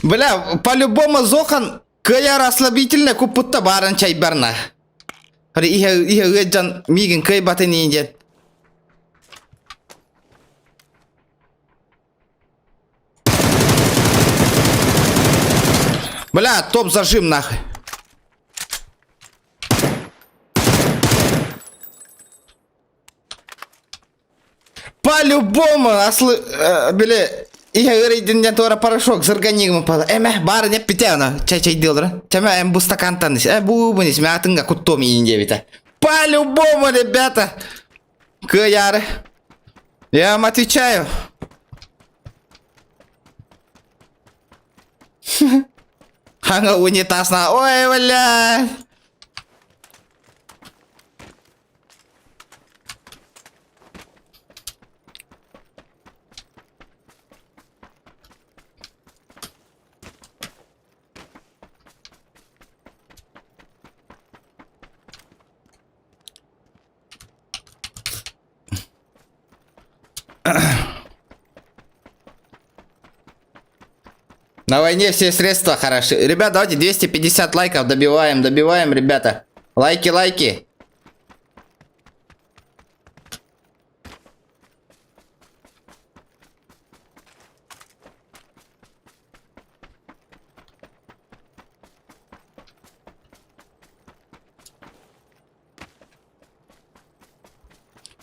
Бля, по-любому Зохан кая расслабительный купутта барын чай барна. Хри ihe жан мигин кай баты ниндет. Бля, топ зажим нахуй. По-любому, бля, я говорю, не тора порошок с организмом пала. Бар не питяна, чай делра. Чама бустакан танис. Бубанис, мятынга кутоми индевита. По-любому, ребята. Каяр. Я вам отвечаю. Ханга унитаз на... Ой, бля. На войне все средства хороши. Ребят, давайте 250 лайков добиваем, ребята. Лайки.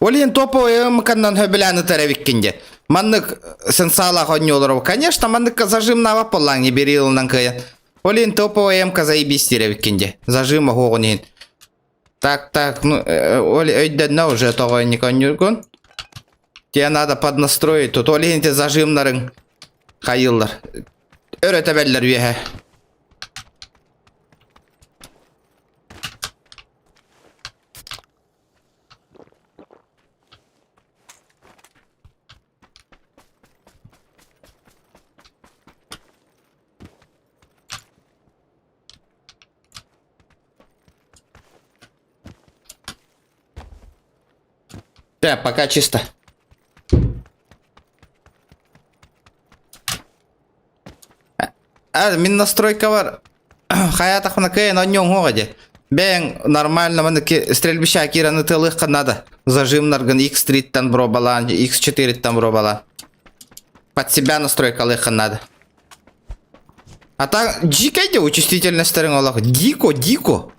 Олин топовый мканнан хөбіляны тәрәвиккенде. Маннык сенсала ходнёлоров. Конечно, маннык зажимного полан не берил нанкая. Олин топовый МК заебись тәрәвиккенде. Зажима хогонин. Так, ну, Оли өйдәдна уже того не конюргон. Тебе надо поднастроить. Тут Олин те зажимнарын хайыллар. Өрөтәбәлләр веһә. Да, пока чисто. Мин настройка бар. Хаятах на кей на нём ходе. Бен нормально манки стрельбища кираны тылых надо. Зажим нарган X3 там бробала, X4 там бробала. Под себя настройка лыха надо. А так дикая участительность старым Аллах. Дико.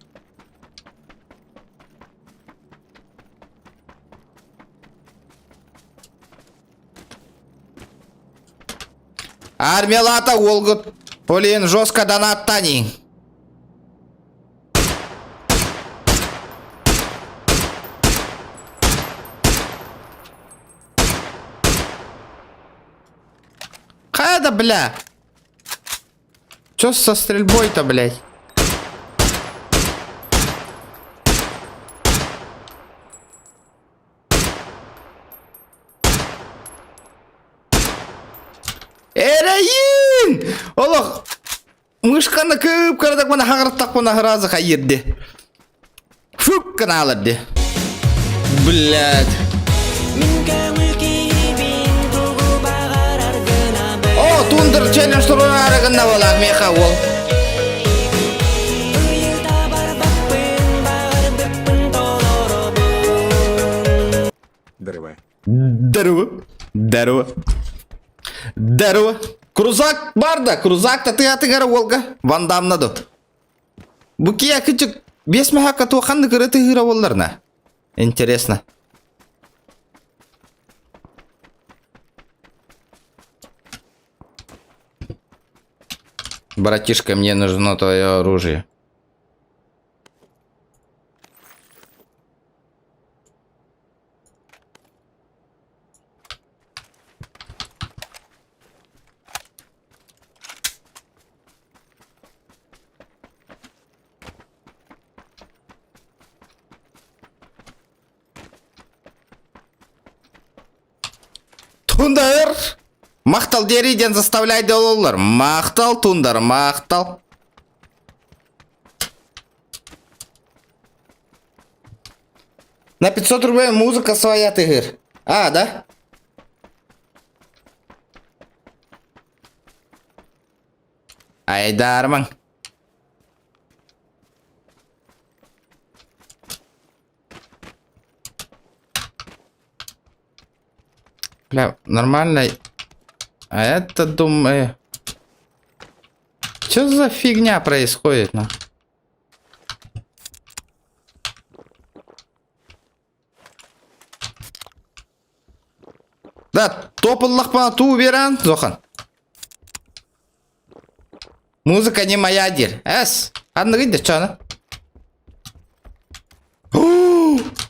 Армиялата олгут. Полин жестко донаттани. Кайда, бля? Чё со стрельбой-то, блядь? Эраин! Олох! Мышканы кып кырдык мына хагырттак мына разы хайырды. Фук каналады. Блядь. О, тундыр челлендж турына арыгында болак меха ол. Дарова. Крузак барда, крузак ты атыгара волга. Вандам наду. Буки я кычык 5 мехака туаханды кырыты гыра волларна. Интересно. Братишка, мне нужно твое оружие. Тундар! Мақтал дериден заставляйды олар. Мақтал, Тундар, мақтал. На 500 рублей музыка своя, тыгыр. А, да? Айдарман. Бля, нормально. А это, думаю... Что за фигня происходит, ну? Да, топаллах бана ту беран, Зохан. Музыка не моя дир. Одна видишь, что она?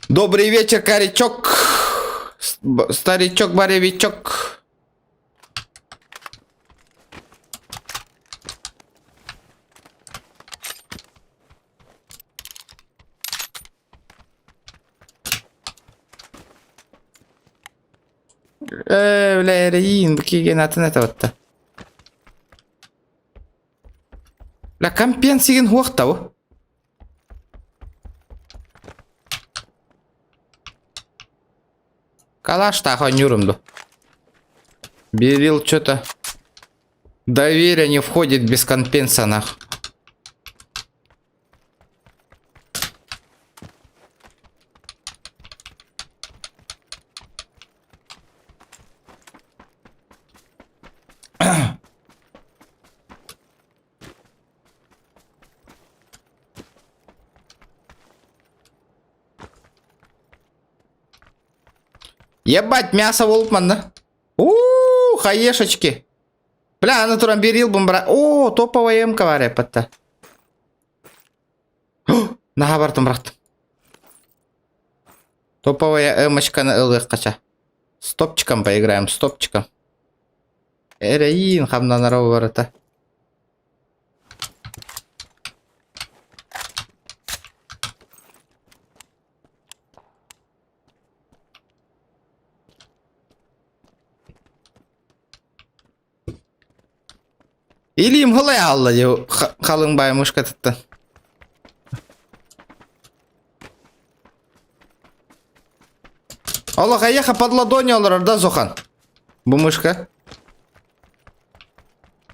Добрый вечер, корячок. Старичок, боревичок. Бля, Рейн, бакиген атын это. Бля, компенсиген хуақта о. Калаш тахон юрумду. Берил что-то. Доверие не входит без компенса, нах. Ебать, мясо волпман, да? Хаешечки. Бля, натурам берил бомбра. Топовая эмка варя патта. Нага бартым брат. Топовая эмочка на ЛВ кача. С топчиком поиграем, с топчиком. Эреин, хамна нарова варата. Или им голая алла, ё халыңбай мушка тытты. Аллаха еха под ладони алар, да, Зохан? Бу мышка.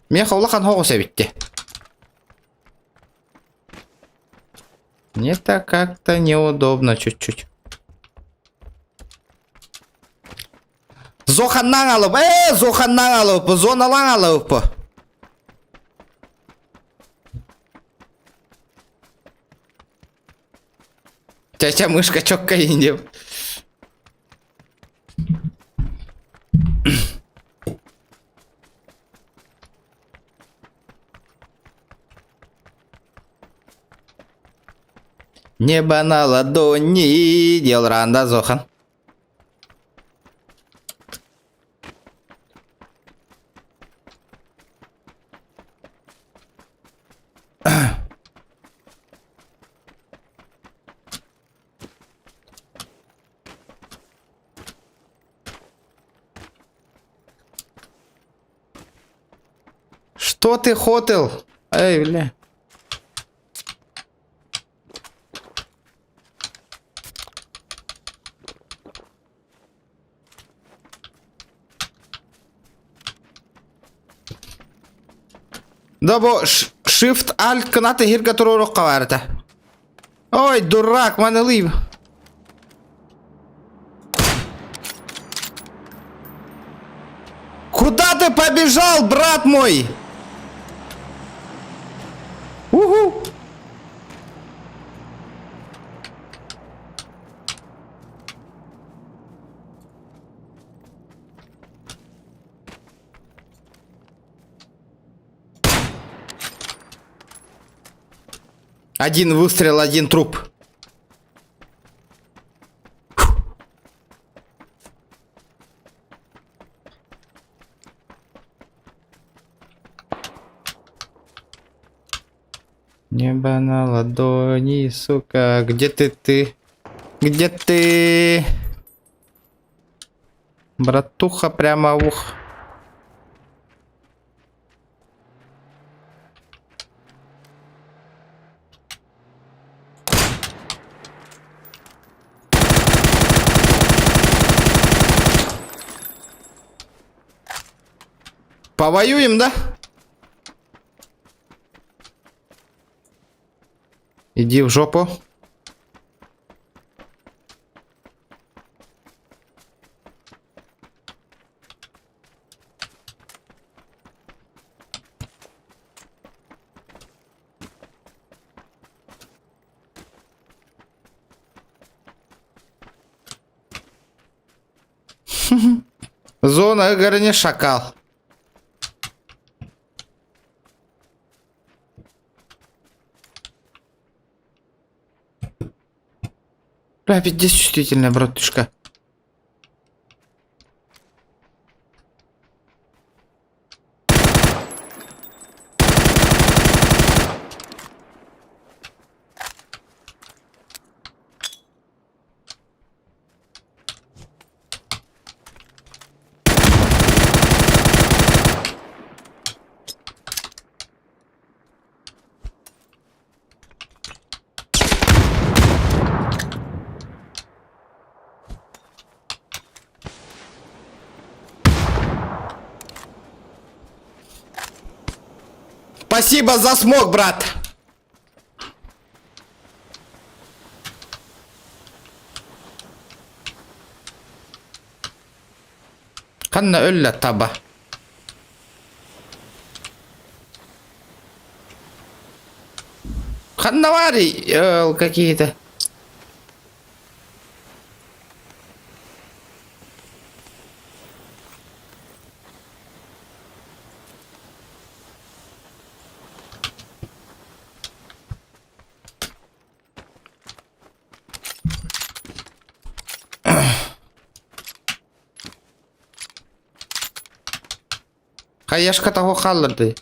Меха улахан хоғуся битти. Мне-то как-то неудобно чуть-чуть. Зоханнан алып, Зоханнан алып, зоналан алып. Чача мышка чокка индеп. Небо на ладони, дел ранда, Зохан. Что ты хотел? Эй, бля. Да бо Shift Alt канаты хир который рокка варта. Ой, дурак, манылып. Куда ты побежал, брат мой? Уху. Один выстрел, один труп. Небо на ладони, сука. Где ты? Где ты? Братуха, прямо в ухо. Повоюем, да? Иди в жопу. Зона горни шакал. Бля, пиздец чувствительная, братушка. Спасибо за смог, брат. Kanna öllä taba. Ханнавари какие-то. Хаяшка того халларды.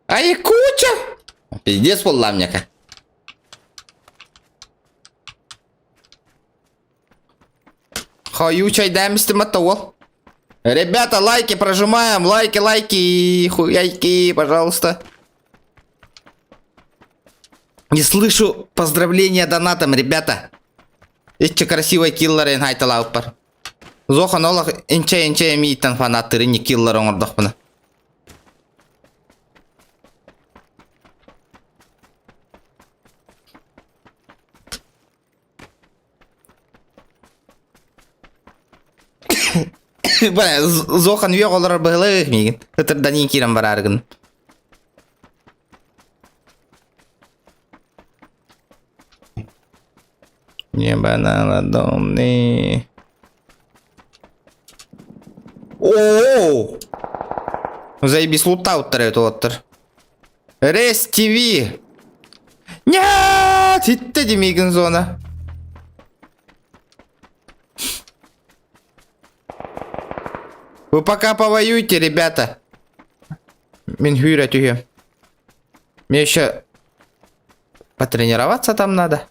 Ай, куча! Пиздец, полламняка. Хаю чай дэмсти матовал. Ребята, лайки прожимаем, лайки, хуяйки, пожалуйста. Не слышу поздравления донатом, ребята. Ичче красивый киллер ен хайталауппар. Зохан олах инче миттен фанаттыры не киллер оңордокпуна. Бля, Зохан век олар быгылы мигин.Ытырдан кирен бараргын. Небо на ладони. О! Заебись, лутаут оттыр. Рес ТВ. Нет! Итте демейгін зона. Вы пока повоюйте, ребята. Мен хюрят. Мне еще потренироваться там надо.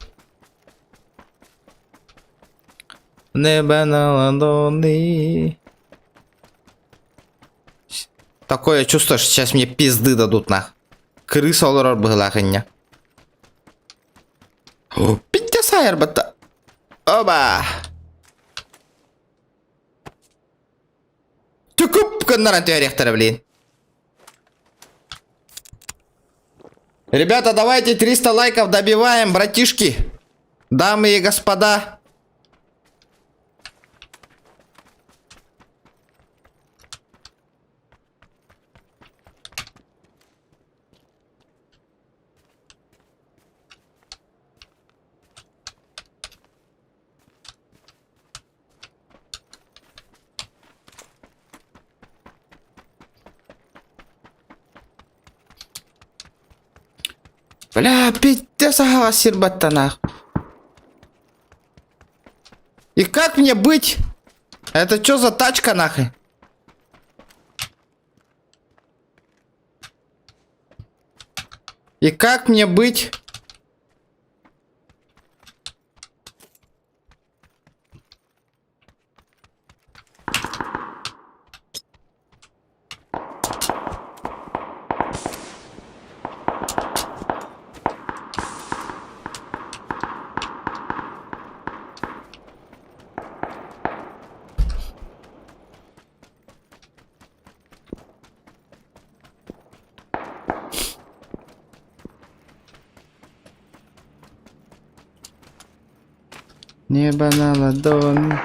Небо на ладони. Такое чувство, что сейчас мне пизды дадут нах. Крыса олар была хыня. Пиздец айрбата. Оба. Тюкуп канаран теорехтера, блин. Ребята, давайте 300 лайков добиваем, братишки. Дамы и господа. Бля, пиздец, сирбаттана. И как мне быть? Это что за тачка нахуй? И как мне быть? Небо на ладони.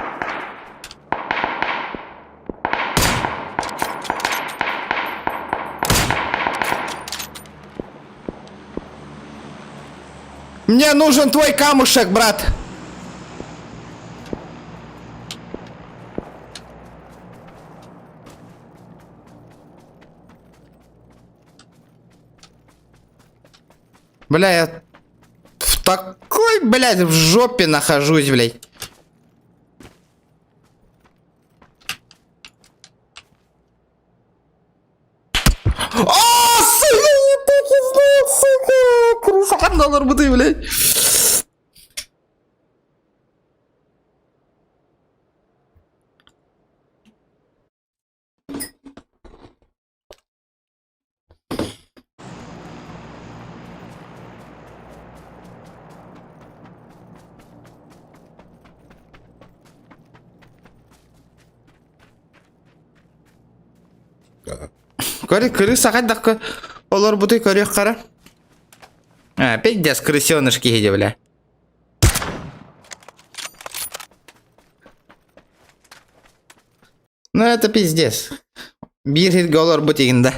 Мне нужен твой камушек, брат. Бля, я в такой, блядь, в жопе нахожусь, блядь. О, сука, я так и знаю, сука. Крыша $1 буды, блядь. Көрі сағат олар бұты көрек қара. Пиздец, крысенышки еде, бля. Ну это пиздец. Bir hit олар бұты егінді.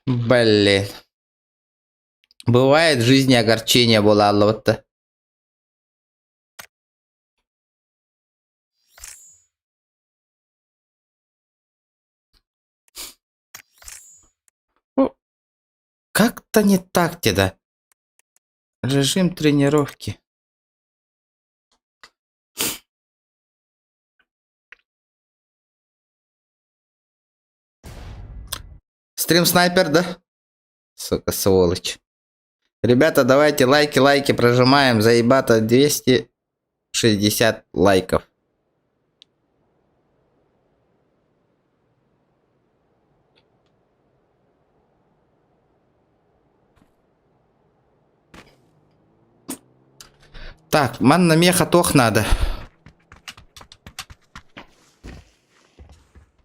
Блин. Бывает в жизни огорчение было, вот-то. Как-то не так тебе. Режим тренировки. Стрим снайпер, да? Сука, сволочь. Ребята, давайте лайки прожимаем. Заебато 260 лайков. Так, ман на меха тох надо.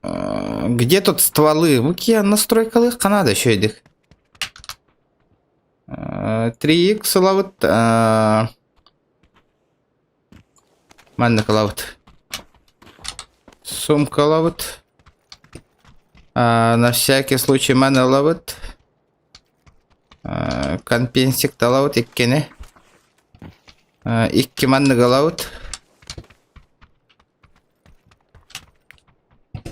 Где тут стволы? Какие настройка легко надо еще идых. 3х лавут. Манна лавут. Сумка лавут. На всякий случай манна лавут. Компенсик талавут иккене. Икки манна галавут.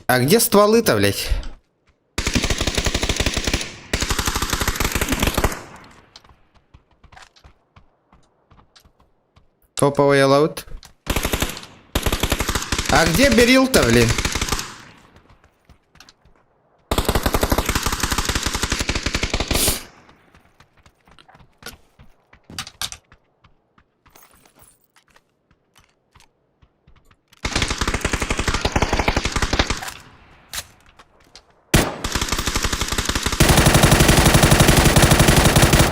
А где стволы-то, блядь? Топовый лаут. А где берил-то, блин?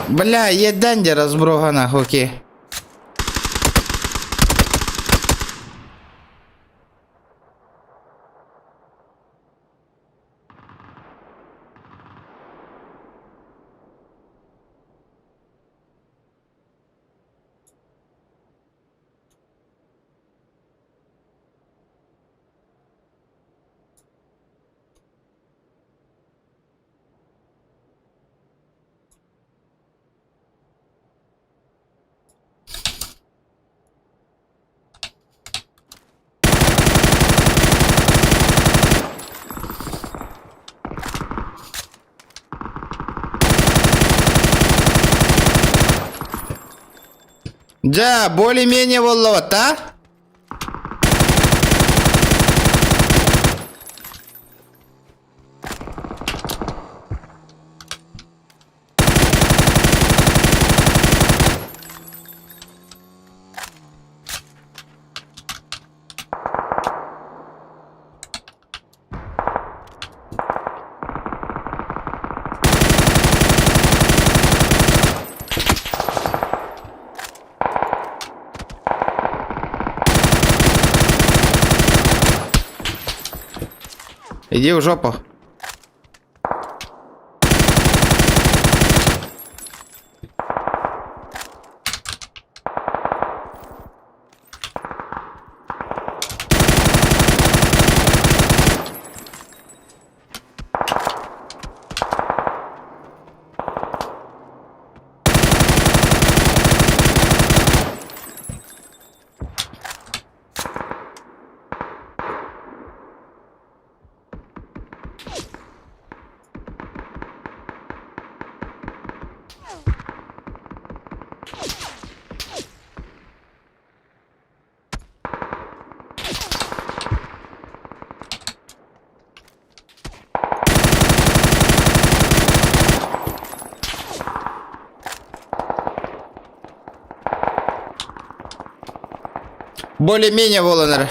Бля, є данді розброгана, окей. Да, более-менее вот, а? Иди в жопу. Более-менее Волонер.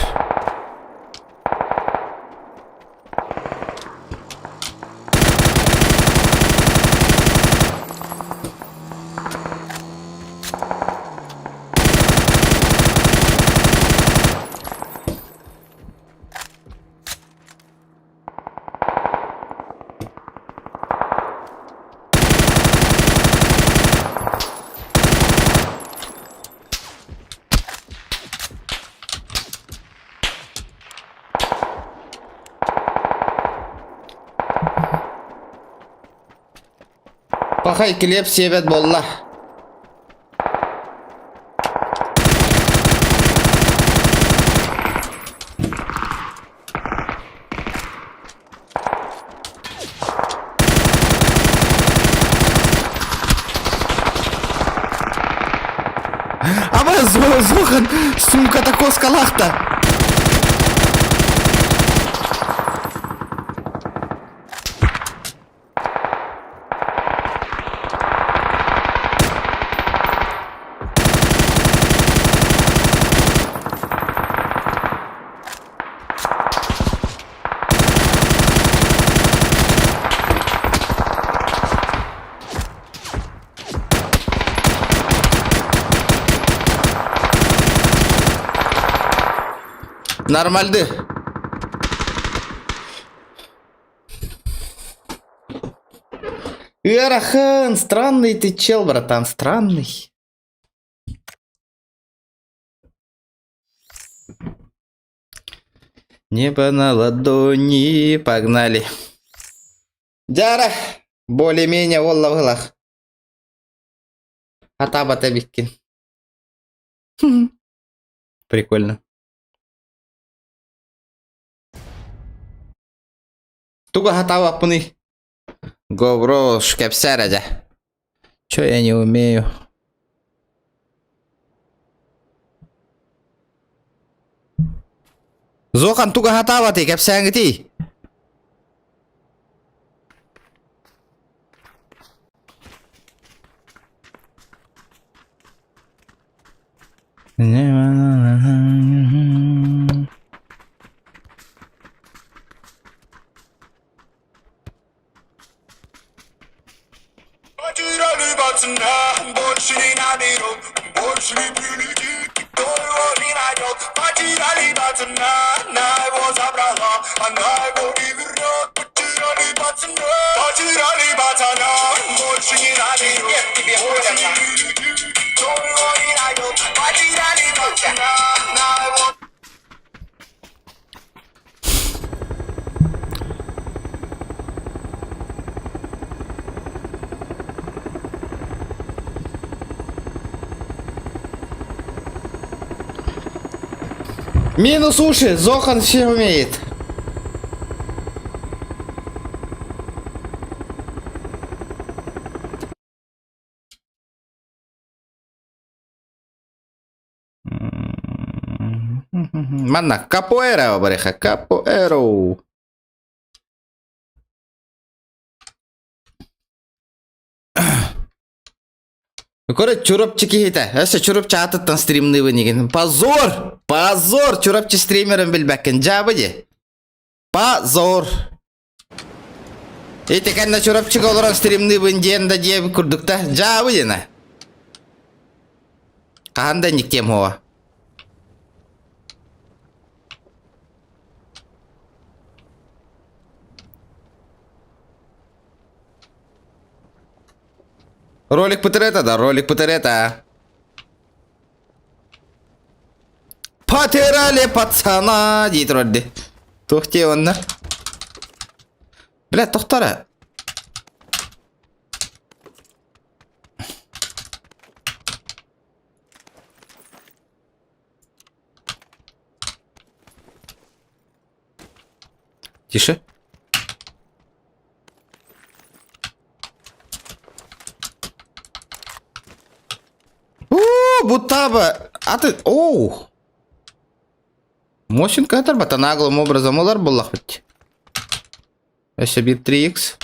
Пахай клеп себет болла. Ама Зохан, сумка тако скалахта. Нормальды. Эрахан, странный ты чел, братан, странный. Небо на ладони, погнали. Дяра, более-менее волла вылах. Атабата биккин. Прикольно. Туга хатава пуни. Говро, шкепсярадя. Чё я не умею? Зохан туга хатава ты, кепсянгти. Минус уши, Зохан все умеет. Манна, капоэра, бареха, капоэру. Короче, чурапчики хита. Эсэ чурап чататтан стримный вынеген. Позор! Позор! Чурапчи стримером билбәккен. Жабыди. Позор! Эти канна чурапчик олоран стримный вынден да деб курдукта. Жабыди на. Каханда никтем хова. Ролик бітіреді да, ролик бітіреді. Потеряли пацана дейді рөлде. Тоқте онна. Бля, тоқтара. Тише. Бутаба. А ты... Оу. Мощен катар бата наглым образом олар боллақ бітті. Әші бір 3х.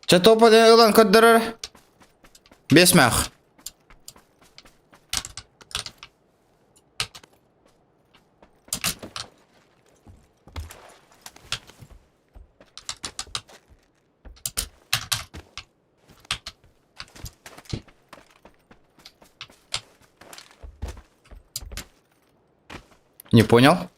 Ча топа денеглан көддірір. 5 мәқ. Не понял.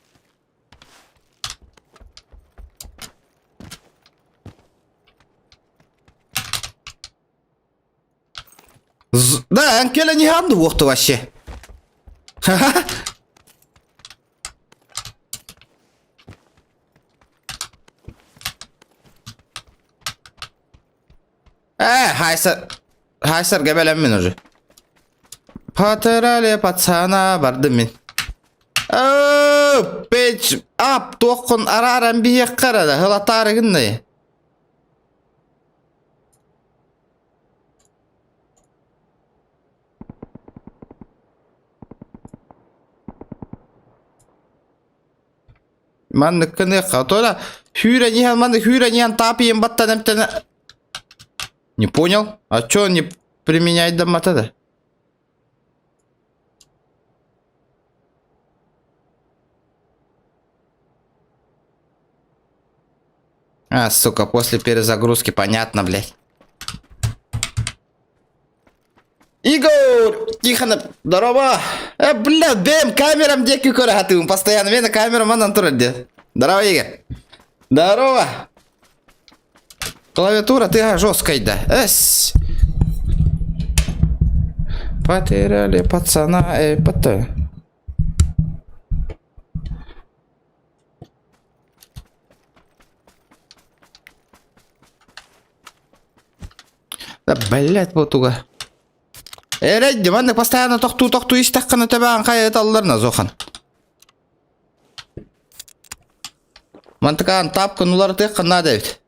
Да, Анкеля не ганду вохту вообще. Ха-ха. Хайсар gebelen min уже. Потеряли пацана бардым мен. Печ ап тоқын араран бейек қарады. Хылатары кінді. Мандық кінді қатойла. Хюрениян, мандық хюрениян тапиен баттан әмтені. Не понял? А чё он не применяет до матада? А, сука, после перезагрузки, понятно, блядь. Игорь! Тихо, здорово! Блядь, БМ камерам деки көрі постоянно. Мен камера манан тұрады. Здорово, Игорь. Здорово! Клавиатура, ты жесткая, да. Эс. Потеряли пацана, потом. Да, блядь, ботуга. Редди, маны постоянно тоқту истаққаны табаған қайет алыларына, Зохан. Мантықаған тапқын улары теққына, Дэвид.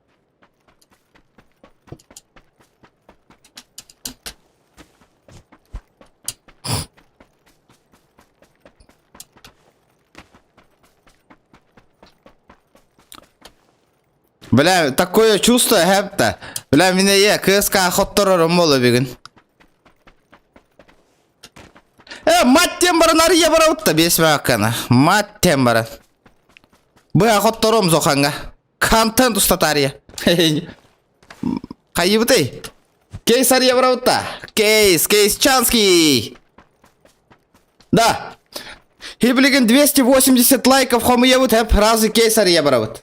Бля, такое чувство, хэпта. Бля, меня КСК охотторором болу бігін. Мать тем баран ария бараутта, бесме аққана. Мать тем баран. Бұ охоттором зоқанға. Контент ұстат ария. Қайы бұтай? Кейс ария бараутта. Кейс Чанский. Да. Хиблиген 280 лайков хомы ебут, хэп, разы кейс ария бараут.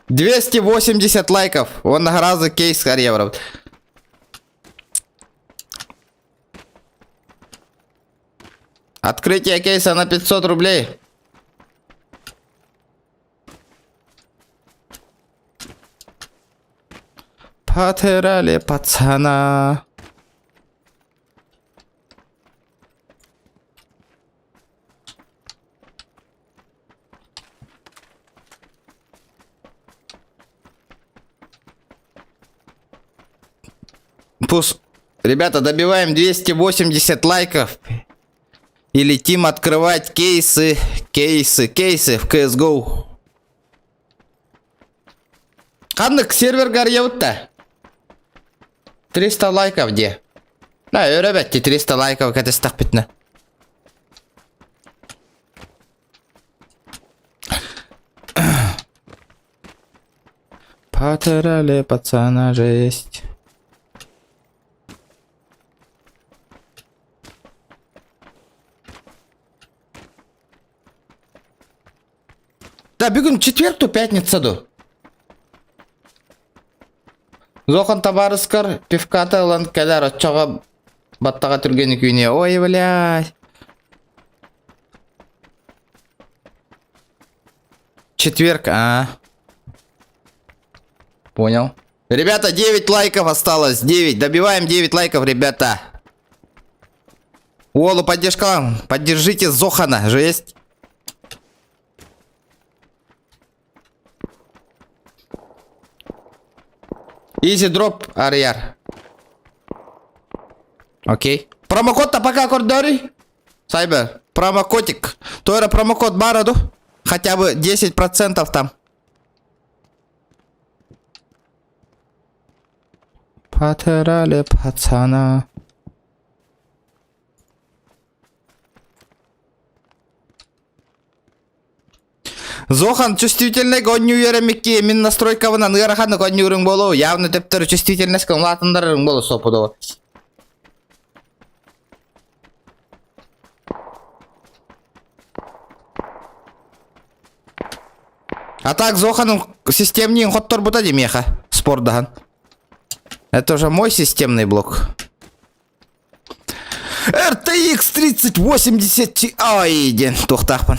$280 лайков. Он награзы кейс евро. Открытие кейса на 500 рублей. Потеряли пацана. Ребята, добиваем 280 лайков. И летим открывать кейсы в CSGO. Қандық сервер гарьяутта. 300 лайков где? Да, ребятки, 300 лайков это стақ бітні. Потеряли пацана, жесть. Да, бүгін четверг то пятница до. Зохан табарыскар, пивката лан кәләр отчаға баттаға түргені күйіне. Ой, блядь. Четверг, Понял. Ребята, 9 лайков осталось. 9. Добиваем 9 лайков, ребята. Уолу, поддержка. Поддержите Зохана. Жесть. Изи дроп, Арьяр. Окей. Промокод-то пока кордори. Сайбер. Промокодик. Тойра промокод Бараду. Хотя бы 10% там. Потеряли пацана. Зохан чувствительный гоню еремекки. Мин настройкавынан ыраханы гоню рың болу. Явно тептер чувствительность кылатындар рың болу сопудо. А так Зоханың системнейін хоттор бұта демеха. Спордахан. Это уже мой системный блок. RTX 3080 Ti. Ай, ден, тоқтақпын.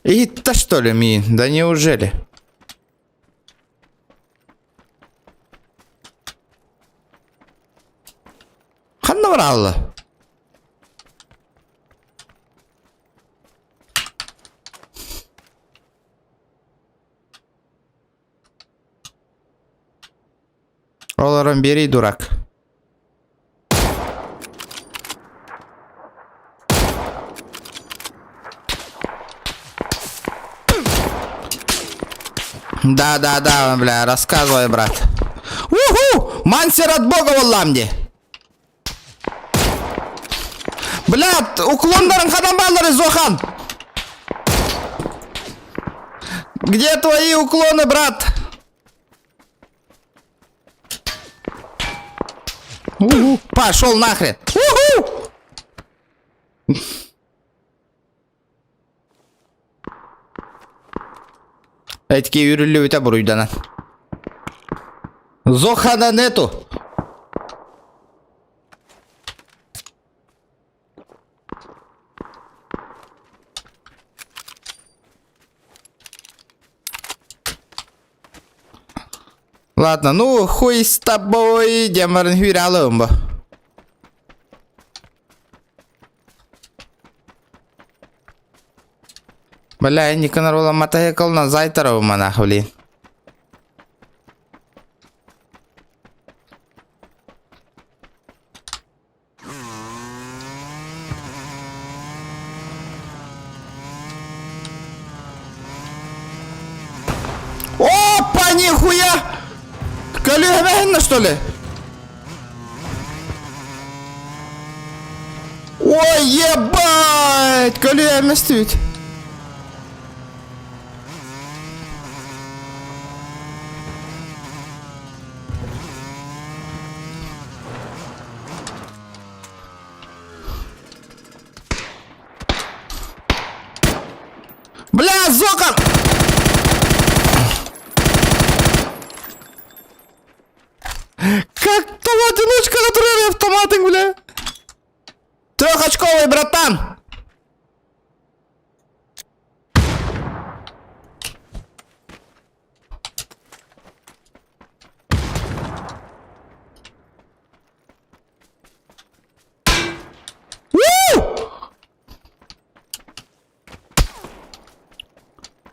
И-то что ли, Ми? Да неужели? Ханна врала. Оларом бери, дурак. Да, бля, рассказывай, брат. Уху! Мансер от бога валламди. Блядь, уклондарын қадан балдары, Зохан? Где твои уклоны, брат? Уху! Пошел нахрен. Уху! Этики юрили өте бұруйдана. Зохана нету. Ладно, ну хуй с тобой, демарн хюралымба. Бля, Никонор была мотоекал на Зайтерова монах, блин. Опа, нихуя! Колюя, что ли? Ой, ебать! Колюя местить. Бля, Зокон! Как то одиночка на трое автоматы, бля? Трехочковый, братан!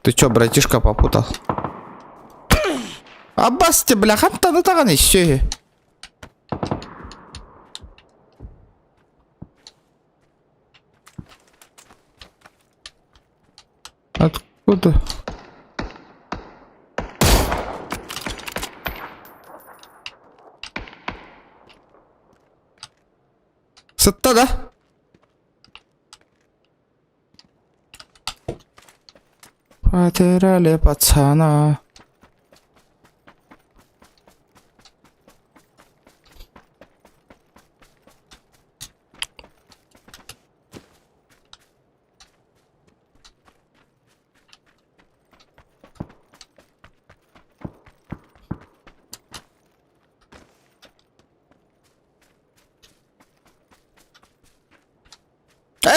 Ты чё, братишка, попутал? Аббасте, бля, хантаны таган еще. Откуда? Сытта, да? Потеряли пацана.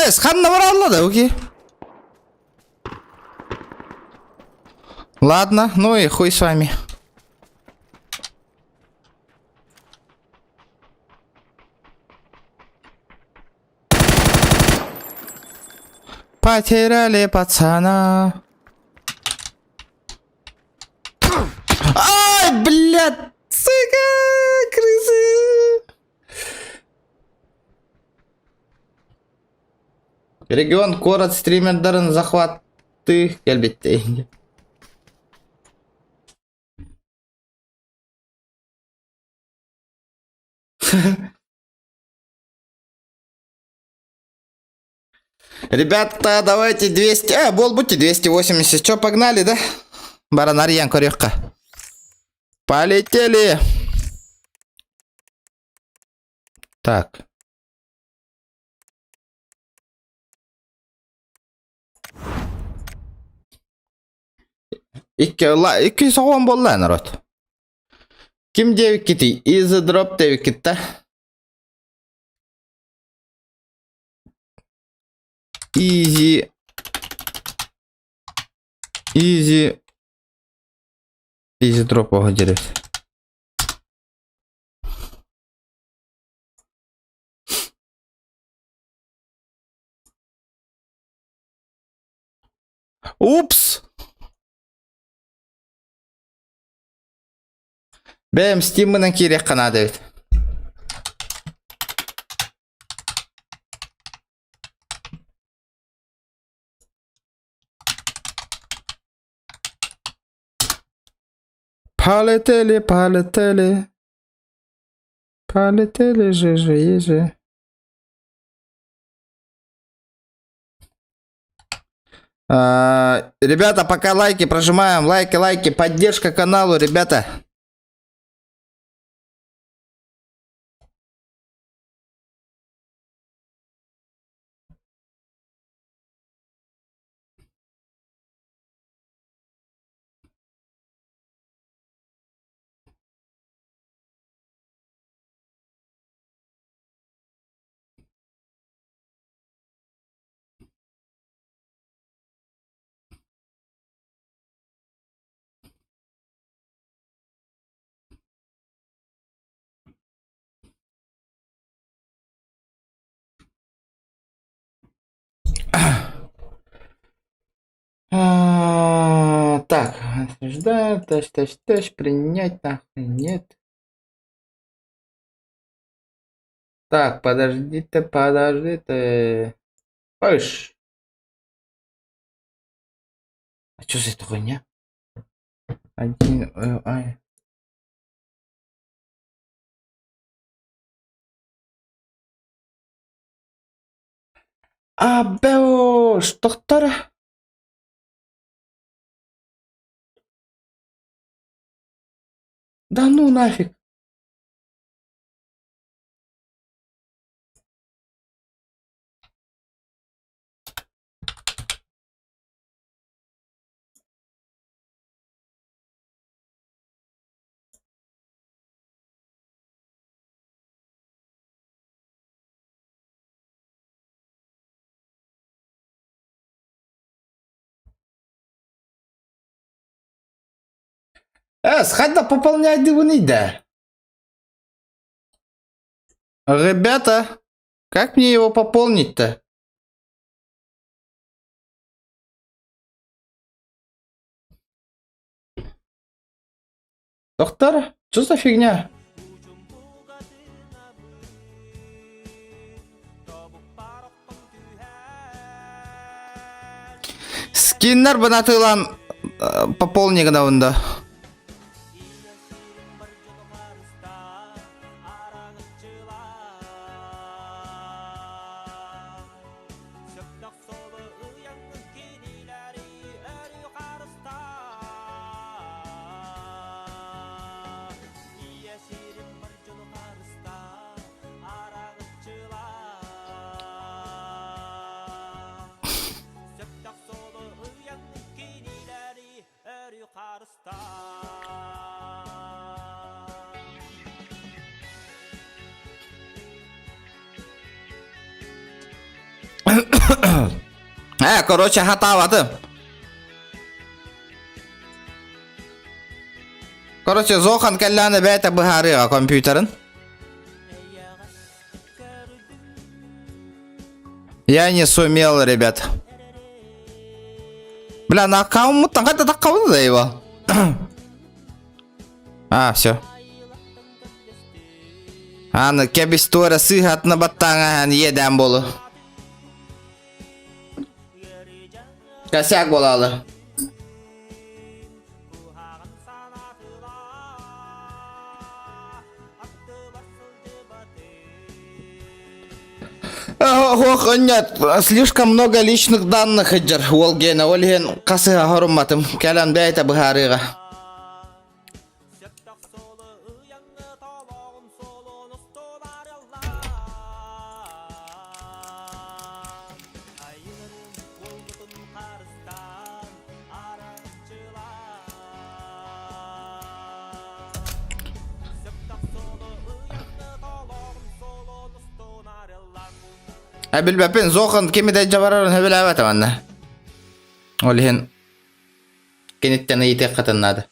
Сханна врала, да, окей. Ладно, ну и хуй с вами. Потеряли пацана. Ай, блядь, сука, крысы. Регион город стримердарын захваты келбетте. Ребята, давайте 200. Будьте 280. Чё, погнали, да? Баранарьян корёкка. Полетели. Так. Iki soğan bol lan narod. Kim devik gitti? Easy drop devik gitti. Easy. Easy drop olacak. Упс. Benim Steam'den kirek kana David. Полетели, полетели. Полетели, же. Ребята, пока лайки прожимаем. Лайки. Поддержка каналу, ребята. Так, ждать, принять нахуй, нет. Так, подождите. Пыш. А что за эта хуйня? Доктор. Да ну нафиг. Сходи пополнять диваны, да. Ребята, как мне его пополнить-то? Доктор, что за фигня? Скиннер бынатылан пополни гнавында. Короче, хатаваты. Короче, Зохан келланы бәйті бұхарыға компьютерін. Я не сумел, ребят. Бля, на аккаунт қайта таққауды да его. Все. Аны кәбіс туара сыйхатына баттаңа еден болу. Косяк болалы. Ох, нет, слишком много личных данных, Эджер, Волгена, Ольген, касыға хорумматым, кәлән бәйті бұхарыға. Bilbepin Zohan kimide jabararın hebil evet anne. Olhin kenitten iyi tek katınladı.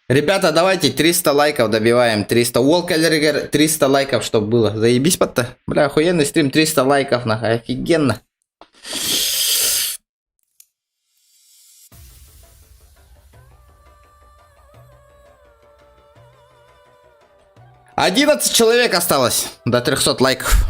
Ребята, давайте 300 лайков добиваем. 300. Уолкеллер 300 лайков, чтобы было. Заебись под-то. Бля, охуенный стрим. 300 лайков, нахуй. Офигенно. «11 человек осталось до 300 лайков.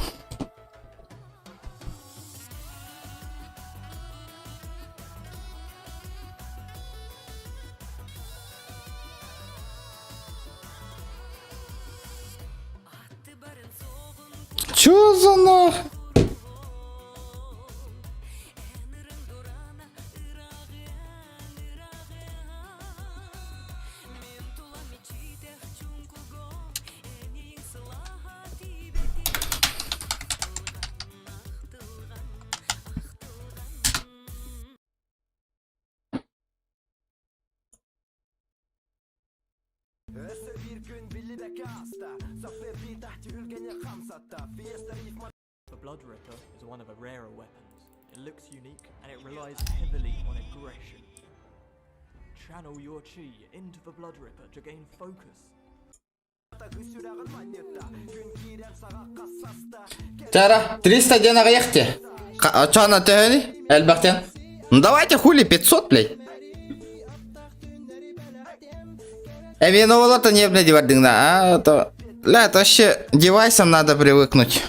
Чё за нах? The Blood Ripper is one of the rarer weapons. It looks unique and it relies heavily on aggression. Channel your chi into the Blood Ripper to gain focus. Тара, 300 денег ехте. Чё на тени? Эльбахтен. Ну давайте хули 500, блядь. Мен олар-то не блядь девардың да, то... Ля, это вообще девайсом надо привыкнуть.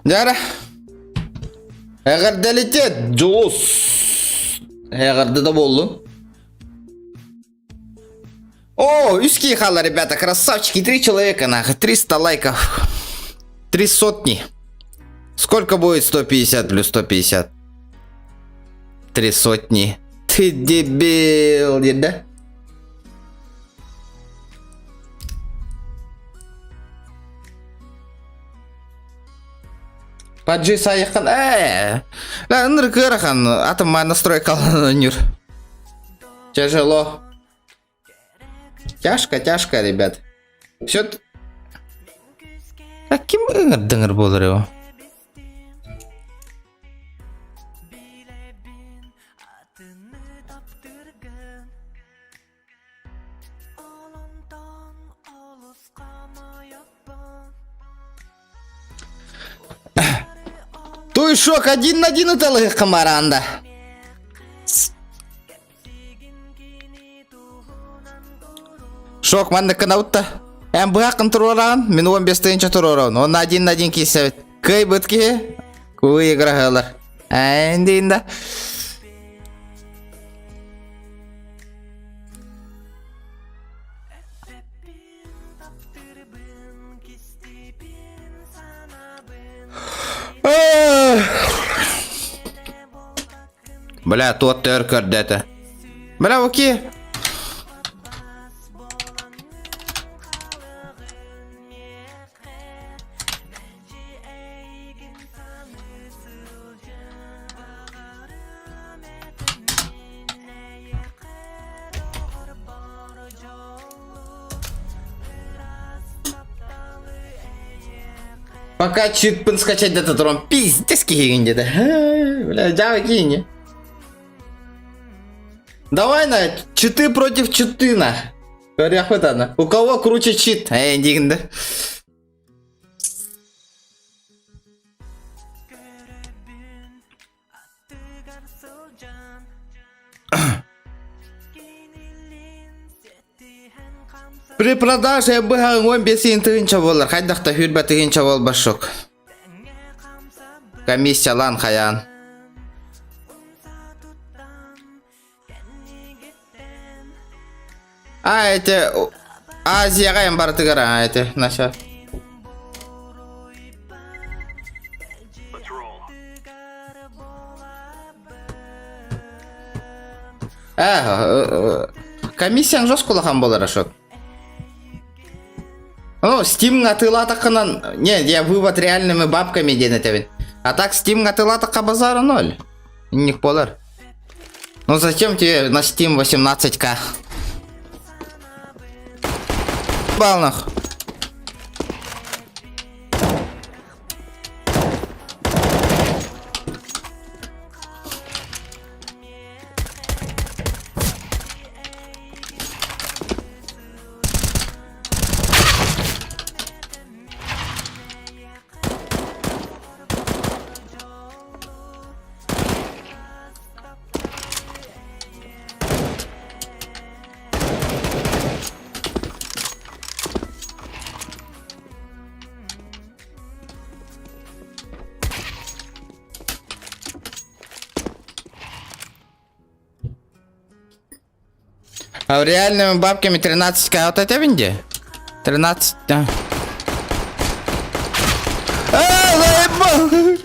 Дара. Эгер долетит, Джулус. Эгер да болду. О, узкие хала, ребята, красавчики, 3 человека, нахуй, 300 лайков. 300. Сколько будет 150 плюс 150? 300. Ты дебил, да? Паджи сайыққан, ла, ныр кырахан, атыма настройкалан өнер. Тяжело. Тяжко, ребят. Все... А кем дыңыр болыр его? Той шок 1-1 ұтылығы қымаранда. Шок манды кынаутта. Әм бұғақын тұр ораған, мен 15-тінші тұр ораған. Оны 1-1 кейсәбет. Кай бұтке, көй играғылар. Әйіндейін да. Бля, тот теркер дете. Бля, окей. Пока читпін скачать дете тұрым. Пиздец кейген деді. Бля, жава кейіне. Давай на читы против читы на. Охота. У кого круче чит? Дигнда. При продаже быган 15 тыгынча болар. Хайдақта хүрбә тыгынча бол башок. Комиссия лан хаян. Эти Азияға ем бар тыгара, эти наша. Комиссияң жос құлақан болар ашок. Ну, Steam атыла тақынан, не, я вывод реальными бабками дені тәбін. А так Steam атыла таққа базары 0. Ник болар. Ну зачем тебе на Steam 18к? Балнах. А реальными бабками 13к вот это винде? 13, да. Заебал!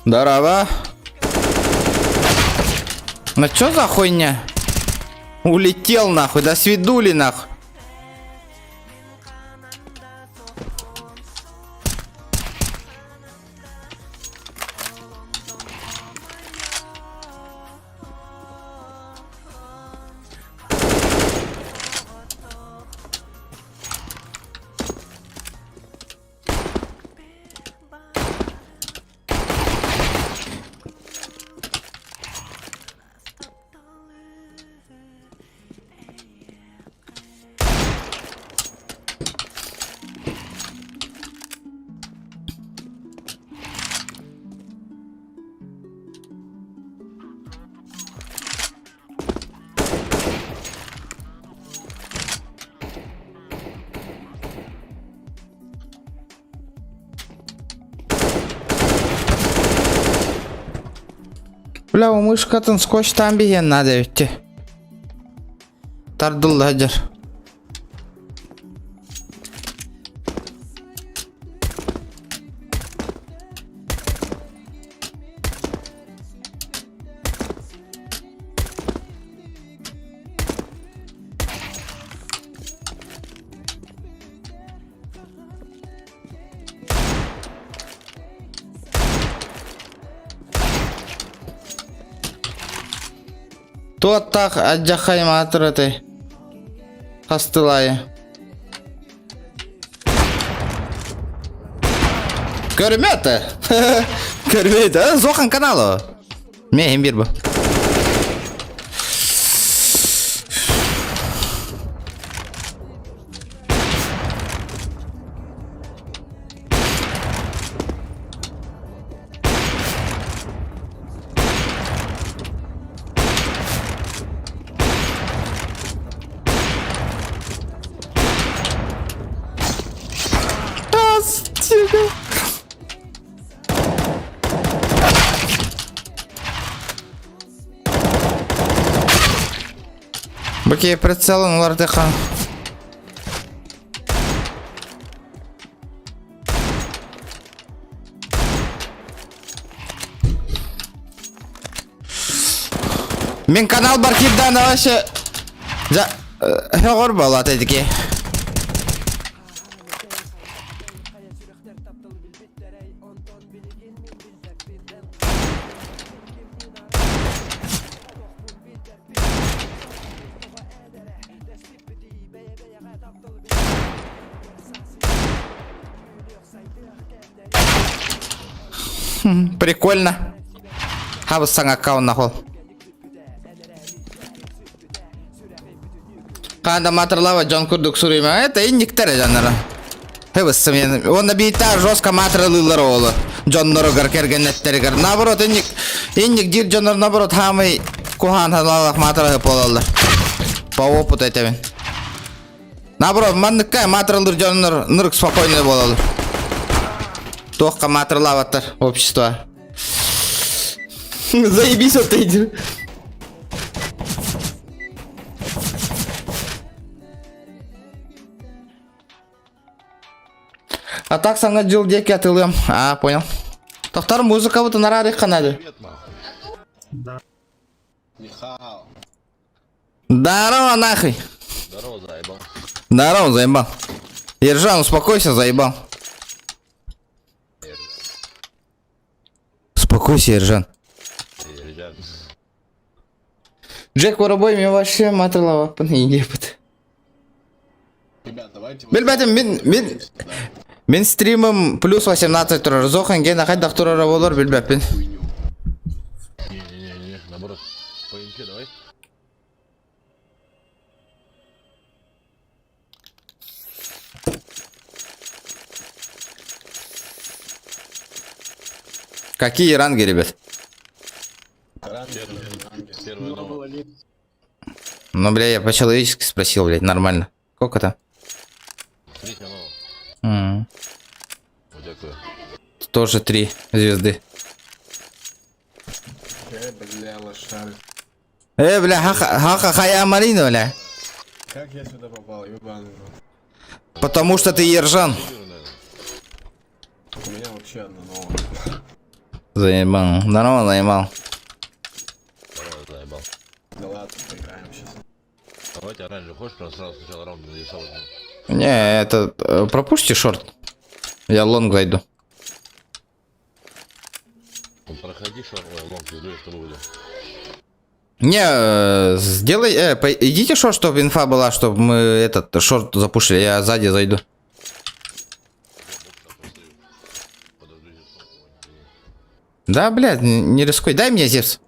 Здорово. Ну чё за хуйня? Улетел нахуй, до свидули нахуй. Бля, у мышкатын скотч там беген надо ведь. Тардыл хаджар. Тот так аджахай матыр этой. Кастылайы. Көрмеді. Көрмеді. Зохан каналы. Мен бір бұл. Бөке прицелын оларды қан. Мен канал бар киддан вообще. Хеғыр болады едеке. Прикольно. Хабыз саңа аккаунт нахол. Қанда матырлава жон күрдік сүрейме. Это инниктері жанлары. Хабыз мен. Онда бейттар жостка матырлылар олы. Жонлары гар кергенеттері гар. Наоборот, инник жир жонлар наоборот хамай кухан халалақ матырлы полалар. По опыт этевен. Наоборот, мандыккай матырлыр жонлар нырк спокойный болалар. Тоққа матырлаваттар общество. Заебись вот эти. А так саңа жыл деке атылым. А, понял. Тоқтар музыка вот на радио канале. Здорово, нахуй. Здорово, заебал. Здорово, заебал. Ержан, успокойся, заебал. Успокойся, Ержан. Джек воробой мне вообще матрлава понедельник. Ребят, давайте... Білбәтім, мен стримым плюс 18 тұрар. Зохан ген ақай дақтурара болар, білбәппен. Не, наоборот. По инфе давай. Какие ранги, ребят? Первый новый. Ну, бля, я по-человечески спросил, блядь, нормально. Сколько там? Третьего нового. Вот такое. Тоже 3 звезды. Бля, лошары. Бля, хаха хая Марина, бля. Как я сюда попал, ебаный? Потому что ты Ержан. У меня вообще одна новая. Заебал. Здорово, заебал. Здорово, заебал. Да ладно, поиграем сейчас. Давайте оранжевый. Хочешь прям сразу сначала раунд нарисовать? Не, это... пропусти шорт. Я лонг зайду. Проходи шорт, лонг, иду, что буду. Не, сделай... идите шорт, чтобы инфа была, чтобы мы этот шорт запушили. Я сзади зайду. Да, блядь, не рискуй. Дай мне Зевс.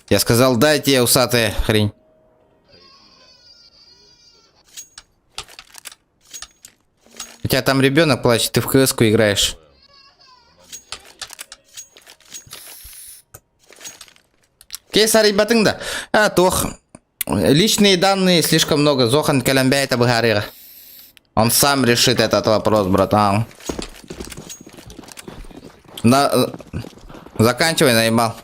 Я сказал, дайте, усатая хрень. У тебя там ребенок плачет, ты в КС-ку играешь. Кейсар ебатыңда. А, тох. Личные данные слишком много. Зохан калямбяет абыгарыга. Он сам решит этот вопрос, братан. Заканчивай, наебал.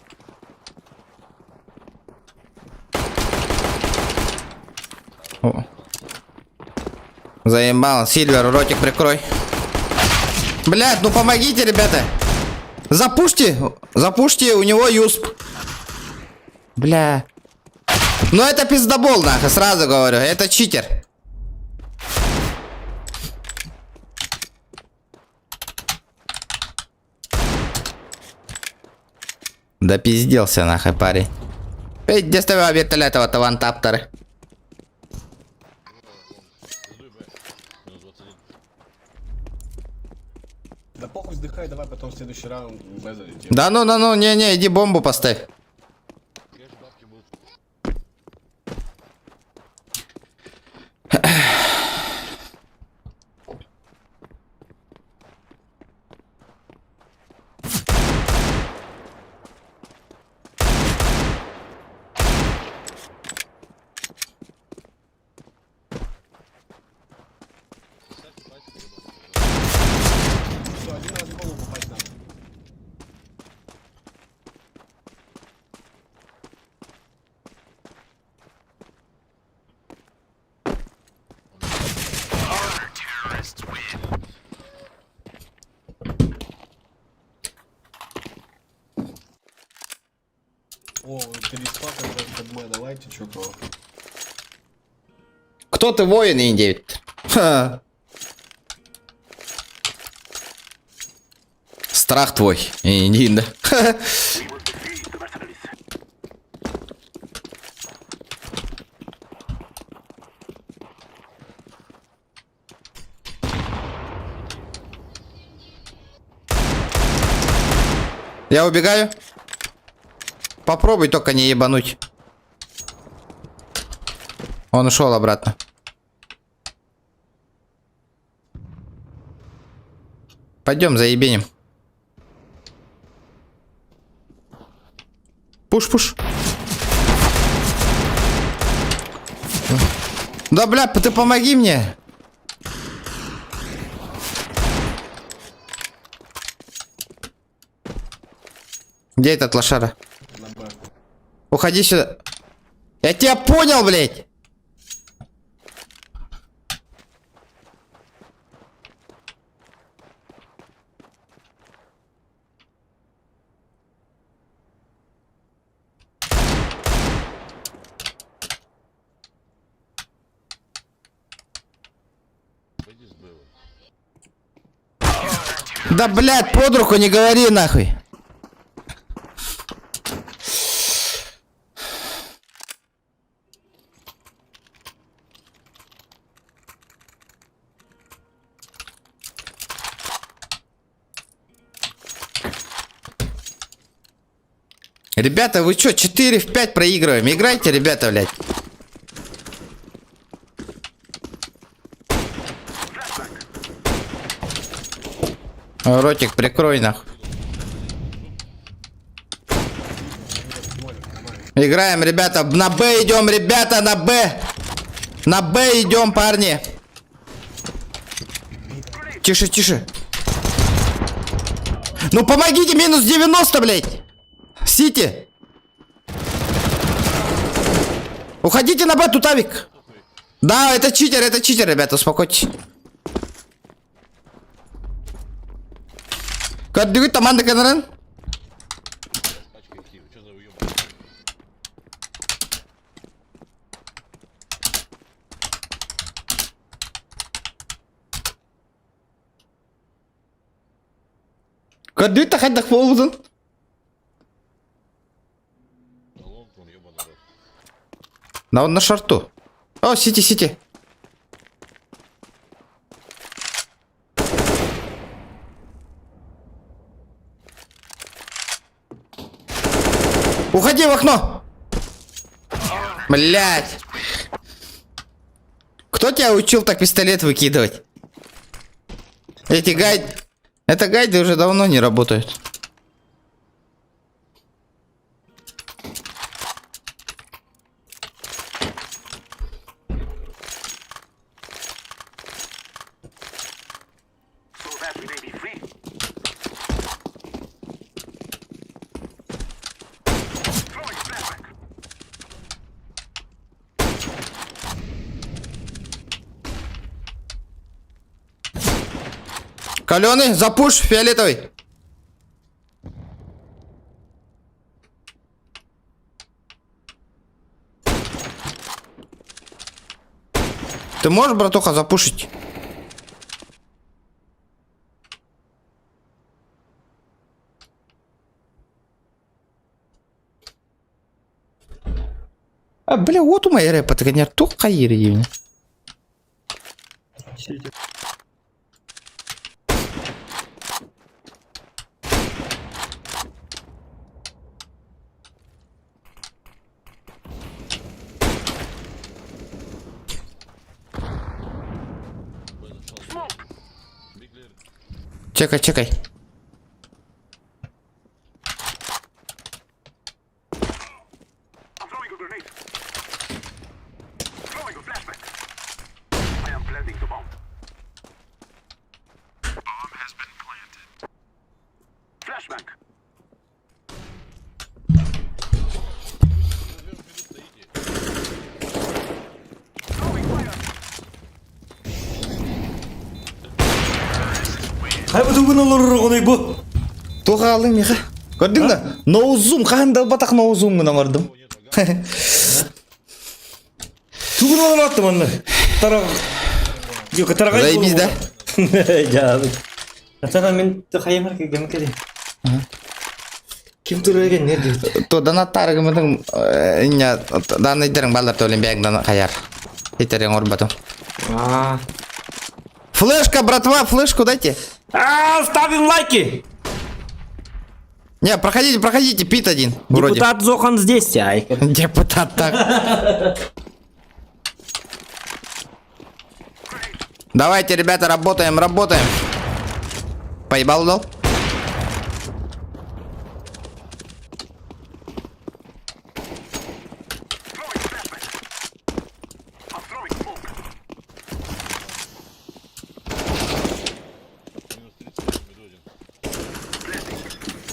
Заебал. Сильвер, ротик прикрой. Блядь, ну помогите, ребята. Запушьте. Запушьте, у него юсп. Бля. Ну это пиздобол, нахуй, сразу говорю. Это читер. Допизделся нахуй, парень. Эй, где с тебя вертолет этого вантаптеры? Да похуй, сдыхай, давай потом в следующий раунд Б залетим. Да ну, не, иди бомбу поставь. Все, один раз в голову попасть надо. О, переспака под Б, давайте, чё кого. Кто ты, воин, Ин-9? Ха. Страх твой, Ин-9, да? Ха. Я убегаю. Попробуй только не ебануть. Он ушел обратно. Пойдем заебеним. Пуш. Да, бля, ты помоги мне. Где этот лошара? На Б. Уходи сюда. Я тебя понял, блядь. Да, блядь, под руку не говори, нахуй. Ребята, вы чё, 4 в 5 проигрываем? Играйте, ребята, блядь. Ротик, прикрой, нахуй. Играем, ребята. На Б идем, ребята, на Б. На Б идем, парни. Тише. Ну помогите, минус 90, блядь. Сити. Уходите на Б, тут авик. Да, это читер, ребята, успокойтесь. Кадыгы команда канаран. Кадыгы тахадах полбузун. Да он на шарту. О, сити. Уходи в окно. Блять. Кто тебя учил так пистолет выкидывать? Эти гайды... Это гайды уже давно не работают. Каленый, запуш, фиолетовый. Ты можешь, братуха, запушить? А, бля, вот у моей рэпа, так не тук кайыр ейни. Чекай, чекай. Hay bu tuğun olur onu bu. Туға алдың меха. Көрдің бе? Ноузум, қандай батақ ноузум ғына көрдім. Tuğun olur attım onu. Taraf. Yok taraf. Заебись, да? Ya. Hatta ben de hayal ettim ki. Kim turayken ne diyor? То донаттары кімдің данайдырың балдар төлен бәгін қаяр. Хитерен орбату. Флешка, братва, флешку дайте. Ставим лайки. Не, проходите, проходите, пит один. Вроде. Депутат Зохан здесь, ай. Депутат так. Давайте, ребята, работаем, работаем. Поебал дал?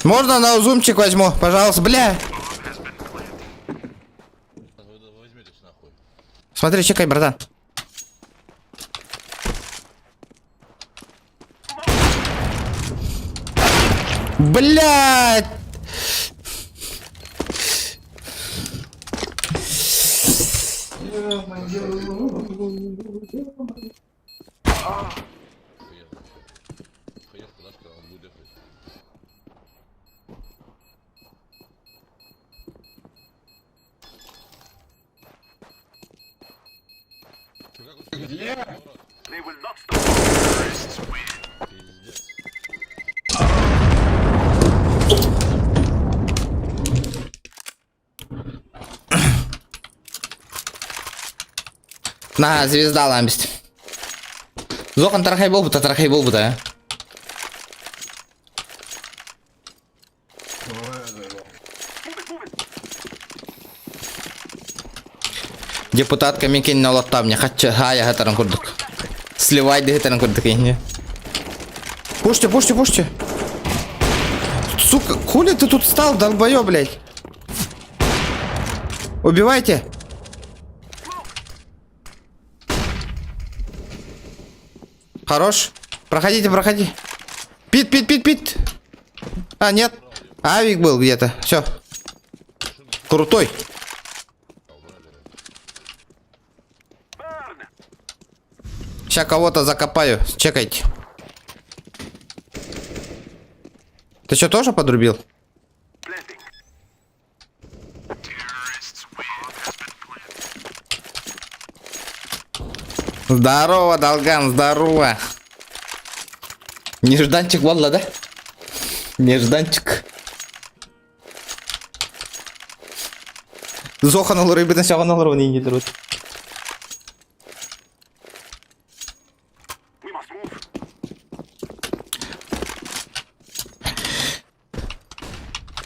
Можно на зумчик возьму, пожалуйста, бля. Возьмитесь нахуй. Смотри, чекай, братан. Блядь! Хуя флешка, он будет ехать. На, звезда ламбист. Зохан тарахай бол бута, а? Депутатка Микин на лоттам, не хочу, я хатаран курдук. Сливай, да хатаран курдук, не. Пушьте, пушьте, пушьте. Сука, хули ты тут стал, долбоёб, блядь? Убивайте. Хорош. Проходите, проходи. Пит, пит, пит, пит. А, нет. Авик был где-то. Все. Крутой. Сейчас кого-то закопаю. Чекайте. Ты что, тоже подрубил? Здорово, Долган, здорово. Нежданчик, валла, да? Нежданчик. Зохан olur, bir de şahan olur onu iyi durur.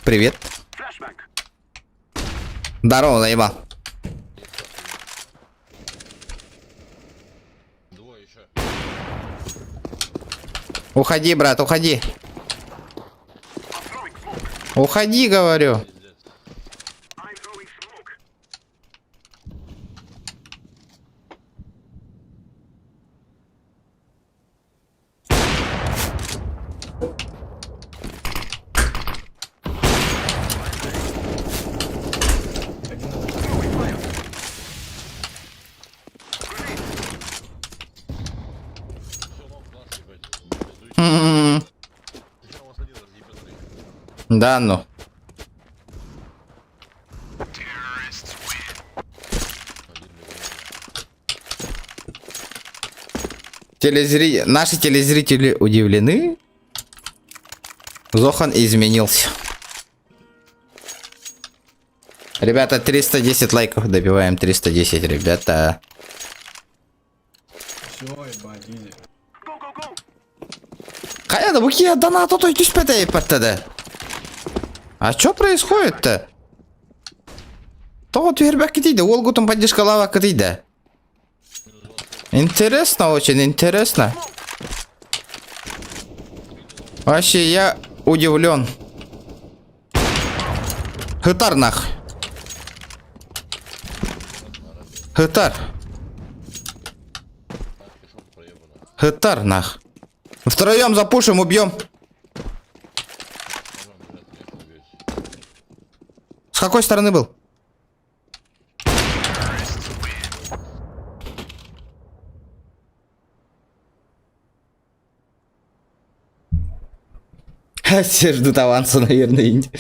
Привет. Здорово, заебал. Двое еще. Уходи, брат, уходи. Уходи, говорю. Да, ну. Наши телезрители удивлены. Зохан изменился. Ребята, 310 лайков добиваем. 310, ребята. Каяда, буки, донат отой түспеді епаттады. А чё происходит-то? То твербак дейді, ол гутын поддержкалавак дейді. Интересно, очень интересно. Вообще, я удивлен. Хытар нах. Хытар. Хытар нах. Втроем запушим, убьем. С какой стороны был? Все ждут аванса, наверное, Инди.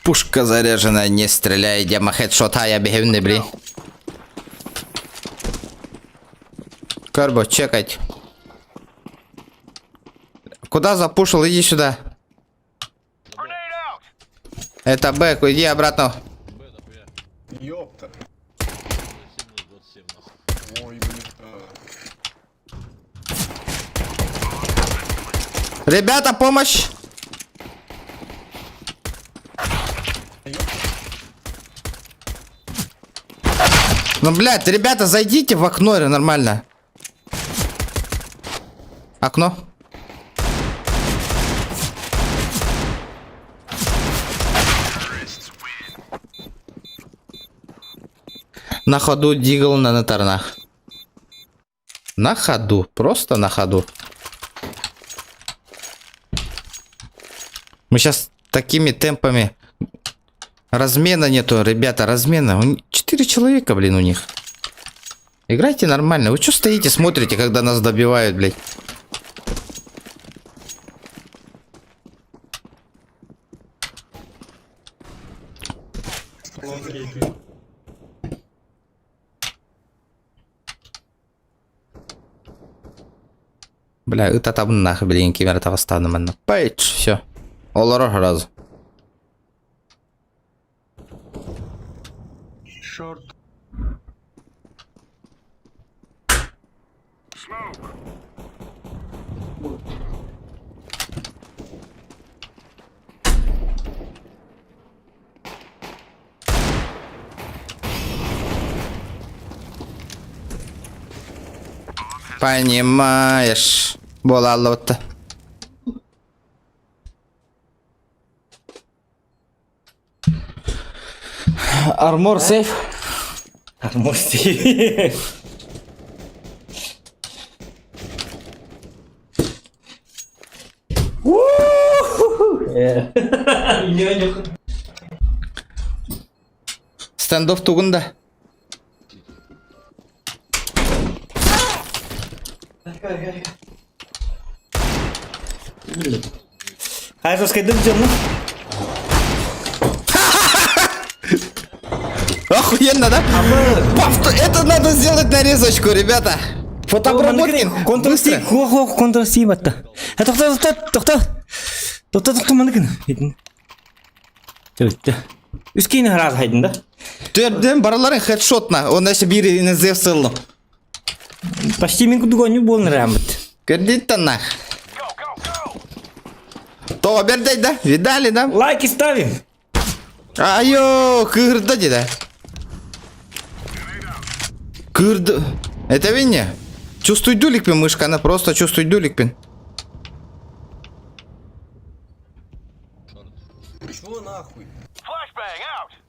Пушка заряжена, не стреляй, дема хедшота, я бегаю, блин. Карбо, чекать. Куда запушил? Иди сюда. Это Б, иди обратно. Ёпта. Ой, Ребята, помощь! Ну, блядь, ребята, зайдите в окно нормально. Окно. На ходу дигл на торнах. На ходу, просто на ходу. Мы сейчас такими темпами. Размена нету, ребята, размена. 4 человека, блин, у них. Играйте нормально. Вы что стоите, смотрите, когда нас добивают, блядь? Бля, это там нахуй, блин, кемер того стану, Пейдж, все. Олоро раз. Шорт. Понимаешь. Болалло-то. Армор сейф. Армор сейф. Стендов тугунда. Хайза скайдып жаму. Охуенно, да? Это надо сделать нарезочку, ребята. Фотобработки. Контрастив. Хох, контрастив атта. Тоқта маныкын. Төтті. Үскейін хараз хайдын да? Төрден бараларын хедшотна. Он еще бири зевсылы. Почти мен күдігоню болын рамбыт. Көрдейт нах. То бердей, да? Видали, да? Лайки ставим. Айо, кырда деда. Кырда. Это вине. Чувствуй дуликпин, мышка, она просто чувствуй дуликпин. Чего нахуй?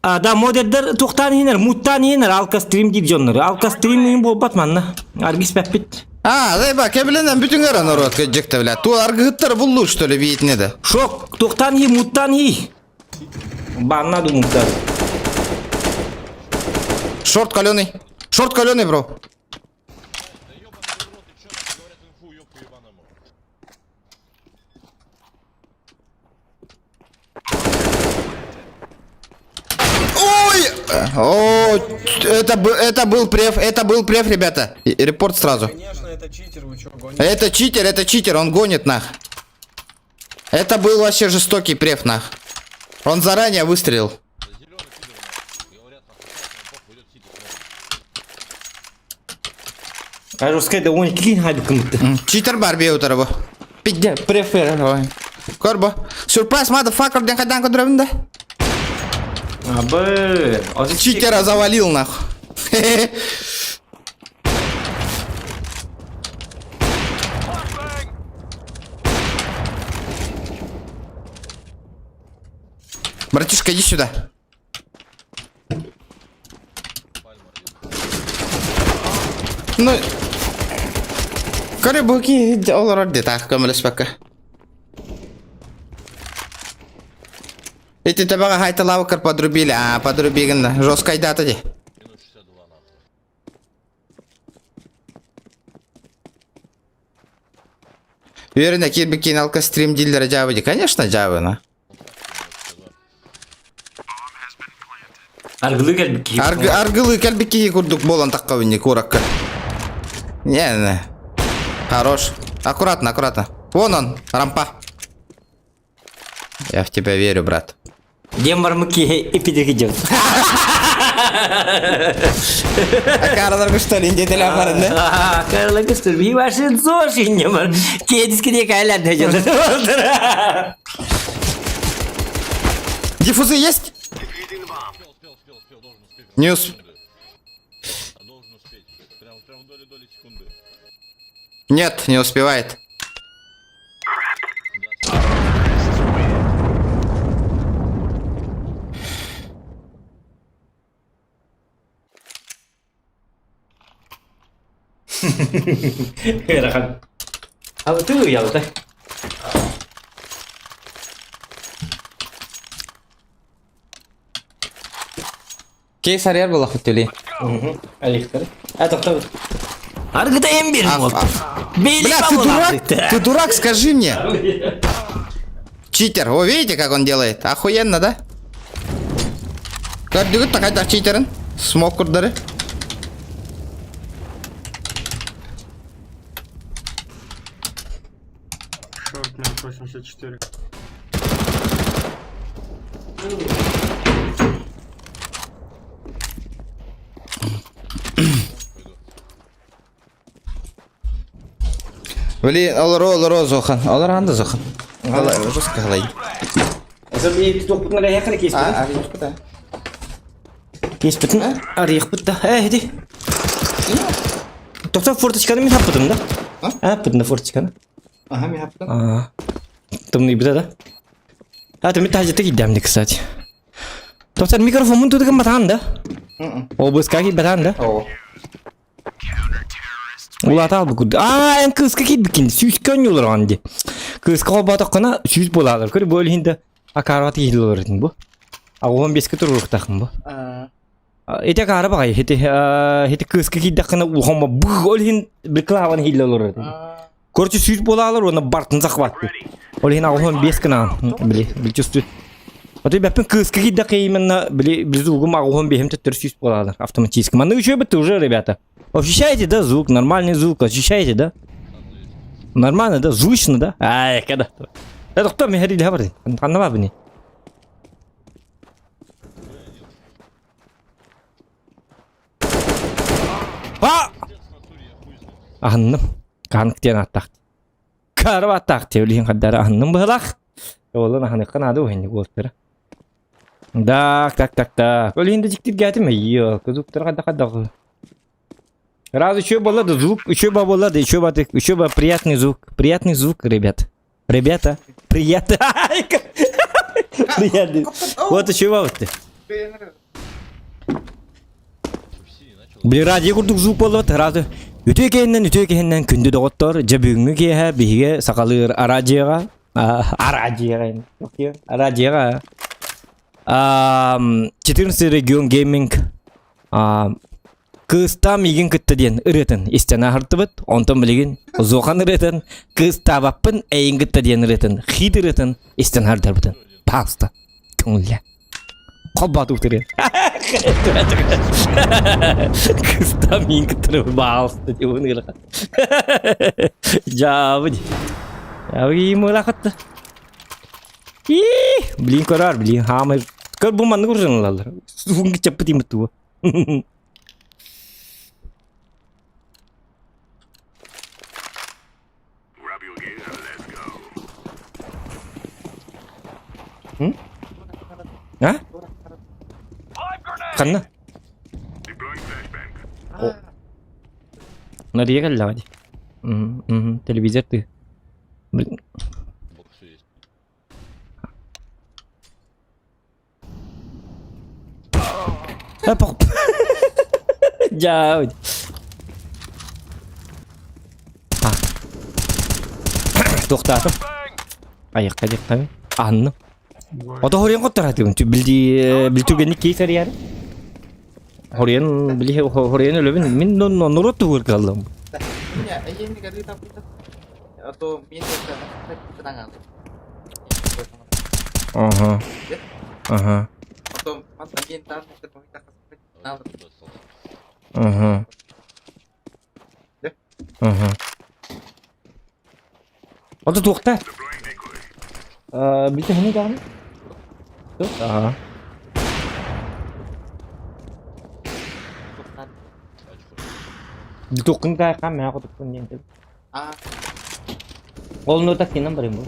Да, модердер тоқтан енер, муттан енер, алка стрим деп жонныр. Алка стрим үйін болбат манна. Аргис пәппет. Зайба, кебеленен бүтін ғара народ көджекті білә. Ту аргыттар бұллу, что ли, бейт неді? Шок, тоқтан ей, муттан ей. Банна ду муттар. Шорт каленый, бро. О, это был преф, ребята. Репорт сразу. Конечно, это читер, вы чё, гоните? Это читер, он гонит нах. Это был вообще жестокий преф нах. Он заранее выстрелил. Русская да он кин хайду кымытты. Читер бар беу тарабы. Пидде префер. Көрбі. Сюрприз motherfucker ден қайдан көндіребін да? Абы. Читера завалил нахуй. Братишка, иди сюда. Ну... Көрі бұки олар орды так, көміліс бәкі. Эти тебя хайта лавкар подрубили, а подрубили жесткой дата де. Уверен, кирби киналка стрим дилдера Java де, конечно Java, на. Аргылы кәлбікі. Аргылы кәлбікі курдук болан таққавыне куракка. Не. Хорош. Аккуратно. Вон он, рампа. Я в тебя верю, брат. Демар мыки эпидеги делают. Каралар что ли, индетели аппарат, да? Каралар что ли, и ваши зоши не мар. Кедиски не кайлят делают. Диффузы есть? Не успел. Должен успеть. Прям в доли секунды. Нет, не успевает. Рахан. А вот ты уял, да? Кейс арьер был охотили. Алихтар. Это кто? Аргыта эмбир. Бля, ты дурак, скажи мне. Читер, вы видите, как он делает? Охуенно, да? Как дюгут такая читерен? Смог курдары. Шорт минус 84. Блин, олоро зохан. Олоро анда зохан. Олоро жестко глай. Забей, ты только на яхали кейс. А, да. Кейс битэн. Арих битэ. Иди. Доктор форточканы мен хаппадым да? Хаппадым форточканы. Ага, ми хаптым. Там не беда, да? Ты мне тажите гиддам, кстати. Доктор микрофон тут как батан, да? Обыск как батан, да? О. Улат албы күрді. Ен кызға кейт бікенді, сүйіскөн олар анды. Кызға қолбаты қына сүйіз боладыр. Көрі бөлі енді акарваты кейді олар едің бұ. Ағуан бескі тұр ұрықтақын бұ. Еті ақары бағай, еті кызға кейді қына ұлғанма бұғы ол ең бір клаваны кейді олар едің. Көрі сүйіз боладыр, оны бартын зақватты. Ол ең ағуан бескін ағын, біле жүсті. Оты бәппен кызға кейді қеймені біле зуғым ағуан бейім тәттір сүйіз боладыр автоматически. Маны үші бітті уже, ребята. Ощущаете, да, звук? Нормальный звук, ощущаете, да? Нормально, да? Звучно, да? Ай, когда? Это кто мне говорили, говори? Аннава бни. Анным. Канктен аттақ. Карып аттақ теулейін қаддары анным бұлақ. Олын ағаны қанады ойынды қолыстыры. Так. Олейінді жіктер гәтім, ей, көзуктер қадда. Раз еще было звук, еще бы приятный звук, ребят. Ребята, приятно. Приятный. Вот еще вот. Блин, радио курдук звук было, раз. Ütекеннен күнді доғыттар, жабүңі кейі бігі сақалыр арадияға. Арадияға. 14 регион гейминг. Кыста миген кыттаден ырытын истена хартыбыт, онтон билеген зохан ырытын, кыста баппын эйин кыттаден ырытын, хит ырытын истен хардарбытын. Паста. Көңілі. Қолбаты ұқтыры. Kısta min kıtırı bağlıstı diye bunu gılakat. Jawab di. Jawab iyi mulakattı. Bilin korar bilin hamar. Kar bu manı kursun lallar. Sungi cepet imut tu. Hah? Kanna. Oh. Nah dia kan lah aja. Televizor tuh. Боксы есть. Apa? Jauh. Ah. To'xtadim. Qayoqqa ketding? Anni. Ota horiyan qo'ttiradi. Bilturganlik keysar yari. Horiyan ölübün. Men nurut tuğur kaldım. Ya, ini kan kita putar. Atau minta keterangan. Aha. Aha. Atau mata minta kita keterangan. Aha. Aha. Ota to'xta. Bilti hini kan? Tuh. Aha. Ditukin kayak kami aku tukun yang itu. Kalau nota kena beri mu?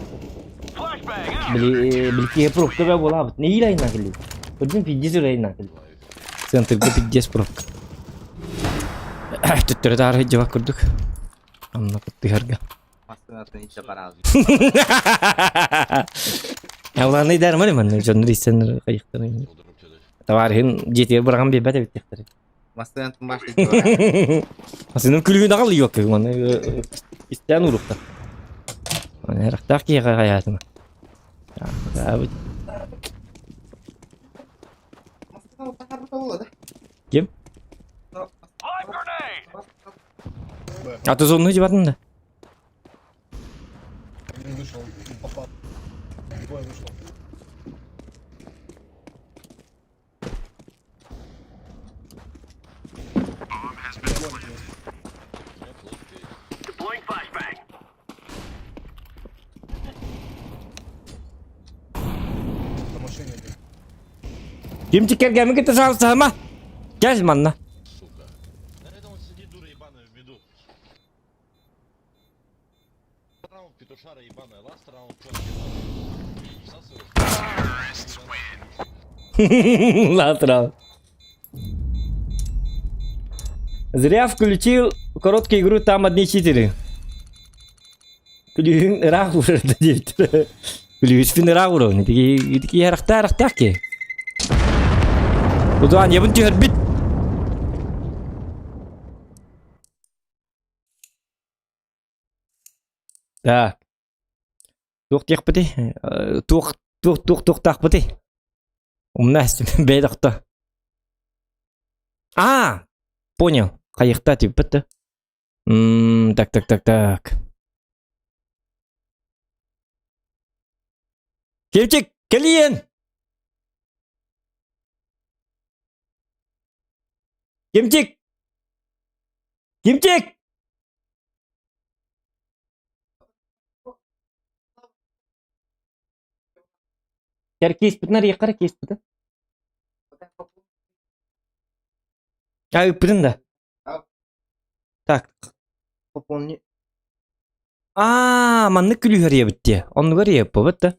Beli kia pro tu berapa bola? Ni lain nak kali. Kau pijis lain nak kali. Sentir tu pijis pro. Tu tertarik jawab kuduk. Amna putih harga. Maksudnya tu ni siapa lagi? Yang mana ni dari mana? Journalist kayak tu. Tawarin GTA berangam bebas tapi tak. Maksudnya tu masih juara. Maksudnya kulübün akıllı yok ki mana isteyen urukta. Mana raktak ya hayatına. Ya abi. Maksudnya utakar betul dah. Kim? Atau zonu cepat dah. Kim cikar kami kita sama. Gel mana? Сука. Да это он сидит, дура ебаная, в виду. Раунд петушара ебаная, ласт раунд чёрный. Латрал. Зря включил короткую игру, там одни читеры. Клювин раура дадит. Клювин спин раура. Не такие рахтаки. Ulan yapın diyor bit. Так. Тух пути. Тух пути. У нас бедахта. Понял. Қайықта тип бітті. Так. Кемчик, келейін. Kimcik. Cari case benar ya, cari case betul. Ayo bener. Tak. Poponnya. Mana külüyor ya bitti. Onu var ya bu bitti.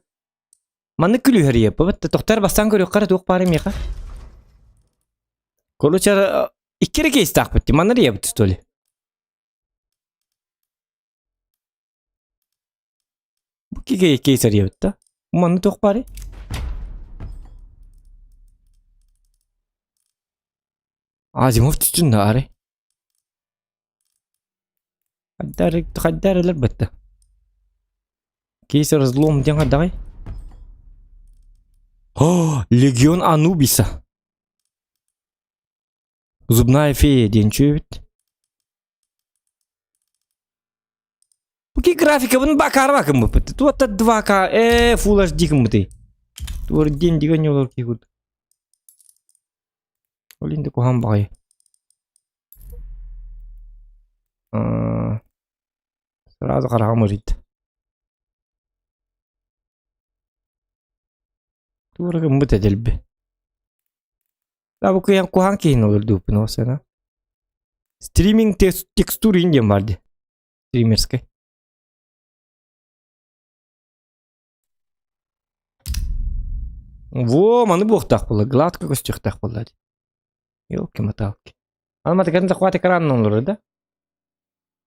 Mana külüyor ya bu bitti. Doktor bastan görüyor karı doğuk param ya. Kolu çara İki kere case tak bitti. Mana ya bitti stoli. Bu ki case ya bitti. Mana doğuk pare. Azimov tutun da are. Haddar elbette. Кейсер злом ден адай. Легион Анубиса. Зубная фея ден чөбіт. Бұке графика бұны бақар бақым бұпыты. Туатта 2К, Full HD кім бұты. Туар ден деген олар кейгуд. Ол инде кухан багай. Сразу караган может. Тура гымбыт эделби. Да бу кухан кейин olur дупын осана. Стриминг текстуры индем барды. Стримерской. Во, маны буқтақ болды. Гладко көстіқтақ болды. Елки-моталки. Аны матекерін захват экранын olur да?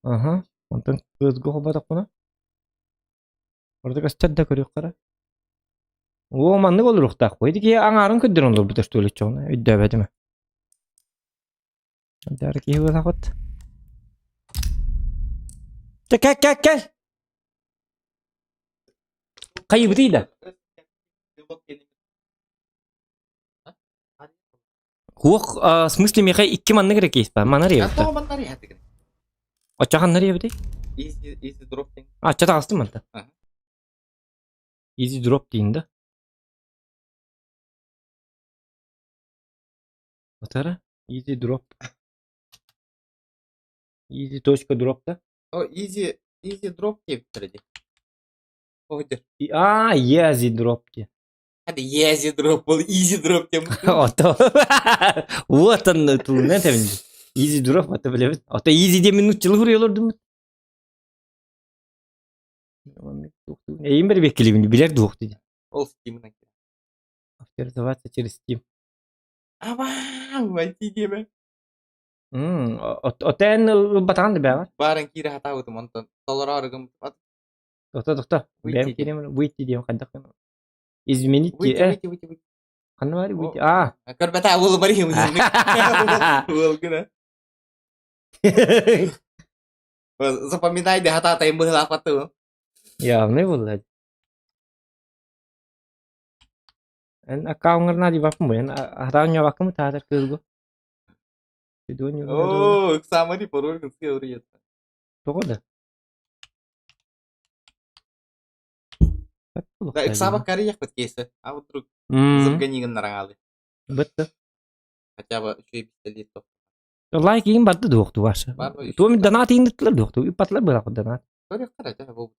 Ага. Онтан көзгі қобадақ бұна. Орда көстер да көрек қара. О, маны болыр ұқтақ қойды ки аңарын көддер olur бұта штөлік жоғына. Өйді әбәді ме? Дәрі кейі бұта қот. Кәл! Қайы бұтыйда? Хух, в смысле меха икки манны керек кейс ба? Мана рейбі та? Маннар я тыгын. Очахан рейбі дей? Easy drop thing. Чата астым манта. Ага. Easy drop дейін да. Отара? Easy drop. Easy точка drop да? О, easy drop deyip bitirdi. Oydur. Easy drop де. Hadi easy drop ol, easy drop deyip. Ото. Вот он, не темін. Easy drop, ото білеміз. Ото easy де минут жылы көрüyorlardı. Эйм бір беккелебінде, білер дуық дейді. Ол Steam'den. Авторизоваться через Steam. Aman, vay diyeme. Ото ән батағанды бәғар. Барын кире хата өтім, онтан. Солар арығым. Тоқта. Бәм керемін, выйти дейм, қандақ. Изменить де. Выйти. Қаны бар, выйти. Көрбәті ауылы бар ем. Ол күні. Запоминай де хата тайым бұғыл ақпатты. Явный болды. En akkaungerna di bakım bu. En hatanya bakım tatar kız bu. О, самари порой все уред. Тоқта. Да, сама Корея хоть кейсы, а вот вдруг Завганиган нарангали. Бітті. Хотя бы еще и пистолетов. Лайк ең барды доқты башы. Томи донат еңдіктілер доқты. Үпатлар бұрақ донат. Көрек қарайды, бұл.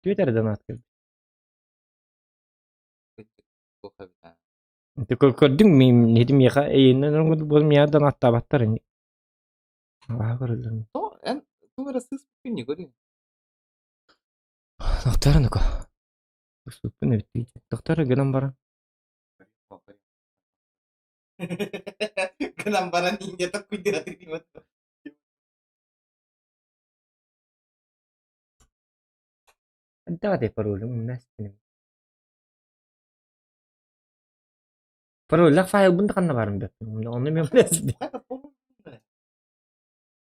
Твиттер донат кел. Ты көрдің мен недім еға әйінен бұл мия донат табаттар. Көрілдім. Ну, расыз не көрейін. Доқтары нүкі. Үстіппін өттейді. Доқтары гынан баран. Гынан баран инде так күйдіратыр деймін. Давай паролем, näst benim. Parollar file bunda kanna barım da. Onu men näst.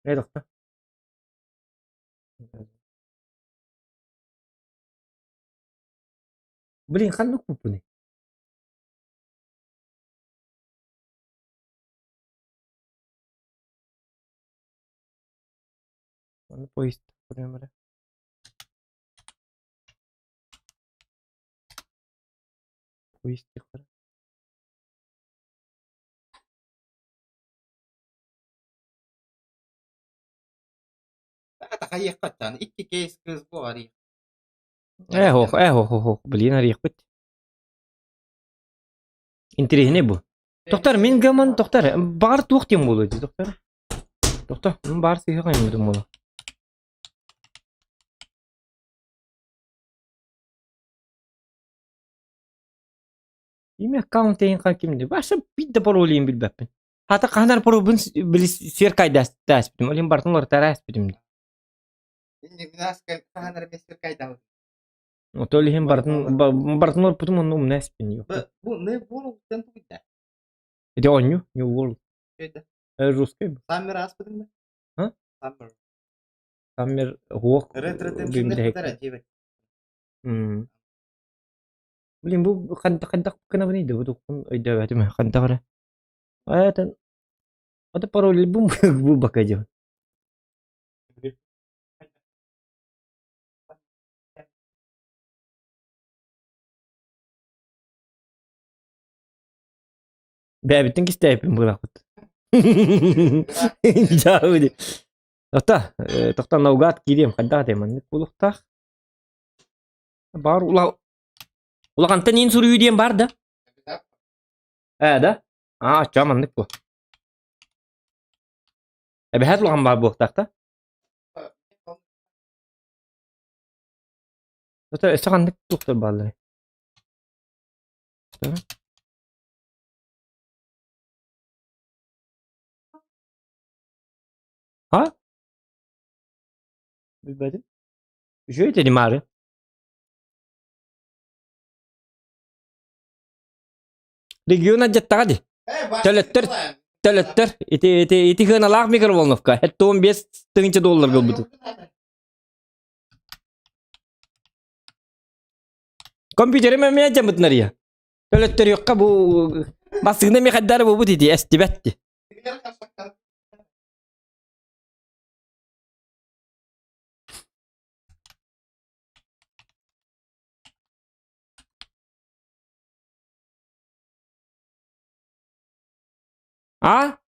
Ne doktor? Блин, kanna bu ne? Onu poist programı. Poist yukarı. تخيل قطعا إكي كيس كيس بواري. هو блин, арих бит. Интерес не bu? Doktor, men gaman doktor, бар туқтем болады, доктор. Доктор, мен бар сыйға қаймадым оны. Ими аккаунт ең қакимде. Башы бидді паролейін білбәппін. Хата қандар паролын білі сверкай дәс бітім. Олен бартын олар тәрәс бітім. Қандар бе сверкай дәу. Отолейін бартын олар пұтым оны ұмнәс бітім. Бұл не болу сен тұғыда? Это он не волу. Это? Русский. Саммер аспыдың ба? А? Саммер. Саммер хуақ. Red Redemption. Блин, bu kandak kenapa nih dah betul ida ada mah kandak ada. Ada parol bu bak aja. Бәбиттен кистәйпин булакыт. Жауди. Тоқта наугат кидем, кадда деман булуктах. Бар улаканта нин суруу дием бар да. Да? Чаманнык бу. Бәһәт улган бар булуктакта. Эсагандык туктар барлары. Bilmedim. Şöyle dedim abi. Regiona jatta hadi. Töletter. İti hına lak mikrovolnovka. Hatta 15 tığınca dolar gılbıdı. Kompüteri mi yapacağım ya? Töletter yok bu. Basında mi kadar bu dedi. Estibetti.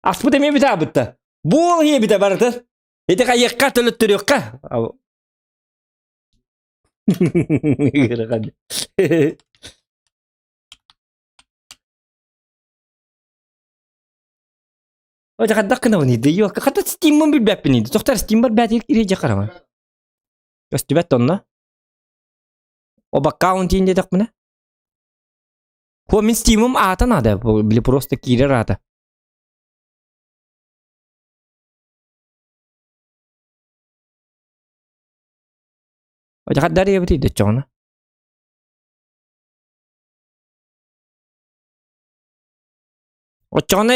Asbı demeye bir daha bitti. Bu hiye bir de vardı. Hadi kayıkka töletter yok ka. O da kadar kına buniydi. Yok, kadar Steam'ın bir bep biniydi. Doktor Steam var, ben ilk irece karama. Göstübet onunla. O bak account'in dedik mi ne? Ho min Steam'ım ata nada. Bili просто kirer ata. O da kadar ya bitiydi çoğuna. O çoğuna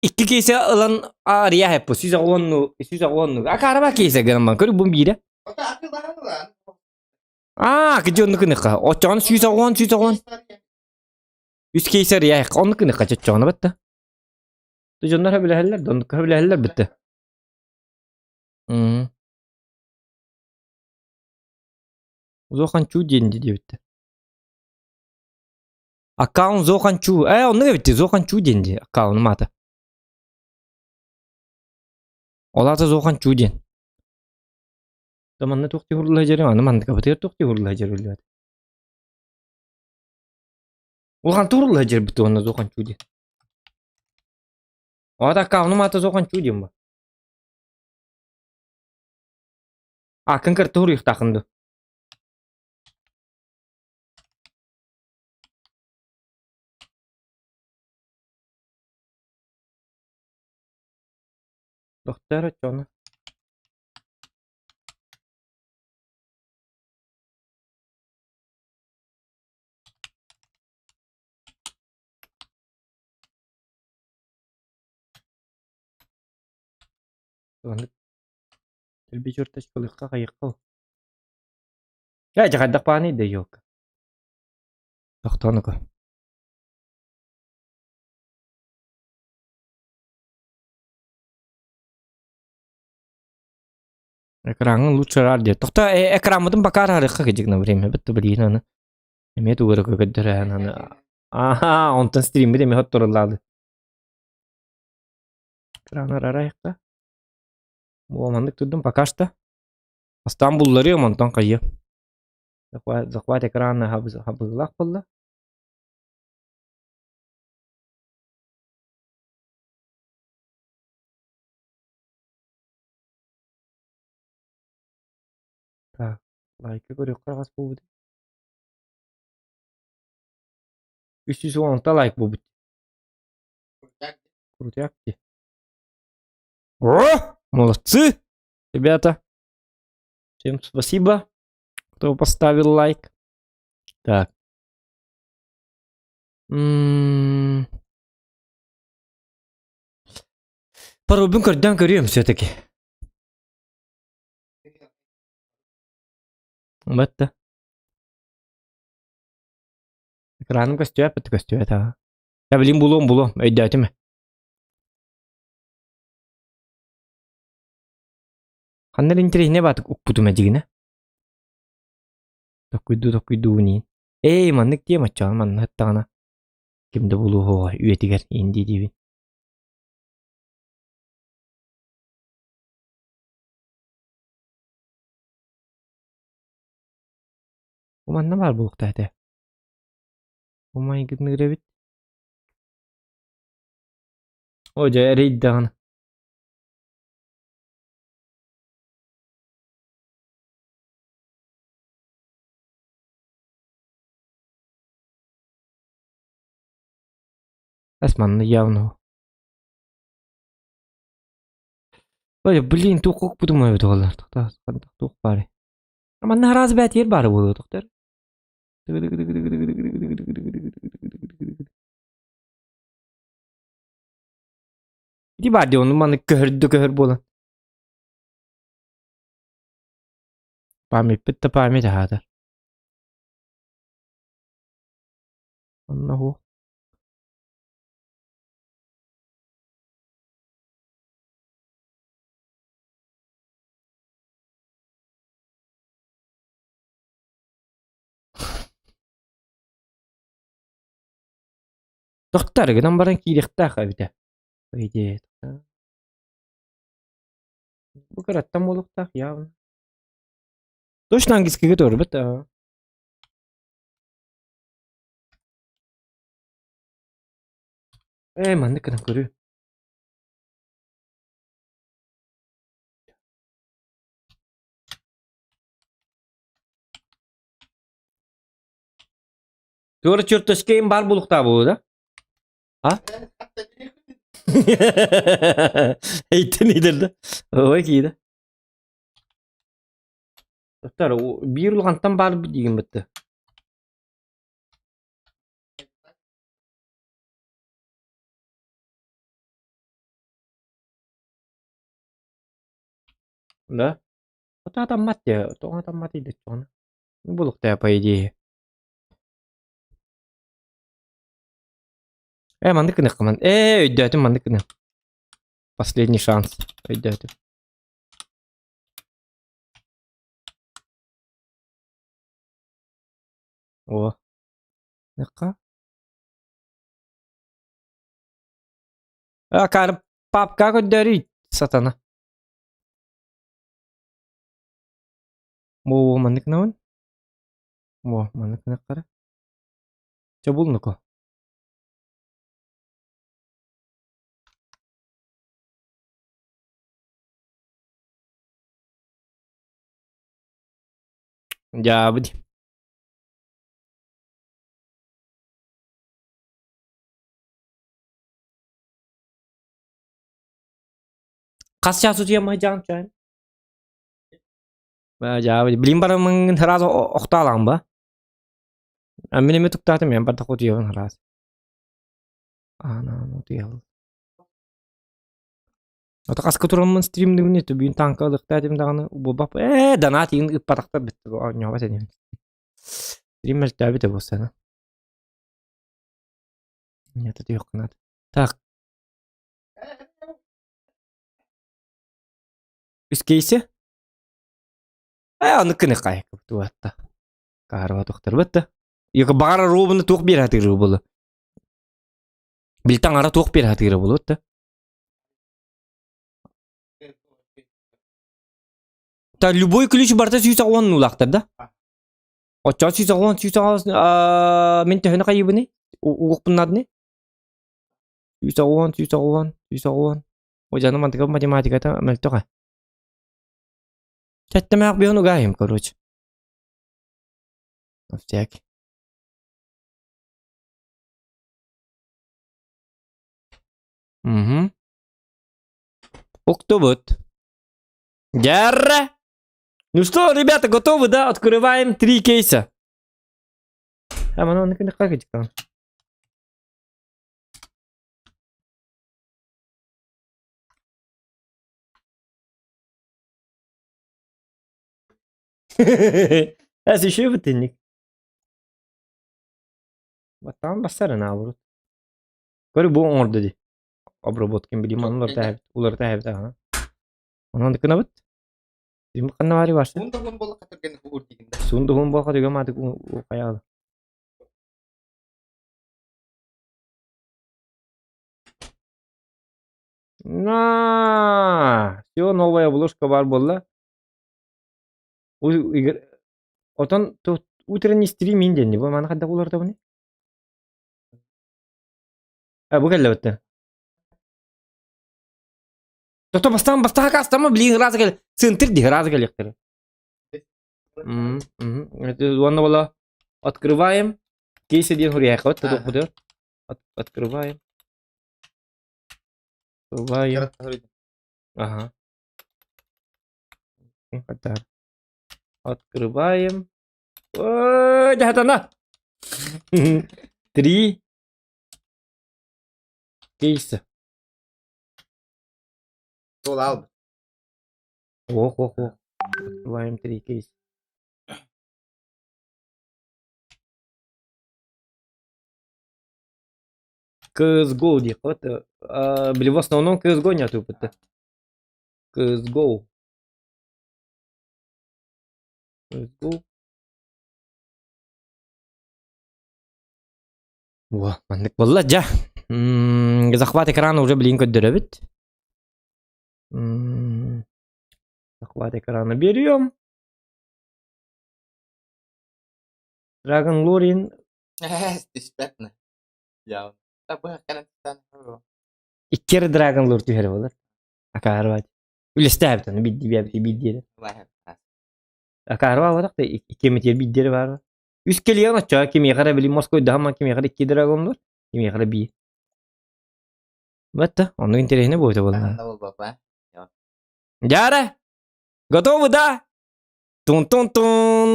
İki kese alan araya hep bu. Siz onu. Akaraba kese gaman kuru bu bire. Kejon kene. O çan siz on. Üst kese araya onu kene çan bitti. Tujonlar habile heller, donuk habile heller bitti. Zokan chu dendi diye bitti. Account Zokan chu. Onu bitti. Zokan chu dendi. Account mata. Olata Zokan Chudin. Tamanna toqti hurla jari mana manda kapatir toqti hurla jari ulyat. Olgan turla jari bitu onna Zokan Chudin. Olata kavnu mata Zokan Chudin ba. Akın kır tur yıktaqındı. Doktor çona. Bir jurtaş kılıqqa qayıqqa. Ya jaqadaq pani de yok. Doktornuku. Ekranın lütfen diye. Doktor ekranımdan bakar harika gecik ne bileyim. Bitti bileyim onu. Emiyet uğrı kadar yani. Ondan stream'i de mi hatırladı. Ekranlar arayıkta. Bu amanlık tuttum bakaşta. İstanbulları yok ondan kayı. Zakvat ekranı habızlak buldu. Like'ı görüyor kargas bu. 310 лайк bu. Крутяк. Молодцы, ребята. Всем спасибо, кто поставил лайк. Так. Порубим кардан görüyorum все-таки. Бетте. Экранım gösteriyor ta. Ya bileyim bulum. Öyle değil mi? Kanlar internet batık ukputu mecigine. Dokuydu ni. Manlık diye maçal man hatta ana. Kimde bulu hoğa üyetiger indi dibin. Uman ne var bulukta ete? Umay gidin girebit. Hoca ere iddianı. Esmanlı явно. Böyle bilin tukuk budum öyle dolar. Tuk bari. Ama ne razı bet yer bari bulu doktor. Di bari onu manı köhür bolan. Pamit bitti pamit hada. Annahu. Doktor gidan baran kirikta kabita. Öyle. Bu kadar tam olukta ya. Doşlan giski doğru bitti. Man ne kadar görüyor. Doğru çürtüş kim bar bulukta bu da. Ha? Eğitim nedir de? O ki. Doktor o bir yıl kantan bar diyeyim bitti. Da. O da adam mat ya. O adam mat idi sonra. Bulukta yapaydı. Mandık ne kaman. Ödüyorum mandık ne. Последний шанс. Ödüyorum. О. Ne-ка? Kar papka ödüyorum satana. Bu mandık ne on? Bu mandık ne kara? Çabul nuko. Ya bu. Kas casus ya mah jangan can. Ya beli barang meng haras okta lang ba? Amin ini tuk tatem yang pada kau dia haras. No dia. Atau kas keturunan stream ini tuh bintang kau tuk tatem tangan ubah. Danat ini patak tak betul. Nyawa saja. Stream masih tapi tak bosan. Nyata dia kena. Tak. Üskeyse? Anı kını kayık bu hatta. Karva doktor bitti. Yok bara robunu tok bir hati robulu. Biltang ara tok bir hati robulu bitti. Ta любой ключ барта сүйсі оған нулақтыр да. Отча сүйсі оған мен төхіні қайыбы не? Оғықпын ады не? Сүйсі оған. Ожаны мантыға математиката мәлтіға. Чәттімі ақ бейону ғайым, короче. Всяк. Октобот. Ярра! Ну что, ребята, готовы, да? Открываем 3 кейса. Ну, как эти там? Аз еще бутыльник. Вот там бассары наоборот. Говорю, bu orada di. Обработки bileyim onları da hep daha. Onun dikine bit. Bizim kanna var var. Sunduhun bolka juga mati u kaya. На, все, новая обложка бар болла. Отон утренний стрим инден, бу мана кадда булар да буны. Бу келе битте. Бастан кастама блин разы кел. Центр ди разы келектер. Это ванна была. Открываем. Кейс один хуряк. Вот тут будет. Открываем. Открываем. Ага. Открываем. Ой, жахатана. 3 кейса. Сол алды. Ох. Открываем 3 кейса. CSGO дейік. Блин, в основном CSGO нет опыта. CSGO. Во, мандык болла жа. Захват экрана уже блин көддөрөбүт. Захват экрана берем. Dragon Lorin. Бесплатно. Я. Табы канаттан. Иккер Dragon Lord түйер болар. Акарват. Үлестәбтен бидди. Акарва вадакта иккеметер биддери бар. Үс келген ача кеме кара били Москвада хама кеме кара 2 Dragon Lord. Кеме кара би. Батта, оно интересно будет было. Жара. Готовы, да? Тун.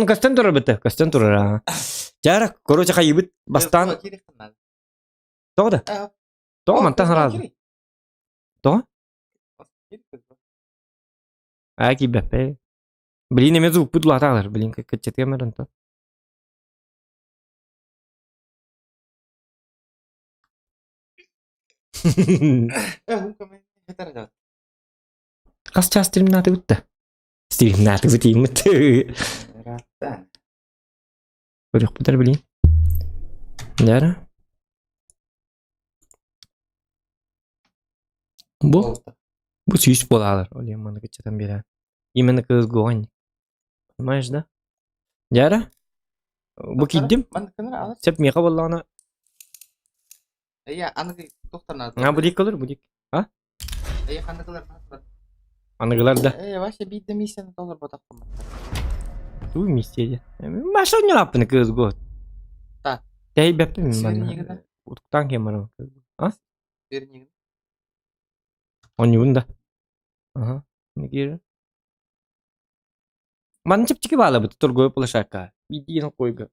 Кастен тура бітті. Кастен тура. Жара, короче, хайыбыт. Бастан. Тоғда? Тоғы мантан разы. Тоғы? Аки бәппе. Блин, еме звук бұдыл атағылар. Блин, кәтчетке мәрін то. Қас час стримнаты бұтты. Стримнаты бұтейм мұтты. Көрек бұтар білейін. Дәрі. Бұл сүйіс болалар. Олем, маны кәтчетен бері. Именно CSGO ань. Понимаешь, да? Дәрі. Бұл кейдім. Сәп меқа болағына. Я анығы тоқтарна. Будик қалыр, будик. А? Анығылар. Анығылар да. Вообще бейді миссияны доллар ботақпын. Туй миссия. Маша не лапны CSGO. Да. Тәй бәппі мен бана. Свернигіді. Утықтан кем бару. А? Свернигіді. Он не бunda. Ага. Не кері. Маны чепчеке балы бұты тұргой полышаққа. Бейдейін қойғы.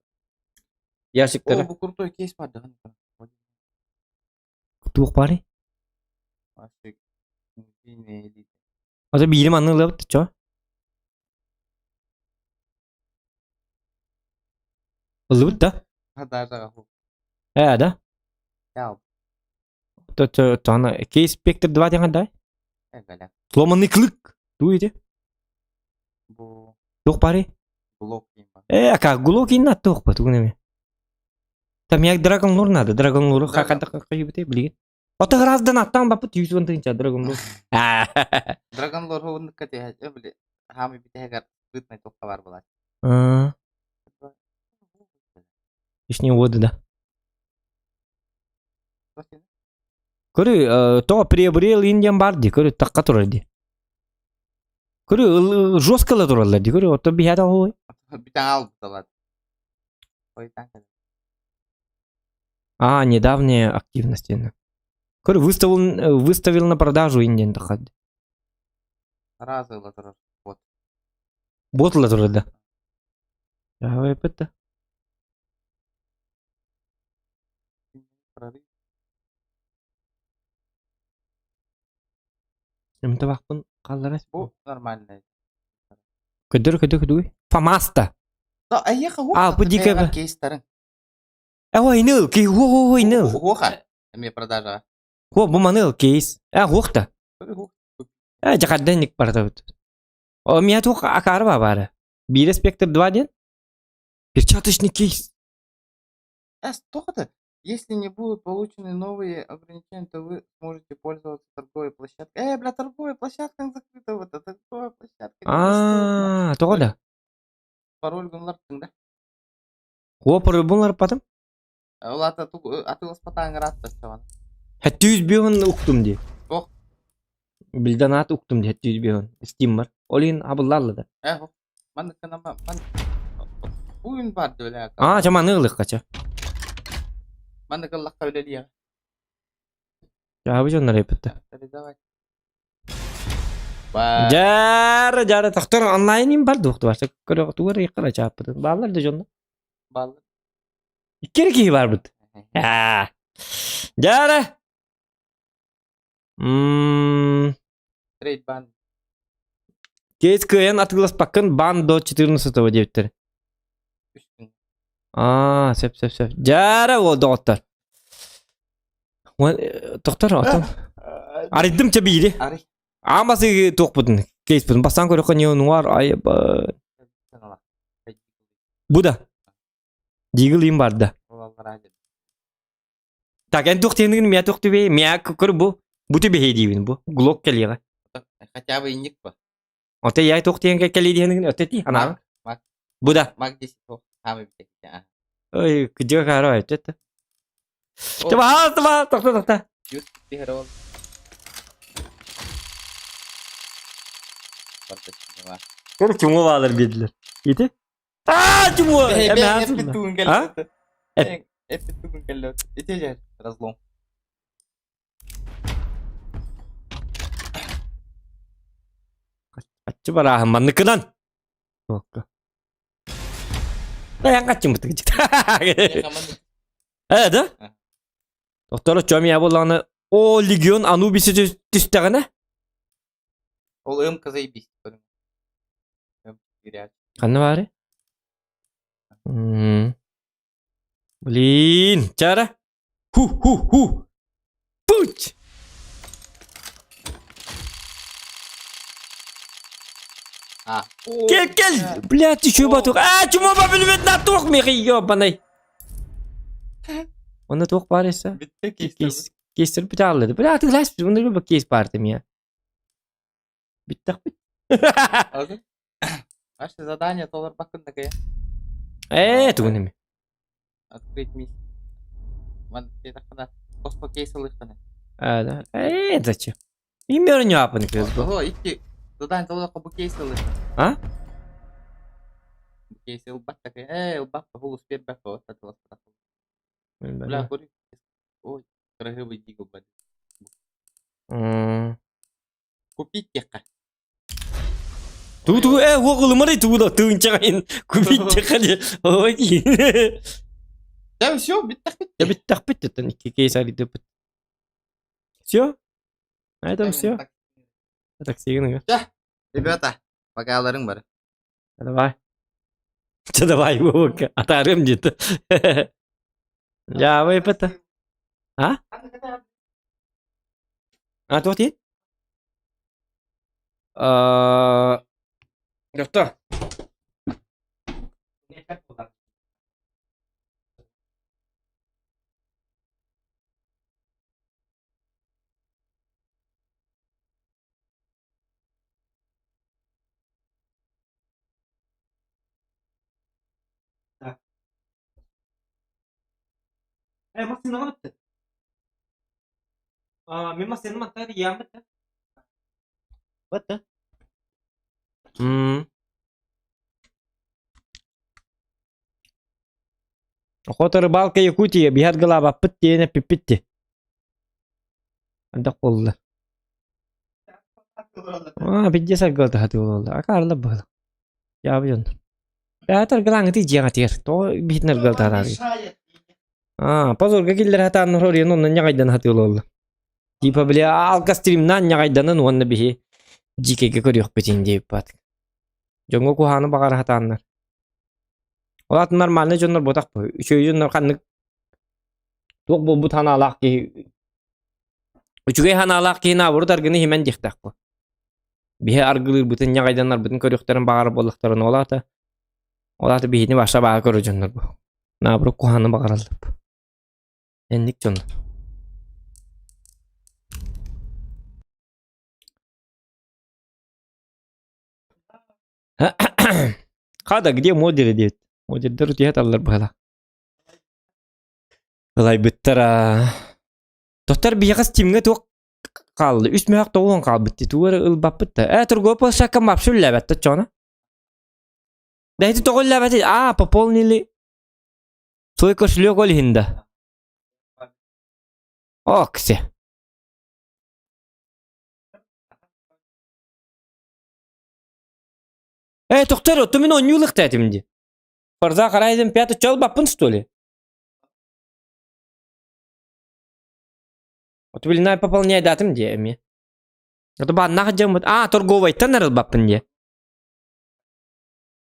Яшықтары. Бұл крутой кейс барды. Туық бары? Оза бейдім анны ұлы бұты, чо? Ұлы бұты, да? Да? Яу. Тона кейс спектр 2 деген дай? Сломанный клык. Дуйте. Туқ бары? Блок дейм ба. Ака, гулок инна туқ ба, туғынеме. Там як Dragon Lord надо. Dragon Lord қақады қақы бітей білген. Оты ғыраздан аттан бапыт 120-ша Dragon Lord. Dragon Lord хоғындық кәте біле. Хамы бітей ғар бұтмай тоққа бар болады. Ишне воды, да. Көрі, тоға приобрел индиан барды, көрі таққа тұрады. Көрі, жесткалы тұралады, көрі, оты бияда ғой. Бітен ал бұталады. Недавняя активность. Көрі, выставил на продажу индиан тақады. Разылы тұрыр. Ботылы тұрады. Давай, пітті. Эмте бақпын қалдырас? Бұл нормальный. Көдір. Фамаста. Да, аяқа хоқ. Бұл дикә бі. Кейстарын. Ойныл, кей ойныл. Хоқа. Әме продажа. Бұл маныл кейс. Хоқта. Жақадденник барды бұд. Мен тоқ ақары ба бары. Бері спектр 2 ден? Перчаточный кейс. Тоқыды. Если не будут получены новые ограничения, то вы сможете пользоваться торговой площадкой. Бля, торговая площадка закрыта, вот эта торговая площадка. недоступна. Тоғыда. Пароль гонларттың да. Опыр бұлар батым? Ол атылыс патаңыр аттастыған. Хәтті 100 беғын ұқтым де. Ох. Білден ат ұқтым де, хәтті 100 беғын. Steam бар. Олин абылларлы да. Ох. Маны канама. Буын бар дөйлі. Жаман ұғылық қача. Маны кыллаққа өлелі яғы. Жабы жонлар епітті. Давай. Жары, тоқтар онлайнин бар доқты барса. Көрі құтуғыр еқіра чапыды. Балар да жонлар. Баллы. Иккері кейі бар бұд. Жары. Трейд бан. Кейс көйен атылас бақын бан до 14-го дептер. 3 күн. Сеп. Жары ол доғыттар. Тоқтар отын. Аридым чабири. Ари. Амасы тоқ бұдын. Кейс бұдын. Басан көрі қын еуін var. Бұда. Дигіл им барды. Так, ән тоқ теңдігін мия тоқты бей. Мия көрі бұ. Бұты бей дейбін бұ. Глок келеға. Хотя бы иник ба. Оте яй тоқ теңге келей дейгін өте ти. Анағы. Бұда. Мак 10 тоқ. Хамы бітек. Ой, күдіға қару әйтті. Тоқта. Юс бігір ол. Көрі чүмі балар беділер. Еті? Чүмі! Әмі асыл ба? Эппет тугун келді. Ете жер. Разлом. Қачы бар ағым маннықынан. Даян қачым бұты кечікті. Да? Тоқтары чөмия болғаны о легион Анубисі түстіғаны? Ол МК заебись. Қаны бары? Блин, чара? Ху. Путь! Кел! Блядь, ты чё батух? Чума бабілмет на тоқ меқи, ёбанай! Оны тоқ барыса? Бітті кейстер. Кейстер біті алады. Блядь, ты глаз, оны бір кейс бардым я. Биттақ бит. Азы? Ваши задания толар бақындығы. Түгінеме. Открыть миссию. Ман тақына қоспа кейс алықтаны. Да. Зачем? Имер не апын көз бұл. Ого, икки задания толарқа бұл кейс алықтаны. Бұл кейс албаттақы. Албаққа бұл успер бәқі отатылас бұрақы. Бля, көрі. Ой, қырығы дигу бәді. Купить текқа. Ту, оғылымары туыда туын чағайын. Купить текқа де. Ой, да, все, биттақ бітті. да биттақ бітті. Тан икі кейс ариды біт. Все? На этом все. Так, сегін. Ребята, погаларың бар. Давай. Давай, Вовка. Атарым деді. Ya, apa? Hah? Tuh ti? Dokter. Masih nggak betul. Memang sen materi yang betul. Betul. Охота рыбалка Якутия, бихат голова, пыттене пипитти. Андақ болды. 50 голды хаты болды. Акарлы болды. Ябы жон. Бәтір гылаңы ти жиңа тер. То битнер голды хаты. Позорга келдер хатаны хорен оннан яғайдан хаты болды. Типа біле алка стримнан яғайданын онны бихи жикеге көріқ бетен дейіп бат. Жоңғы куханы бағар хатанлар. Олатын нормальный жонлар ботақ бой. Үшөй жонлар қанның тоқ бұл бұт ханалақ ке. Үшіге ханалақ ке на бұрыт аргыны хемен дектақ бой. Бихи аргылыр бұтын яғайданлар бұтын көріқтарын бағар болықтарын олаты. Олаты бихini баша баға көрі жонлар бой. На бұрыт куханы бағар алып. Endik çonu. Kada где модели дет. Модельдер үтühet аллар быһыла. Былай бүттара. Доктор бияқас тимге тук қалды. Үст мөһөк тоғын қалды битти. Тугар ылбап битти. Турго полшака мапшул ләбәтте чона. Дайты тоғын ләбәтте. Пополнили свой кошелек олихинда. Окси. Доктор, ты меня не улыхтаете мне. Фарза харайден пятый чел бапын, что ли? Вот вильна пополняй датым де мне. Это ба нахаджам. Торговый тенер бапын де.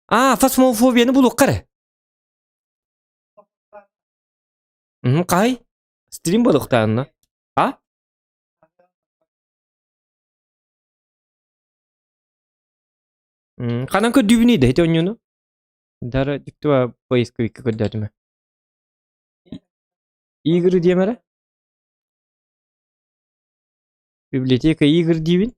Фасмофобия не буду кары. Кай? Стрим балыктарына. Канан көдүбүнү да хетонюну. Дара диктуа поисковик көддөтүмө. Игры демере? Библиотека игр дейбин.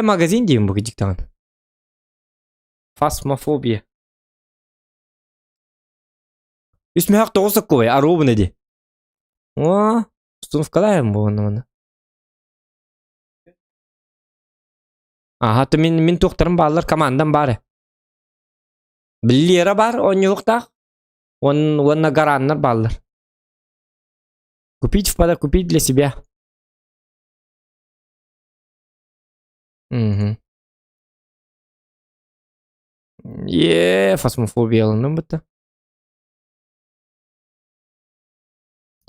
Магазин дейбин бу диктаган. Фасмофобия. Үсмөк тоғысық көй, аробын әде. Установкалайым бұғынымыны. Хатты мен тоқтарым балылар командан бары. Біллері бар, он жоқтақ. Онна гараннар балылар. Купить для себя. Фасмофобия алынным бұтты.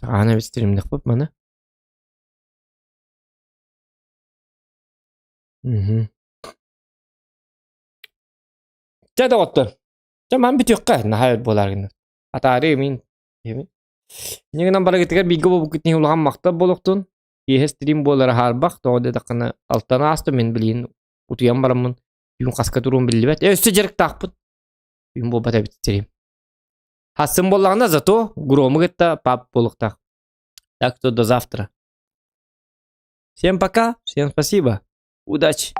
Ана бит стримдик боп мана. Жада оттор. Жаман битөккө нахайт боларгын. Атары мен. Негенен бара кетер биге болуп кеткен улган макта болуктун. Стрим болары харбак, тода дакына алтана асты мен билин. Утуян барамын. Юн каска турун билбет. Өстө жерик такпыт. Юн болбата бит стрим. Хасым болғанда зато громы это пап болуктак. Так что до завтра. Всем пока, всем спасибо. Удачи.